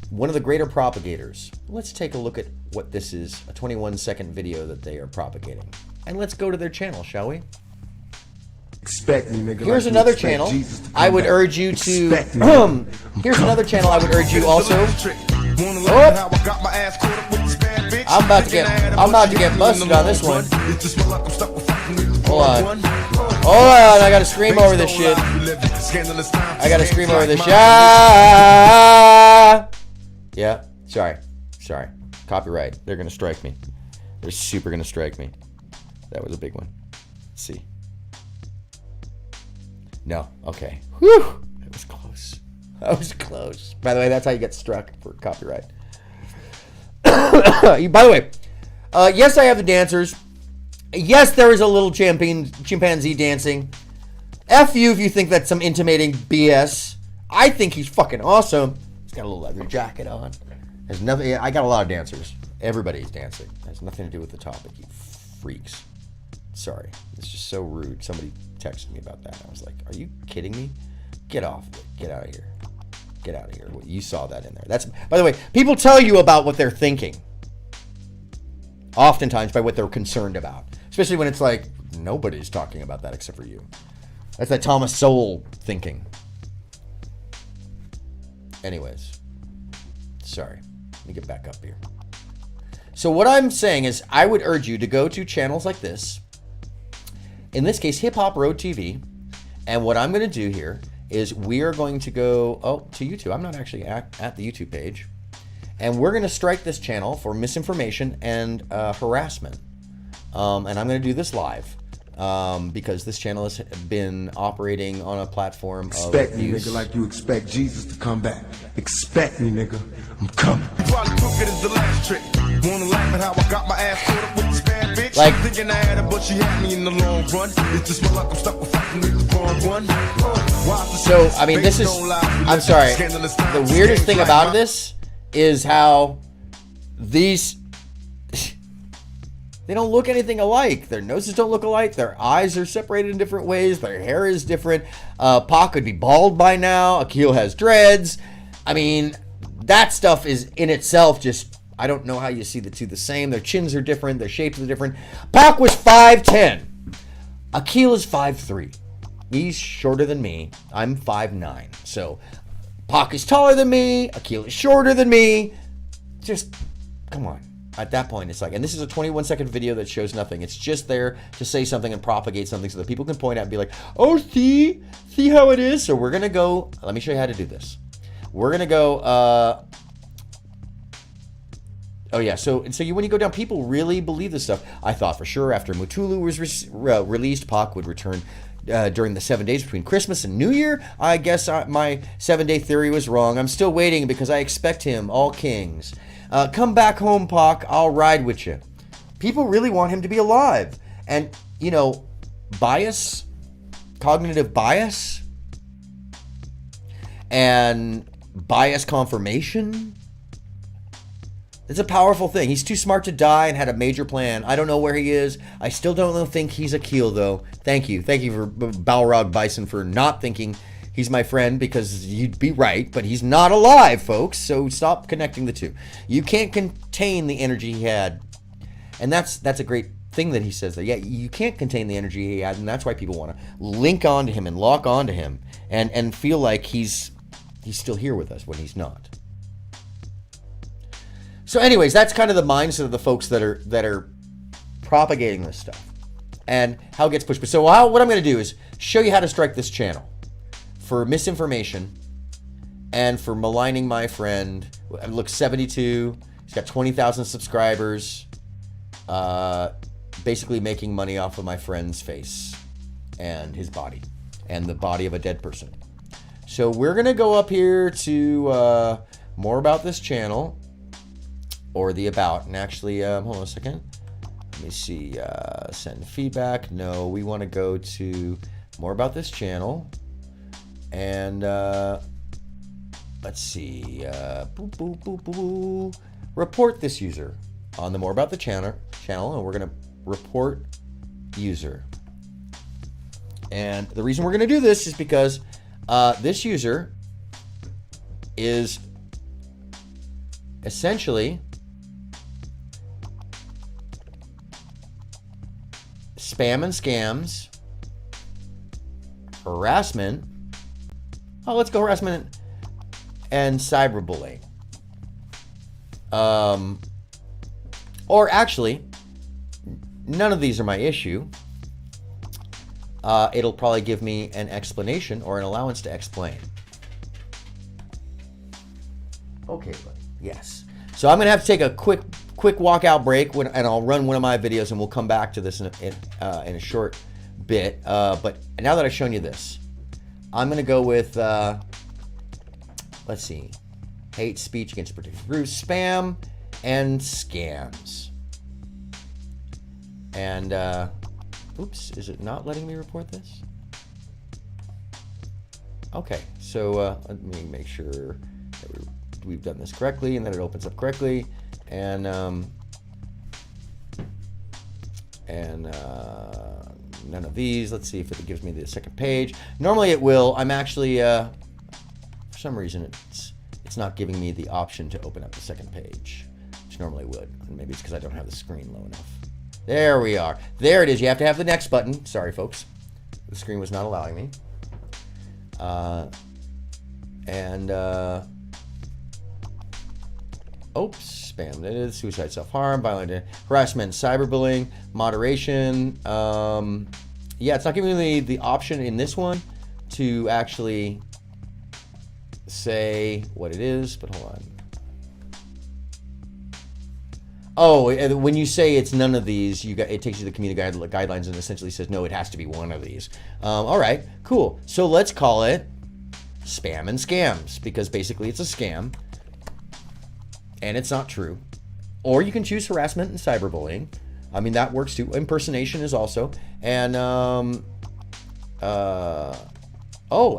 One of the greater propagators. Let's take a look at what this is. A 21-second video that they are propagating. And let's go to their channel, shall we? Expect me, nigga. Here's like another expect channel. Jesus to come I would back. urge you to. Expect me. Here's another channel I would urge you also. I'm about to get busted on this one. Hold on. Hold on, I gotta scream over this shit. I gotta scream over this shit. Yeah, sorry. Copyright. They're gonna strike me. They're super gonna strike me. That was a big one. Let's see. No. Okay. Whew. That was close. That was close. By the way, that's how you get struck for copyright. By the way, yes, I have the dancers. Yes, there is a little chimpanzee dancing. F you if you think that's some intimating BS. I think he's fucking awesome. He's got a little leather jacket on. There's nothing. I got a lot of dancers. Everybody's dancing. Has nothing to do with the topic, you freaks. Sorry. It's just so rude. Somebody texted me about that. I was like, are you kidding me? Get off of it. Get out of here. Get out of here. You saw that in there. That's, by the way, people tell you about what they're thinking. Oftentimes by what they're concerned about. Especially when it's like, nobody's talking about that except for you. That's that Thomas Sowell thinking. Anyways. Sorry. Let me get back up here. So what I'm saying is I would urge you to go to channels like this. In this case, Hip Hop Road TV. And what I'm going to do here is we are going to go to YouTube. I'm not actually at the YouTube page. And we're going to strike this channel for misinformation and harassment. And I'm going to do this live. Because this channel has been operating on a platform Expect of me, abuse. nigga, like you expect Jesus to come back. Expect me, nigga. I'm coming. Probably took it as the last trick. Wanna laugh at how I got my ass caught up with this bad bitch? Like- Thinking I had her, but she had me in the long run. It's just my luck, I'm stuck with fighting with the wrong one. So, I mean, this is, I'm sorry, the weirdest thing about this is how these, they don't look anything alike. Their noses don't look alike. Their eyes are separated in different ways. Their hair is different. Pac could be bald by now. Akil has dreads. I mean, that stuff is in itself just, I don't know how you see the two the same. Their chins are different. Their shapes are different. Pac was 5'10". Akil is 5'3". He's shorter than me. I'm 5'9". So Pac is taller than me. Akil is shorter than me. Just, come on. At that point, it's like, and this is a 21-second video that shows nothing. It's just there to say something and propagate something so that people can point out and be like, oh, see how it is? So we're going to go, let me show you how to do this. We're going to go, oh yeah, so when you go down, people really believe this stuff. I thought for sure after Mutulu was released, Pac would return during the 7 days between Christmas and New Year. I guess my 7-day theory was wrong. I'm still waiting because I expect him, all kings. Come back home, Pac. I'll ride with you. People really want him to be alive. And, you know, bias, cognitive bias, and bias confirmation, it's a powerful thing. He's too smart to die and had a major plan. I don't know where he is. I still don't think he's Akil, though. Thank you. Thank you for Balrog Bison for not thinking he's my friend, because you'd be right, but he's not alive, folks. So stop connecting the two. You can't contain the energy he had. And that's a great thing that he says there. Yeah, you can't contain the energy he had, and that's why people want to link onto him and lock onto him and feel like he's still here with us when he's not. So anyways, that's kind of the mindset of the folks that are propagating this stuff and how it gets pushed. So what I'm going to do is show you how to strike this channel for misinformation and for maligning my friend. Look, 72. He's got 20,000 subscribers. Basically making money off of my friend's face and his body and the body of a dead person. So we're going to go up here to more about this channel. Or the about, and actually, hold on a second. Let me see, send feedback. No, we want to go to more about this channel. And let's see, report this user on the more about the channel, and we're going to report user. And the reason we're going to do this is because this user is essentially spam and scams, harassment. Oh, let's go harassment and cyberbullying. Or actually, none of these are my issue. It'll probably give me an explanation or an allowance to explain. Okay, buddy. Yes. So I'm gonna have to take a quick walkout break, and I'll run one of my videos, and we'll come back to this in a short bit. But now that I've shown you this, I'm going to go with, let's see, hate speech against particular groups, spam, and scams. And, oops, is it not letting me report this? Okay, so let me make sure that we've done this correctly and that it opens up correctly. And none of these. Let's see if it gives me the second page. Normally it will. I'm actually, for some reason, it's not giving me the option to open up the second page, which normally would. And maybe it's because I don't have the screen low enough. There we are. There it is. You have to have the next button. Sorry, folks. The screen was not allowing me. Oops, spam, that is suicide, self-harm, violent harassment, cyberbullying, moderation. Yeah, it's not giving me the option in this one to actually say what it is, but hold on. Oh, when you say it's none of these, it takes you to the community guidelines and essentially says, no, it has to be one of these. All right, cool. So let's call it spam and scams, because basically it's a scam and it's not true. Or you can choose harassment and cyberbullying. I mean, that works too. Impersonation is also. And, oh,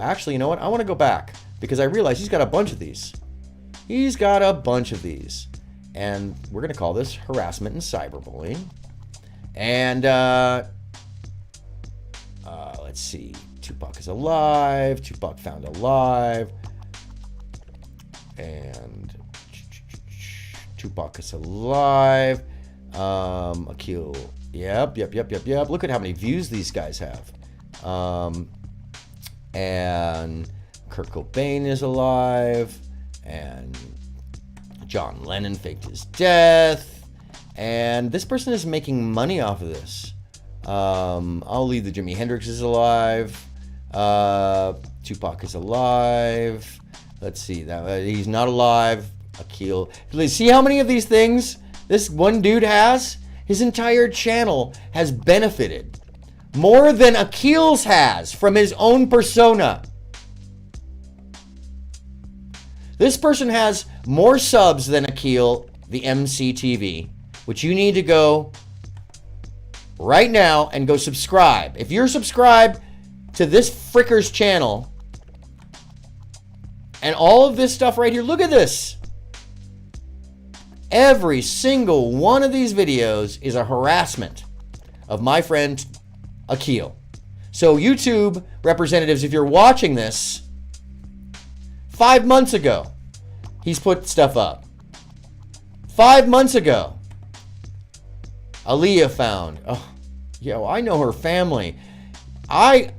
actually, you know what? I want to go back because I realize he's got a bunch of these. He's got a bunch of these. And we're going to call this harassment and cyberbullying. And let's see. Tupac is alive. Tupac found alive. And Tupac is alive. Akil. Yep. Look at how many views these guys have. And Kurt Cobain is alive. And John Lennon faked his death, and this person is making money off of this. I'll leave the Jimi Hendrix is alive. Tupac is alive. Let's see, that he's not alive. Akil. See how many of these things this one dude has? His entire channel has benefited more than Akil's has from his own persona. This person has more subs than Akil, the MCTV, which you need to go right now and go subscribe. If you're subscribed to this fricker's channel and all of this stuff right here, look at this. Every single one of these videos is a harassment of my friend Akil. So YouTube representatives, if you're watching this, 5 months ago, he's put stuff up. 5 months ago, Aaliyah found. Oh, yo, I know her family. 5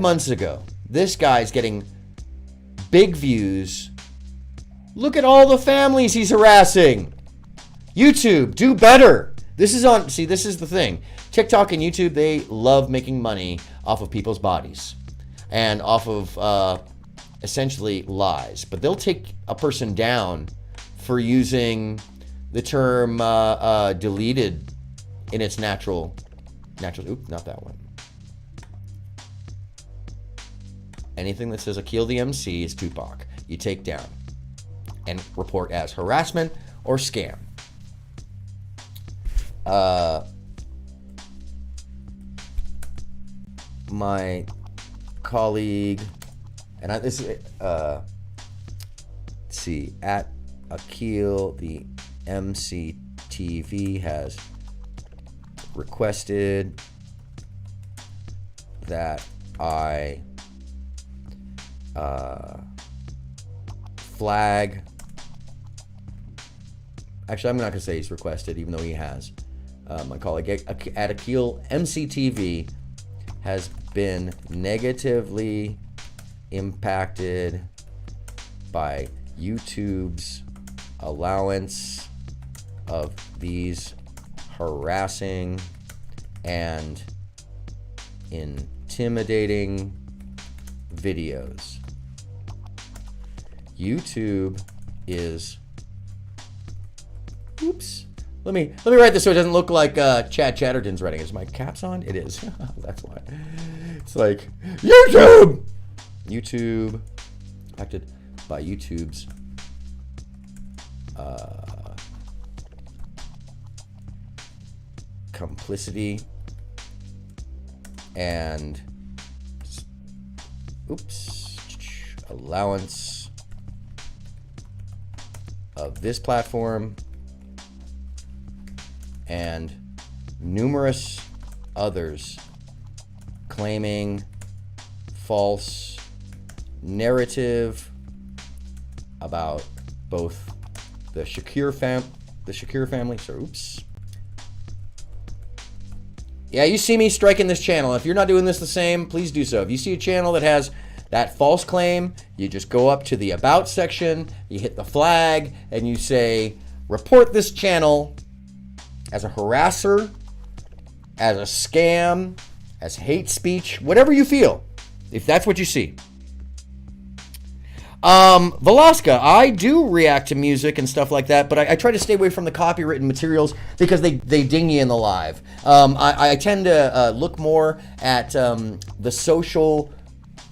months ago, this guy's getting big views. Look at all the families he's harassing. YouTube, do better. This is on, see, this is the thing. TikTok and YouTube, they love making money off of people's bodies and off of essentially lies. But they'll take a person down for using the term deleted in its natural, oop, not that one. Anything that says Akil the MC is Tupac, you take down and report as harassment or scam. My colleague, and this is let's see, at Akil the MCTV has requested that I flag. Actually, I'm not gonna say he's requested, even though he has. My colleague at Akil MCTV has been negatively impacted by YouTube's allowance of these harassing and intimidating videos. YouTube is Let me write this so it doesn't look like Chad Chatterton's writing. Is my caps on? It is. That's why. It's like YouTube affected by YouTube's complicity and allowance of this platform and numerous others claiming false narrative about both the Shakir family. So, yeah, you see me striking this channel. If you're not doing this the same, please do so. If you see a channel that has that false claim, you just go up to the About section, you hit the flag, and you say, report this channel as a harasser, as a scam, as hate speech, whatever you feel, if that's what you see. Velasca, I do react to music and stuff like that, but I try to stay away from the copywritten materials because they ding you in the live. I tend to look more at the social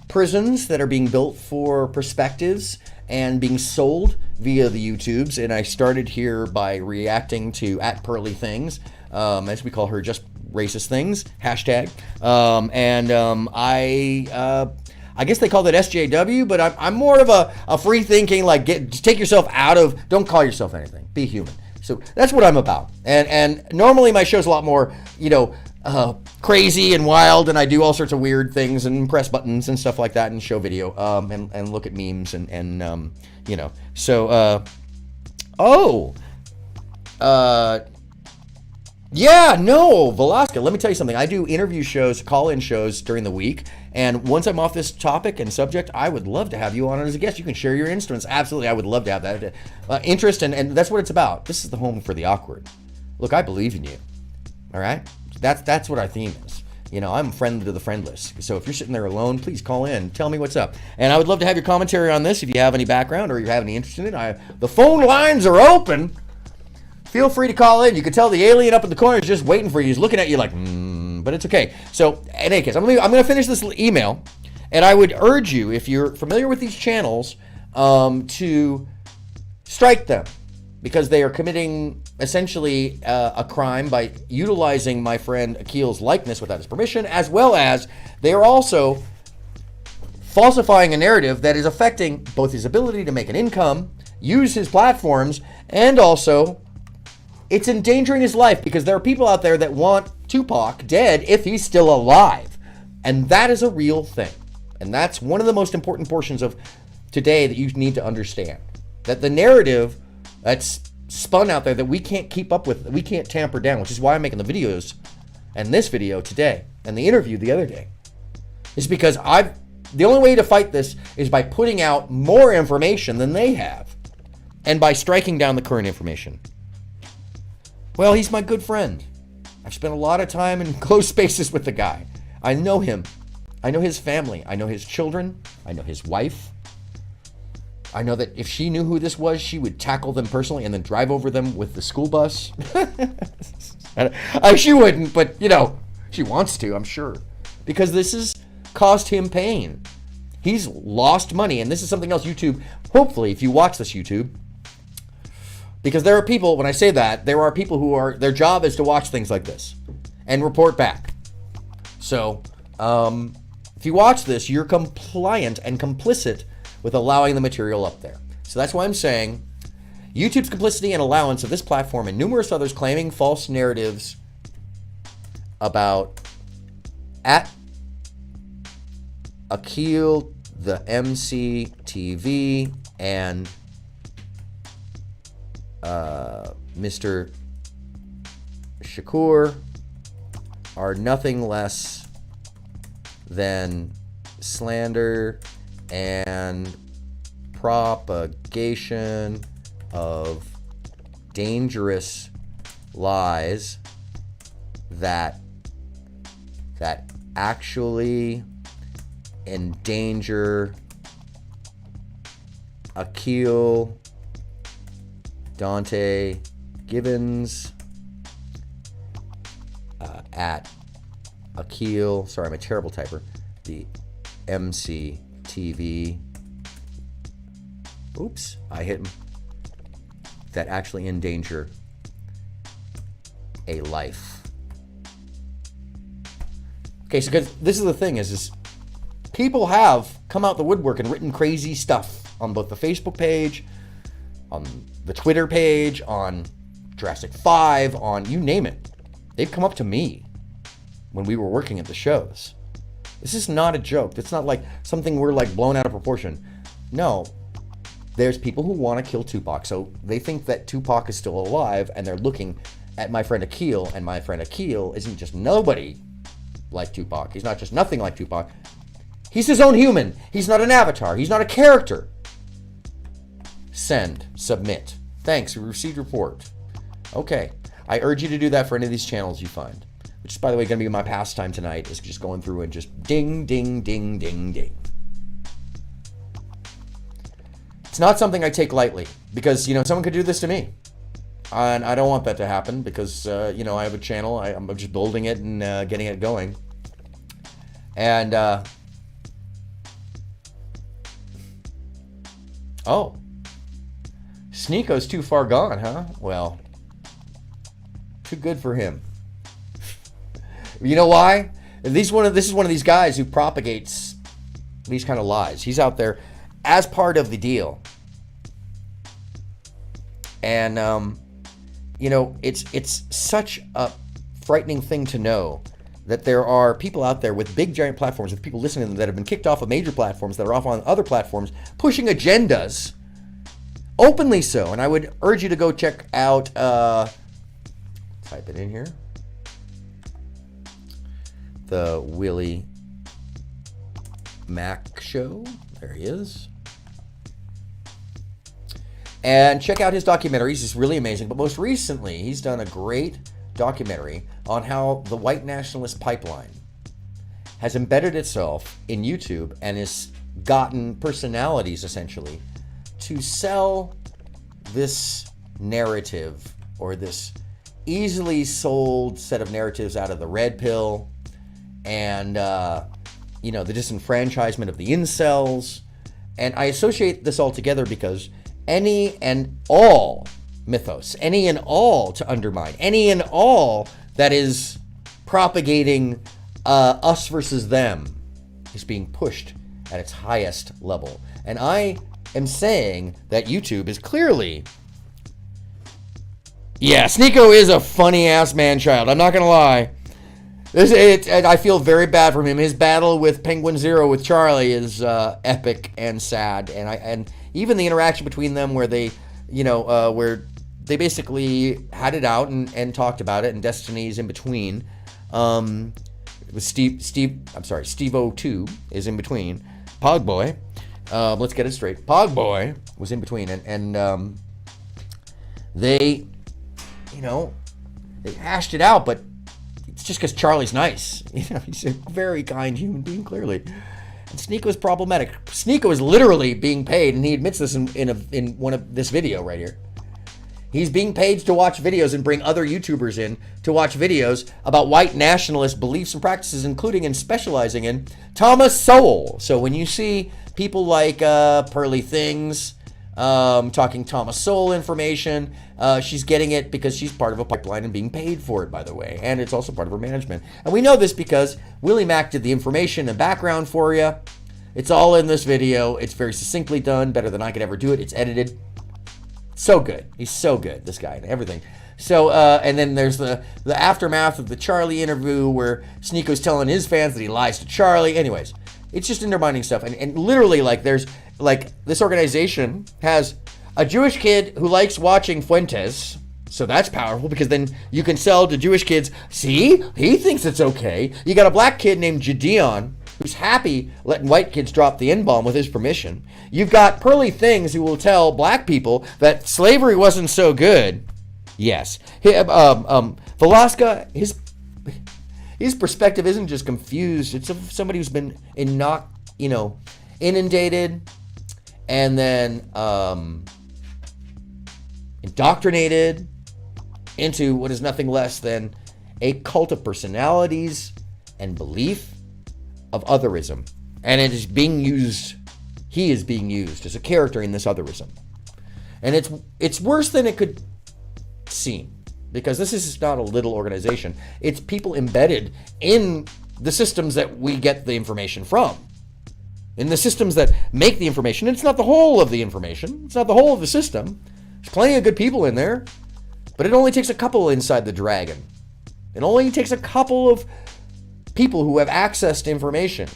prisons that are being built for perspectives and being sold via the YouTubes, and I started here by reacting to @PearlyThings, as we call her, just racist things, hashtag, I guess they call that SJW, but I'm more of a free thinking, like just take yourself out of, don't call yourself anything, be human. So that's what I'm about. And normally my show's a lot more, crazy and wild, and I do all sorts of weird things and press buttons and stuff like that and show video, and look at memes and so, yeah, no, Velasca, let me tell you something. I do interview shows, call-in shows during the week, and once I'm off this topic and subject, I would love to have you on as a guest. You can share your instruments. Absolutely, I would love to have that interest, and that's what it's about. This is the home for the awkward. Look, I believe in you, all right? That's what our theme is. I'm a friend to the friendless. So if you're sitting there alone, please call in. Tell me what's up. And I would love to have your commentary on this if you have any background or you have any interest in it. The phone lines are open. Feel free to call in. You can tell the alien up in the corner is just waiting for you. He's looking at you like, but it's okay. So, in any case, I'm going to finish this email, and I would urge you, if you're familiar with these channels, to strike them, because they are committing essentially a crime by utilizing my friend Akil's likeness without his permission, as well as they are also falsifying a narrative that is affecting both his ability to make an income, use his platforms, and also it's endangering his life, because there are people out there that want Tupac dead if he's still alive. And that is a real thing. And that's one of the most important portions of today that you need to understand. That the narrative that's spun out there that we can't keep up with, that we can't tamper down, which is why I'm making the videos and this video today and the interview the other day, is because the only way to fight this is by putting out more information than they have and by striking down the current information. Well, he's my good friend. I've spent a lot of time in close spaces with the guy. I know him. I know his family. I know his children. I know his wife. I know that if she knew who this was, she would tackle them personally and then drive over them with the school bus. She wouldn't, but, she wants to, I'm sure. Because this has caused him pain. He's lost money, and this is something else YouTube, hopefully, if you watch this YouTube, because there are people, when I say that, there are people who are, their job is to watch things like this and report back. So, if you watch this, you're compliant and complicit with allowing the material up there. So that's why I'm saying YouTube's complicity and allowance of this platform and numerous others claiming false narratives about Akil, the MC TV, and Mr. Shakur are nothing less than slander and propagation of dangerous lies that actually endanger Akil, Dante Gibbons, at Akil. Sorry, I'm a terrible typer. The MCTV. Oops, I hit him. That actually endanger a life. Okay, so this is the thing is people have come out the woodwork and written crazy stuff on both the Facebook page, on the Twitter page, on Jurassic 5, on you name it. They've come up to me when we were working at the shows. This is not a joke. It's not like something we're like blown out of proportion. No, there's people who want to kill Tupac. So they think that Tupac is still alive, and they're looking at my friend Akil, and my friend Akil isn't just nobody like Tupac. He's not just nothing like Tupac. He's his own human. He's not an avatar. He's not a character. Send. Submit. Thanks. We received report. Okay. I urge you to do that for any of these channels you find. Which is, by the way, going to be my pastime tonight, is just going through and just ding, ding, ding, ding, ding. It's not something I take lightly, because, someone could do this to me. And I don't want that to happen, because, I have a channel. I'm just building it and getting it going. And, oh. Sneako's too far gone, huh? Well, too good for him. You know why? This is one of these guys who propagates these kind of lies. He's out there as part of the deal. And, it's such a frightening thing to know that there are people out there with big giant platforms, with people listening to them that have been kicked off of major platforms, that are off on other platforms, pushing agendas, openly so. And I would urge you to go check out, type it in here, the Willie Mac Show. There he is. And check out his documentaries. It's really amazing. But most recently, he's done a great documentary on how the white nationalist pipeline has embedded itself in YouTube and has gotten personalities, essentially, to sell this narrative, or this easily sold set of narratives out of the red pill, and the disenfranchisement of the incels. And I associate this all together because any and all mythos, any and all to undermine, any and all that is propagating us versus them is being pushed at its highest level. And I am saying that YouTube is clearly... Yeah, Sneeko is a funny-ass man-child. I'm not going to lie. I feel very bad for him. His battle with Penguin Zero with Charlie is epic and sad. And even the interaction between them where they, where they basically had it out and talked about it, and Destiny's in between. With Steve-O2 is in between. Pogboy. Let's get it straight. Pogboy was in between. And they, they hashed it out, but it's just because Charlie's nice. He's a very kind human being, clearly. And Sneeko is problematic. Sneeko is literally being paid, and he admits this in one of this video right here. He's being paid to watch videos and bring other YouTubers in to watch videos about white nationalist beliefs and practices, including and specializing in Thomas Sowell. So when you see people like Pearly Things talking Thomas Sowell information, she's getting it because she's part of a pipeline and being paid for it, by the way. And it's also part of her management. And we know this because Willie Mac did the information and background for you. It's all in this video. It's very succinctly done, better than I could ever do it. It's edited. So good. He's so good, this guy, and everything. So, and then there's the aftermath of the Charlie interview where Sneeko's telling his fans that he lies to Charlie. Anyways, it's just undermining stuff. And literally, there's, this organization has a Jewish kid who likes watching Fuentes. So that's powerful, because then you can sell to Jewish kids, see, he thinks it's okay. You got a black kid named Gideon who's happy letting white kids drop the N-bomb with his permission. You've got Pearly Things who will tell black people that slavery wasn't so good. Yes. Velasca, his perspective isn't just confused. It's of somebody who's been inundated and then indoctrinated into what is nothing less than a cult of personalities and belief of otherism. And it is being used, he is being used as a character in this otherism. And it's worse than it could seem, because this is not a little organization. It's people embedded in the systems that we get the information from. In the systems that make the information. It's not the whole of the information. It's not the whole of the system. There's plenty of good people in there. But it only takes a couple inside the dragon. It only takes a couple of people who have access to information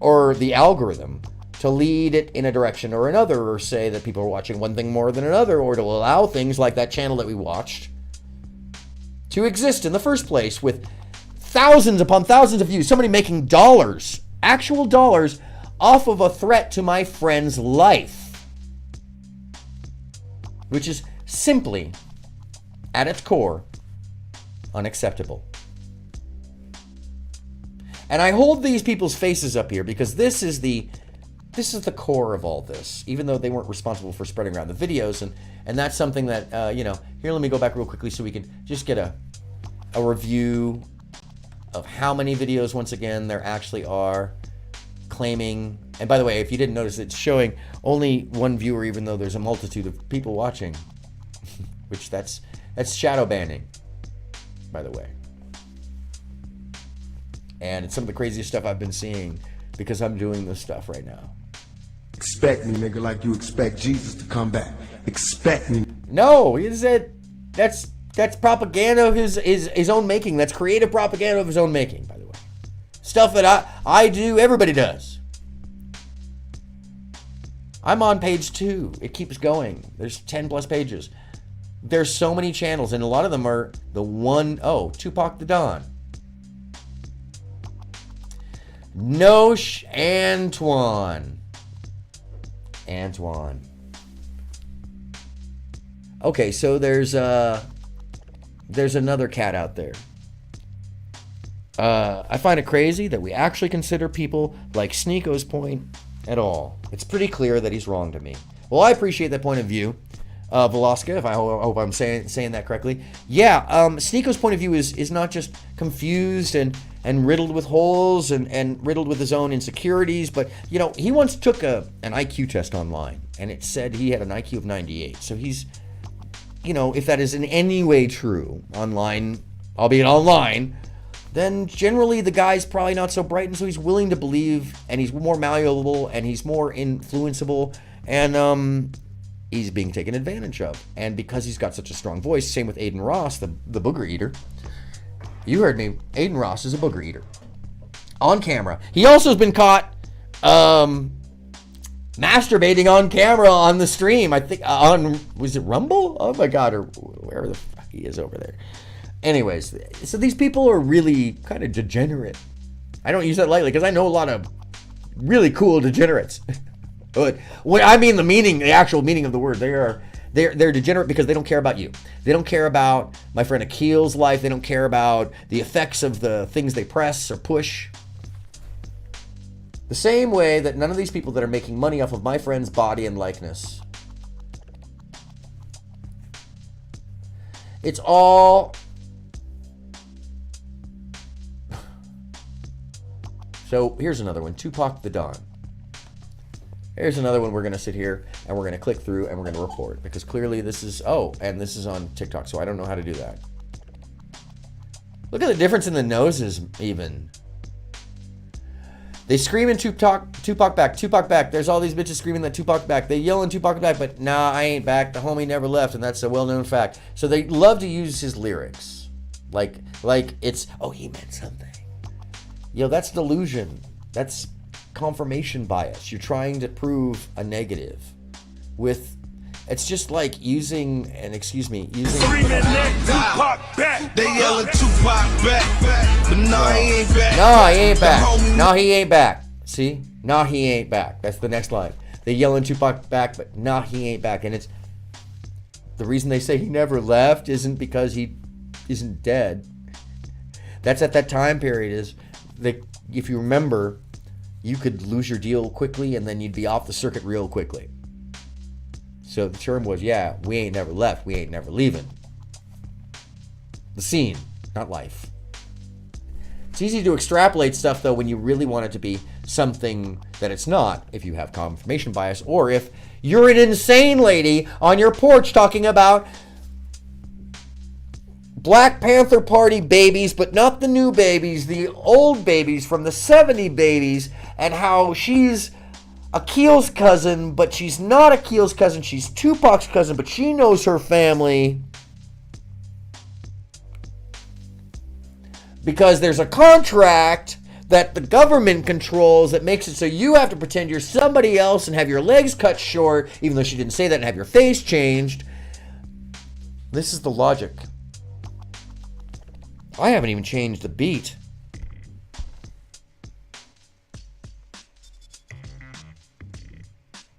or the algorithm to lead it in a direction or another, or say that people are watching one thing more than another, or to allow things like that channel that we watched to exist in the first place with thousands upon thousands of views. Somebody making dollars, actual dollars, off of a threat to my friend's life, which is simply, at its core, unacceptable. And I hold these people's faces up here because this is the core of all this, even though they weren't responsible for spreading around the videos. And that's something that, here, let me go back real quickly so we can just get a review of how many videos, once again, there actually are claiming. And by the way, if you didn't notice, it's showing only one viewer, even though there's a multitude of people watching, which that's shadow banning, by the way. And it's some of the craziest stuff I've been seeing because I'm doing this stuff right now. Expect me, nigga, like you expect Jesus to come back. Expect me. No, he said that's propaganda of his own making. That's creative propaganda of his own making, by the way. Stuff that I do, everybody does. I'm on page 2. It keeps going. There's 10 plus pages. There's so many channels, and a lot of them are the one, Tupac the Don. Nosh Antoine. Okay, so there's another cat out there. I find it crazy that we actually consider people like Sneako's point at all. It's pretty clear that he's wrong to me. Well, I appreciate that point of view. Velasca, if I hope I'm saying that correctly. Yeah, Sneako's point of view is not just confused and riddled with holes and riddled with his own insecurities, but, he once took an IQ test online, and it said he had an IQ of 98. So he's, if that is in any way true, online, albeit online, then generally the guy's probably not so bright, and so he's willing to believe, and he's more malleable, and he's more influenceable, and he's being taken advantage of. And because he's got such a strong voice, same with Aiden Ross, the booger eater. You heard me. Aiden Ross is a booger eater. On camera. He also has been caught masturbating on camera on the stream. I think was it Rumble? Oh my God, or wherever the fuck he is over there. Anyways, so these people are really kind of degenerate. I don't use that lightly because I know a lot of really cool degenerates. But when I mean the actual meaning of the word, they're degenerate because they don't care about you. They don't care about my friend Akil's life. They don't care about the effects of the things they press or push. The same way that none of these people that are making money off of my friend's body and likeness. It's all... So here's another one, Tupac the Don. Here's another one we're going to sit here and we're going to click through and we're going to report, because clearly this is, and this is on TikTok, so I don't know how to do that. Look at the difference in the noses even. They scream in Tupac back. There's all these bitches screaming that Tupac back. They yell in Tupac back, but nah, I ain't back. The homie never left, and that's a well-known fact. So they love to use his lyrics. Like it's, he meant something. That's delusion. That's confirmation bias. You're trying to prove a negative with, it's just like using Screaming that Tupac back. They yelling Tupac back. But no, he ain't back. No, he ain't back. No, he ain't back. See? No, he ain't back. That's the next line. They yelling Tupac back, but no, he ain't back. And it's the reason they say he never left isn't because he isn't dead. That's at that time period is that, if you remember, you could lose your deal quickly and then you'd be off the circuit real quickly. So the term was, we ain't never left, we ain't never leaving. The scene. not life. It's easy to extrapolate stuff, though, when you really want it to be something that it's not, if you have confirmation bias, or if you're an insane lady on your porch talking about Black Panther Party babies, but not the new babies, the old babies from the 70 babies, and how she's Akil's cousin, but she's not Akil's cousin, she's Tupac's cousin, but she knows her family. Because there's a contract that the government controls that makes it so you have to pretend you're somebody else and have your legs cut short, even though she didn't say that, and have your face changed. This is the logic. I haven't even changed the beat.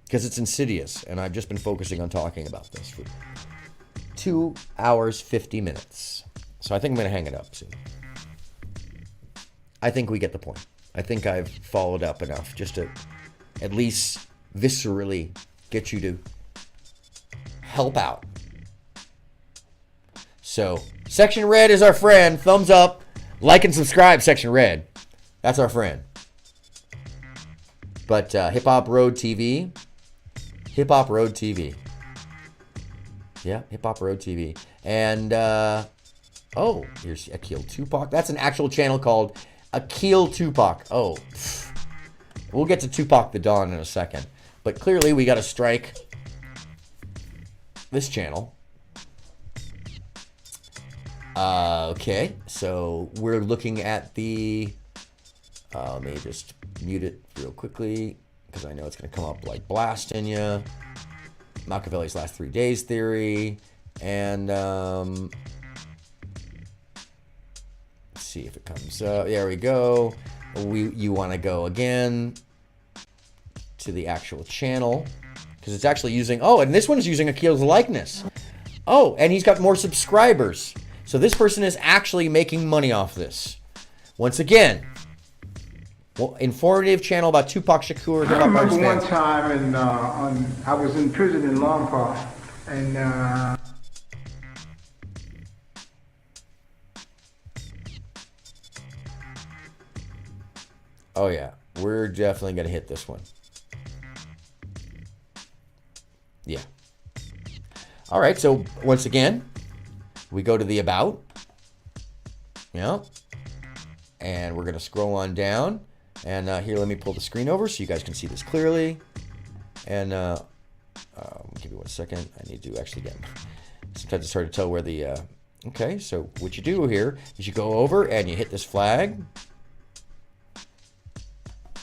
Because it's insidious, and I've just been focusing on talking about this for 2 hours, 50 minutes. So I think I'm going to hang it up soon. I think we get the point. I think I've followed up enough just to at least viscerally get you to help out. So, Section Red is our friend. Thumbs up. Like and subscribe, Section Red. That's our friend. But Hip Hop Road TV. Hip Hop Road TV. Yeah, Hip Hop Road TV. And, oh, here's Akil Tupac. That's an actual channel called Akil Tupac. Oh, pff. We'll get to Tupac the Don in a second. But clearly we got to strike this channel. Okay, so we're looking at the... let me just mute it real quickly, because I know it's going to come up like blasting you. Machiavelli's Last 3 Days theory. And, let's see if it comes up. There we go. You want to go again to the actual channel, because it's actually using... Oh, and this one is using Akil's likeness. Oh, and he's got more subscribers. So this person is actually making money off this. Once again, well, informative channel about Tupac Shakur. I remember one time, I was in prison in Long Park, and oh yeah, we're definitely gonna hit this one. Yeah. All right. So once again, we go to the about. Yeah. And we're gonna scroll on down. And here, let me pull the screen over so you guys can see this clearly. And give me 1 second. I need to actually get... Sometimes it's hard to tell where the... Okay, so what you do here is you go over and you hit this flag.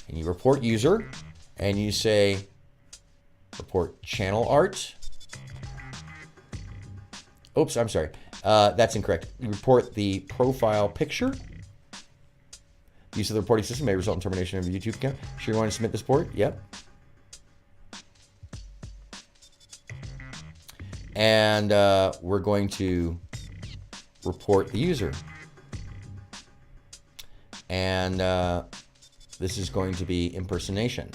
And you report user. And you say report channel art. Oops, I'm sorry. That's incorrect. You report the profile picture. Use of the reporting system may result in termination of your YouTube account. Sure you want to submit this report? Yep. And we're going to report the user. And this is going to be impersonation.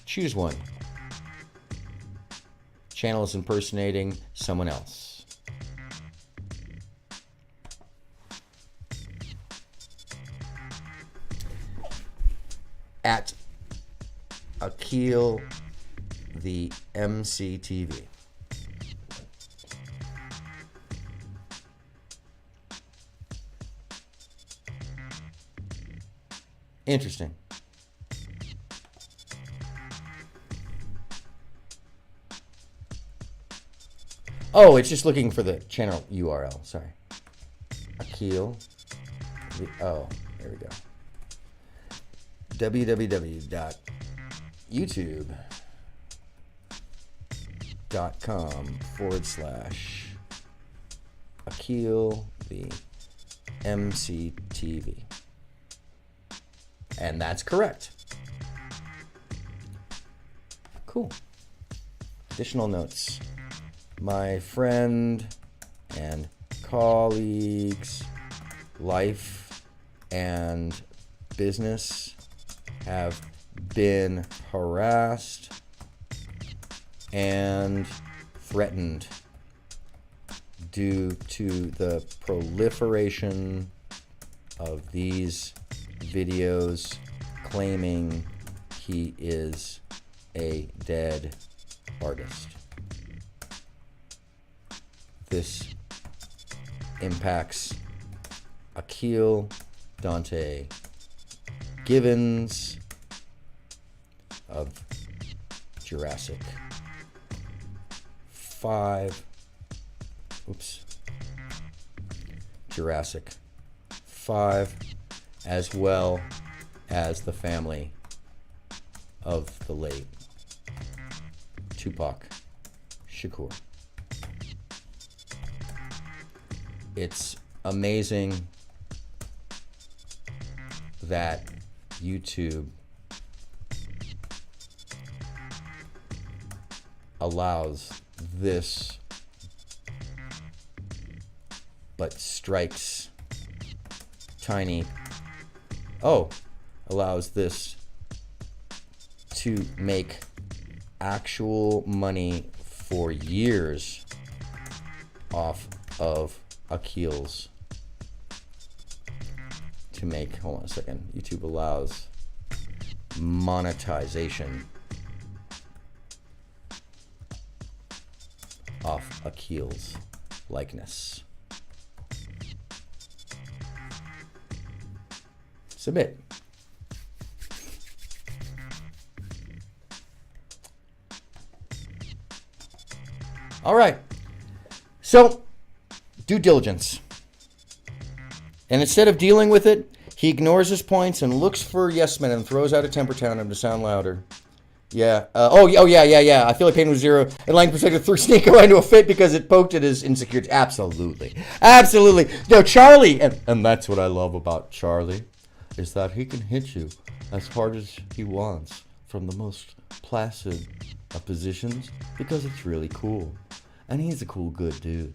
Choose one. Channel is impersonating someone else. At Akil the MCTV. Interesting. Oh, it's just looking for the channel URL. Sorry. Akil. Oh, there we go. www.youtube.com/Akil the MCTV. And that's correct. Cool. Additional notes. My friend and colleagues' life and business have been harassed and threatened due to the proliferation of these videos claiming he is a dead artist. This impacts Akil, Dante Givens of Jurassic 5. Jurassic 5, as well as the family of the late Tupac Shakur. It's amazing that YouTube allows this, but strikes tiny. Allows this to make actual money for years off of Akil's. To make, hold on a second, YouTube allows monetization off Akil's likeness. Submit. All right. So, due diligence. And instead of dealing with it, he ignores his points and looks for yes men and throws out a temper tantrum to sound louder. Yeah. Yeah. I feel like pain was 0 and lying perspective threw Sneeko into a fit because it poked at his insecurity. Absolutely. No, Charlie, and that's what I love about Charlie, is that he can hit you as hard as he wants from the most placid of positions because it's really cool. And he's a cool, good dude.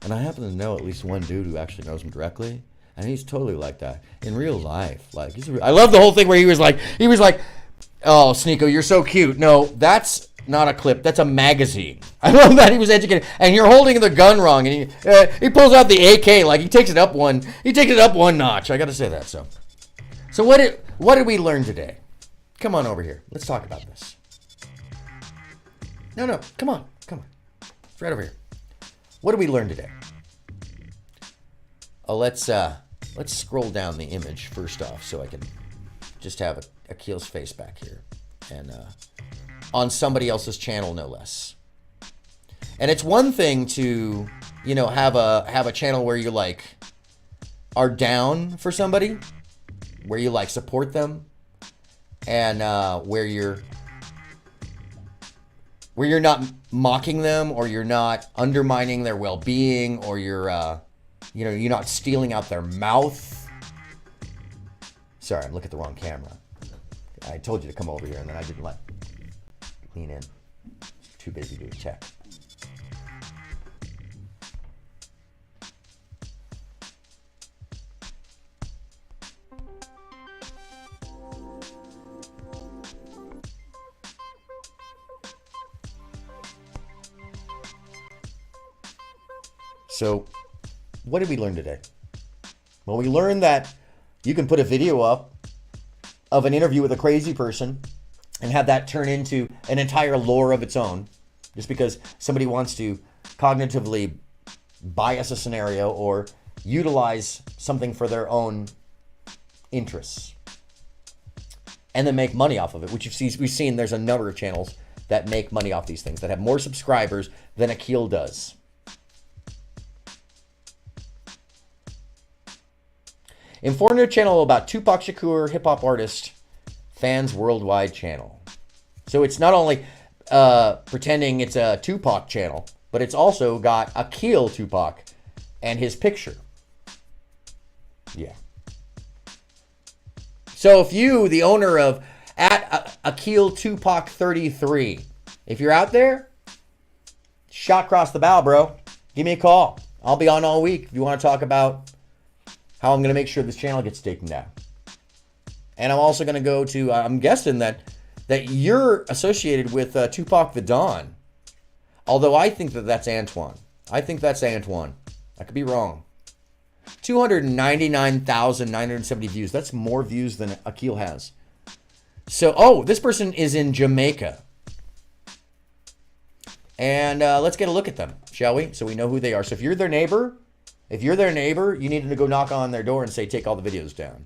And I happen to know at least one dude who actually knows him directly, and he's totally like that in real life. Like, I love the whole thing where he was like, "Oh, Sneeko, you're so cute." No, that's not a clip. That's a magazine. I love that he was educated. And you're holding the gun wrong, and he pulls out the AK, like he takes it up one notch. I got to say that. So what did we learn today? Come on over here. Let's talk about this. No, come on. It's right over here. What did we learn today? Let's scroll down the image first off so I can just have Akil's face back here, and on somebody else's channel, no less. And it's one thing to, have a channel where you like are down for somebody, where you like support them, and where you're not mocking them, or you're not undermining their well-being, or you're not stealing out their mouth. Sorry, I'm looking at the wrong camera. I told you to come over here, and then I didn't lean in. Too busy doing tech. So, what did we learn today? Well, we learned that you can put a video up of an interview with a crazy person and have that turn into an entire lore of its own, just because somebody wants to cognitively bias a scenario or utilize something for their own interests, and then make money off of it, which we've seen there's a number of channels that make money off these things, that have more subscribers than Akil does. Informative channel about Tupac Shakur, hip-hop artist, fans worldwide channel. So it's not only pretending it's a Tupac channel, but it's also got Akil Tupac and his picture. Yeah. So if you, the owner of Akil Tupac 33, if you're out there, shot across the bow, bro. Give me a call. I'll be on all week if you want to talk about how I'm going to make sure this channel gets taken down. And I'm also going to go to, I'm guessing that you're associated with Tupac the Don. Although I think that that's Antoine. I think that's Antoine. I could be wrong. 299,970 views. That's more views than Akil has. So, oh, this person is in Jamaica. And let's get a look at them, shall we? So we know who they are. So if you're their neighbor, you need to go knock on their door and say, take all the videos down.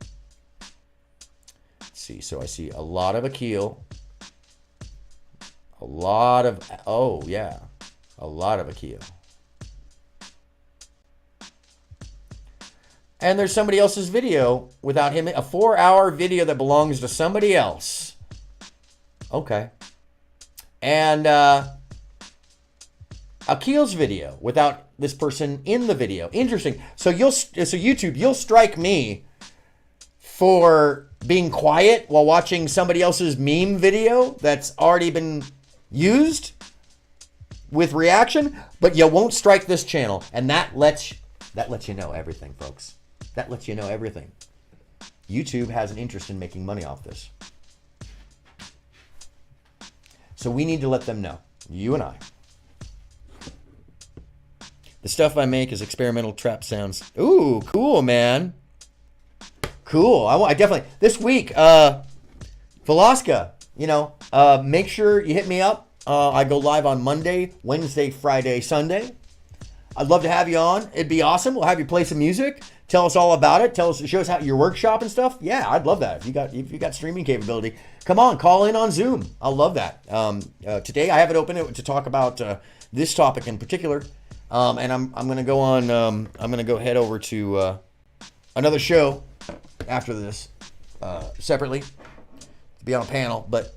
Let's see. So I see a lot of Akil. A lot of, oh yeah, a lot of Akil. And there's somebody else's video without him, a 4-hour video that belongs to somebody else. Okay. And Akil's video without this person in the video. Interesting. So YouTube, you'll strike me for being quiet while watching somebody else's meme video that's already been used with reaction, but you won't strike this channel, and that lets you know everything, folks. That lets you know everything. YouTube has an interest in making money off this. So we need to let them know, you and I. The stuff I make is experimental trap sounds. Ooh, cool, man. Cool. I definitely, this week, Velasca, make sure you hit me up. I go live on Monday, Wednesday, Friday, Sunday. I'd love to have you on. It'd be awesome. We'll have you play some music. Tell us all about it. Show us how your workshop and stuff. Yeah, I'd love that. If you got streaming capability, come on, call in on Zoom. I'll love that. Today I have it open to talk about this topic in particular, and I'm gonna go on. I'm gonna go head over to another show after this separately to be on a panel, but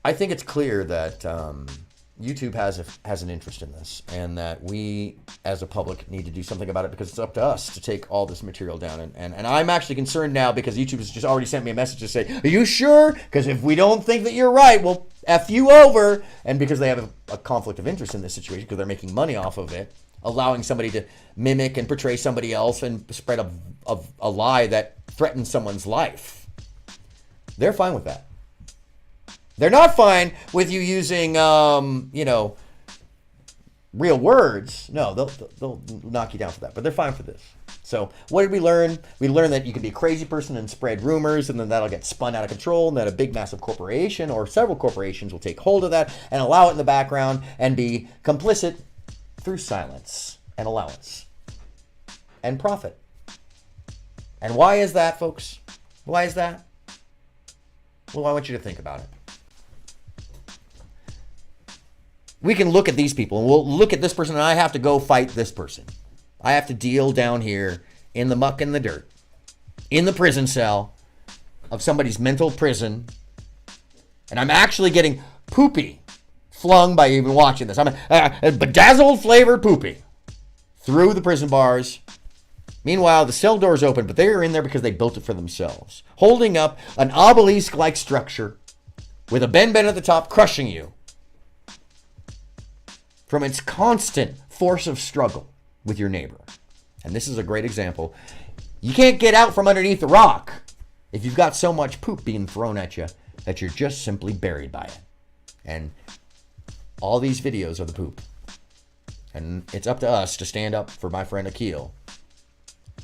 I think it's clear that YouTube has an interest in this, and that we as a public need to do something about it, because it's up to us to take all this material down. And I'm actually concerned now because YouTube has just already sent me a message to say, are you sure? Because if we don't think that you're right, we'll F you over. And because they have a conflict of interest in this situation, because they're making money off of it, allowing somebody to mimic and portray somebody else and spread a lie that threatens someone's life. They're fine with that. They're not fine with you using, real words. No, they'll knock you down for that. But they're fine for this. So what did we learn? We learned that you can be a crazy person and spread rumors, and then that'll get spun out of control, and that a big, massive corporation or several corporations will take hold of that and allow it in the background and be complicit through silence and allowance and profit. And why is that, folks? Why is that? Well, I want you to think about it. We can look at these people, and we'll look at this person, and I have to go fight this person. I have to deal down here in the muck and the dirt, in the prison cell of somebody's mental prison, and I'm actually getting poopy flung by even watching this. I'm a bedazzled flavored poopy through the prison bars. Meanwhile, the cell door's open, but they are in there because they built it for themselves, holding up an obelisk-like structure with a Ben at the top, crushing you from its constant force of struggle with your neighbor. And this is a great example. You can't get out from underneath the rock if you've got so much poop being thrown at you that you're just simply buried by it. And all these videos are the poop. And it's up to us to stand up for my friend Akil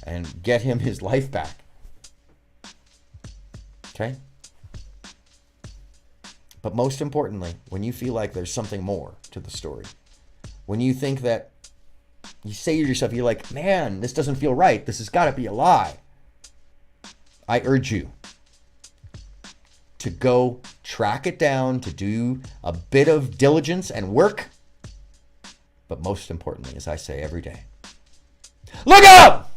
and get him his life back. Okay? But most importantly, when you feel like there's something more to the story, when you think that you say to yourself, you're like, man, this doesn't feel right. This has got to be a lie. I urge you to go track it down, to do a bit of diligence and work. But most importantly, as I say every day, look up!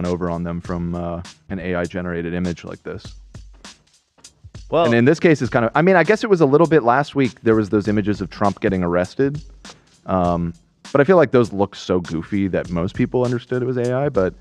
Over on them from an AI generated image like this. Well, and in this case, it's kind of, I mean, I guess it was a little bit last week. There was those images of Trump getting arrested. But I feel like those look so goofy that most people understood it was AI. But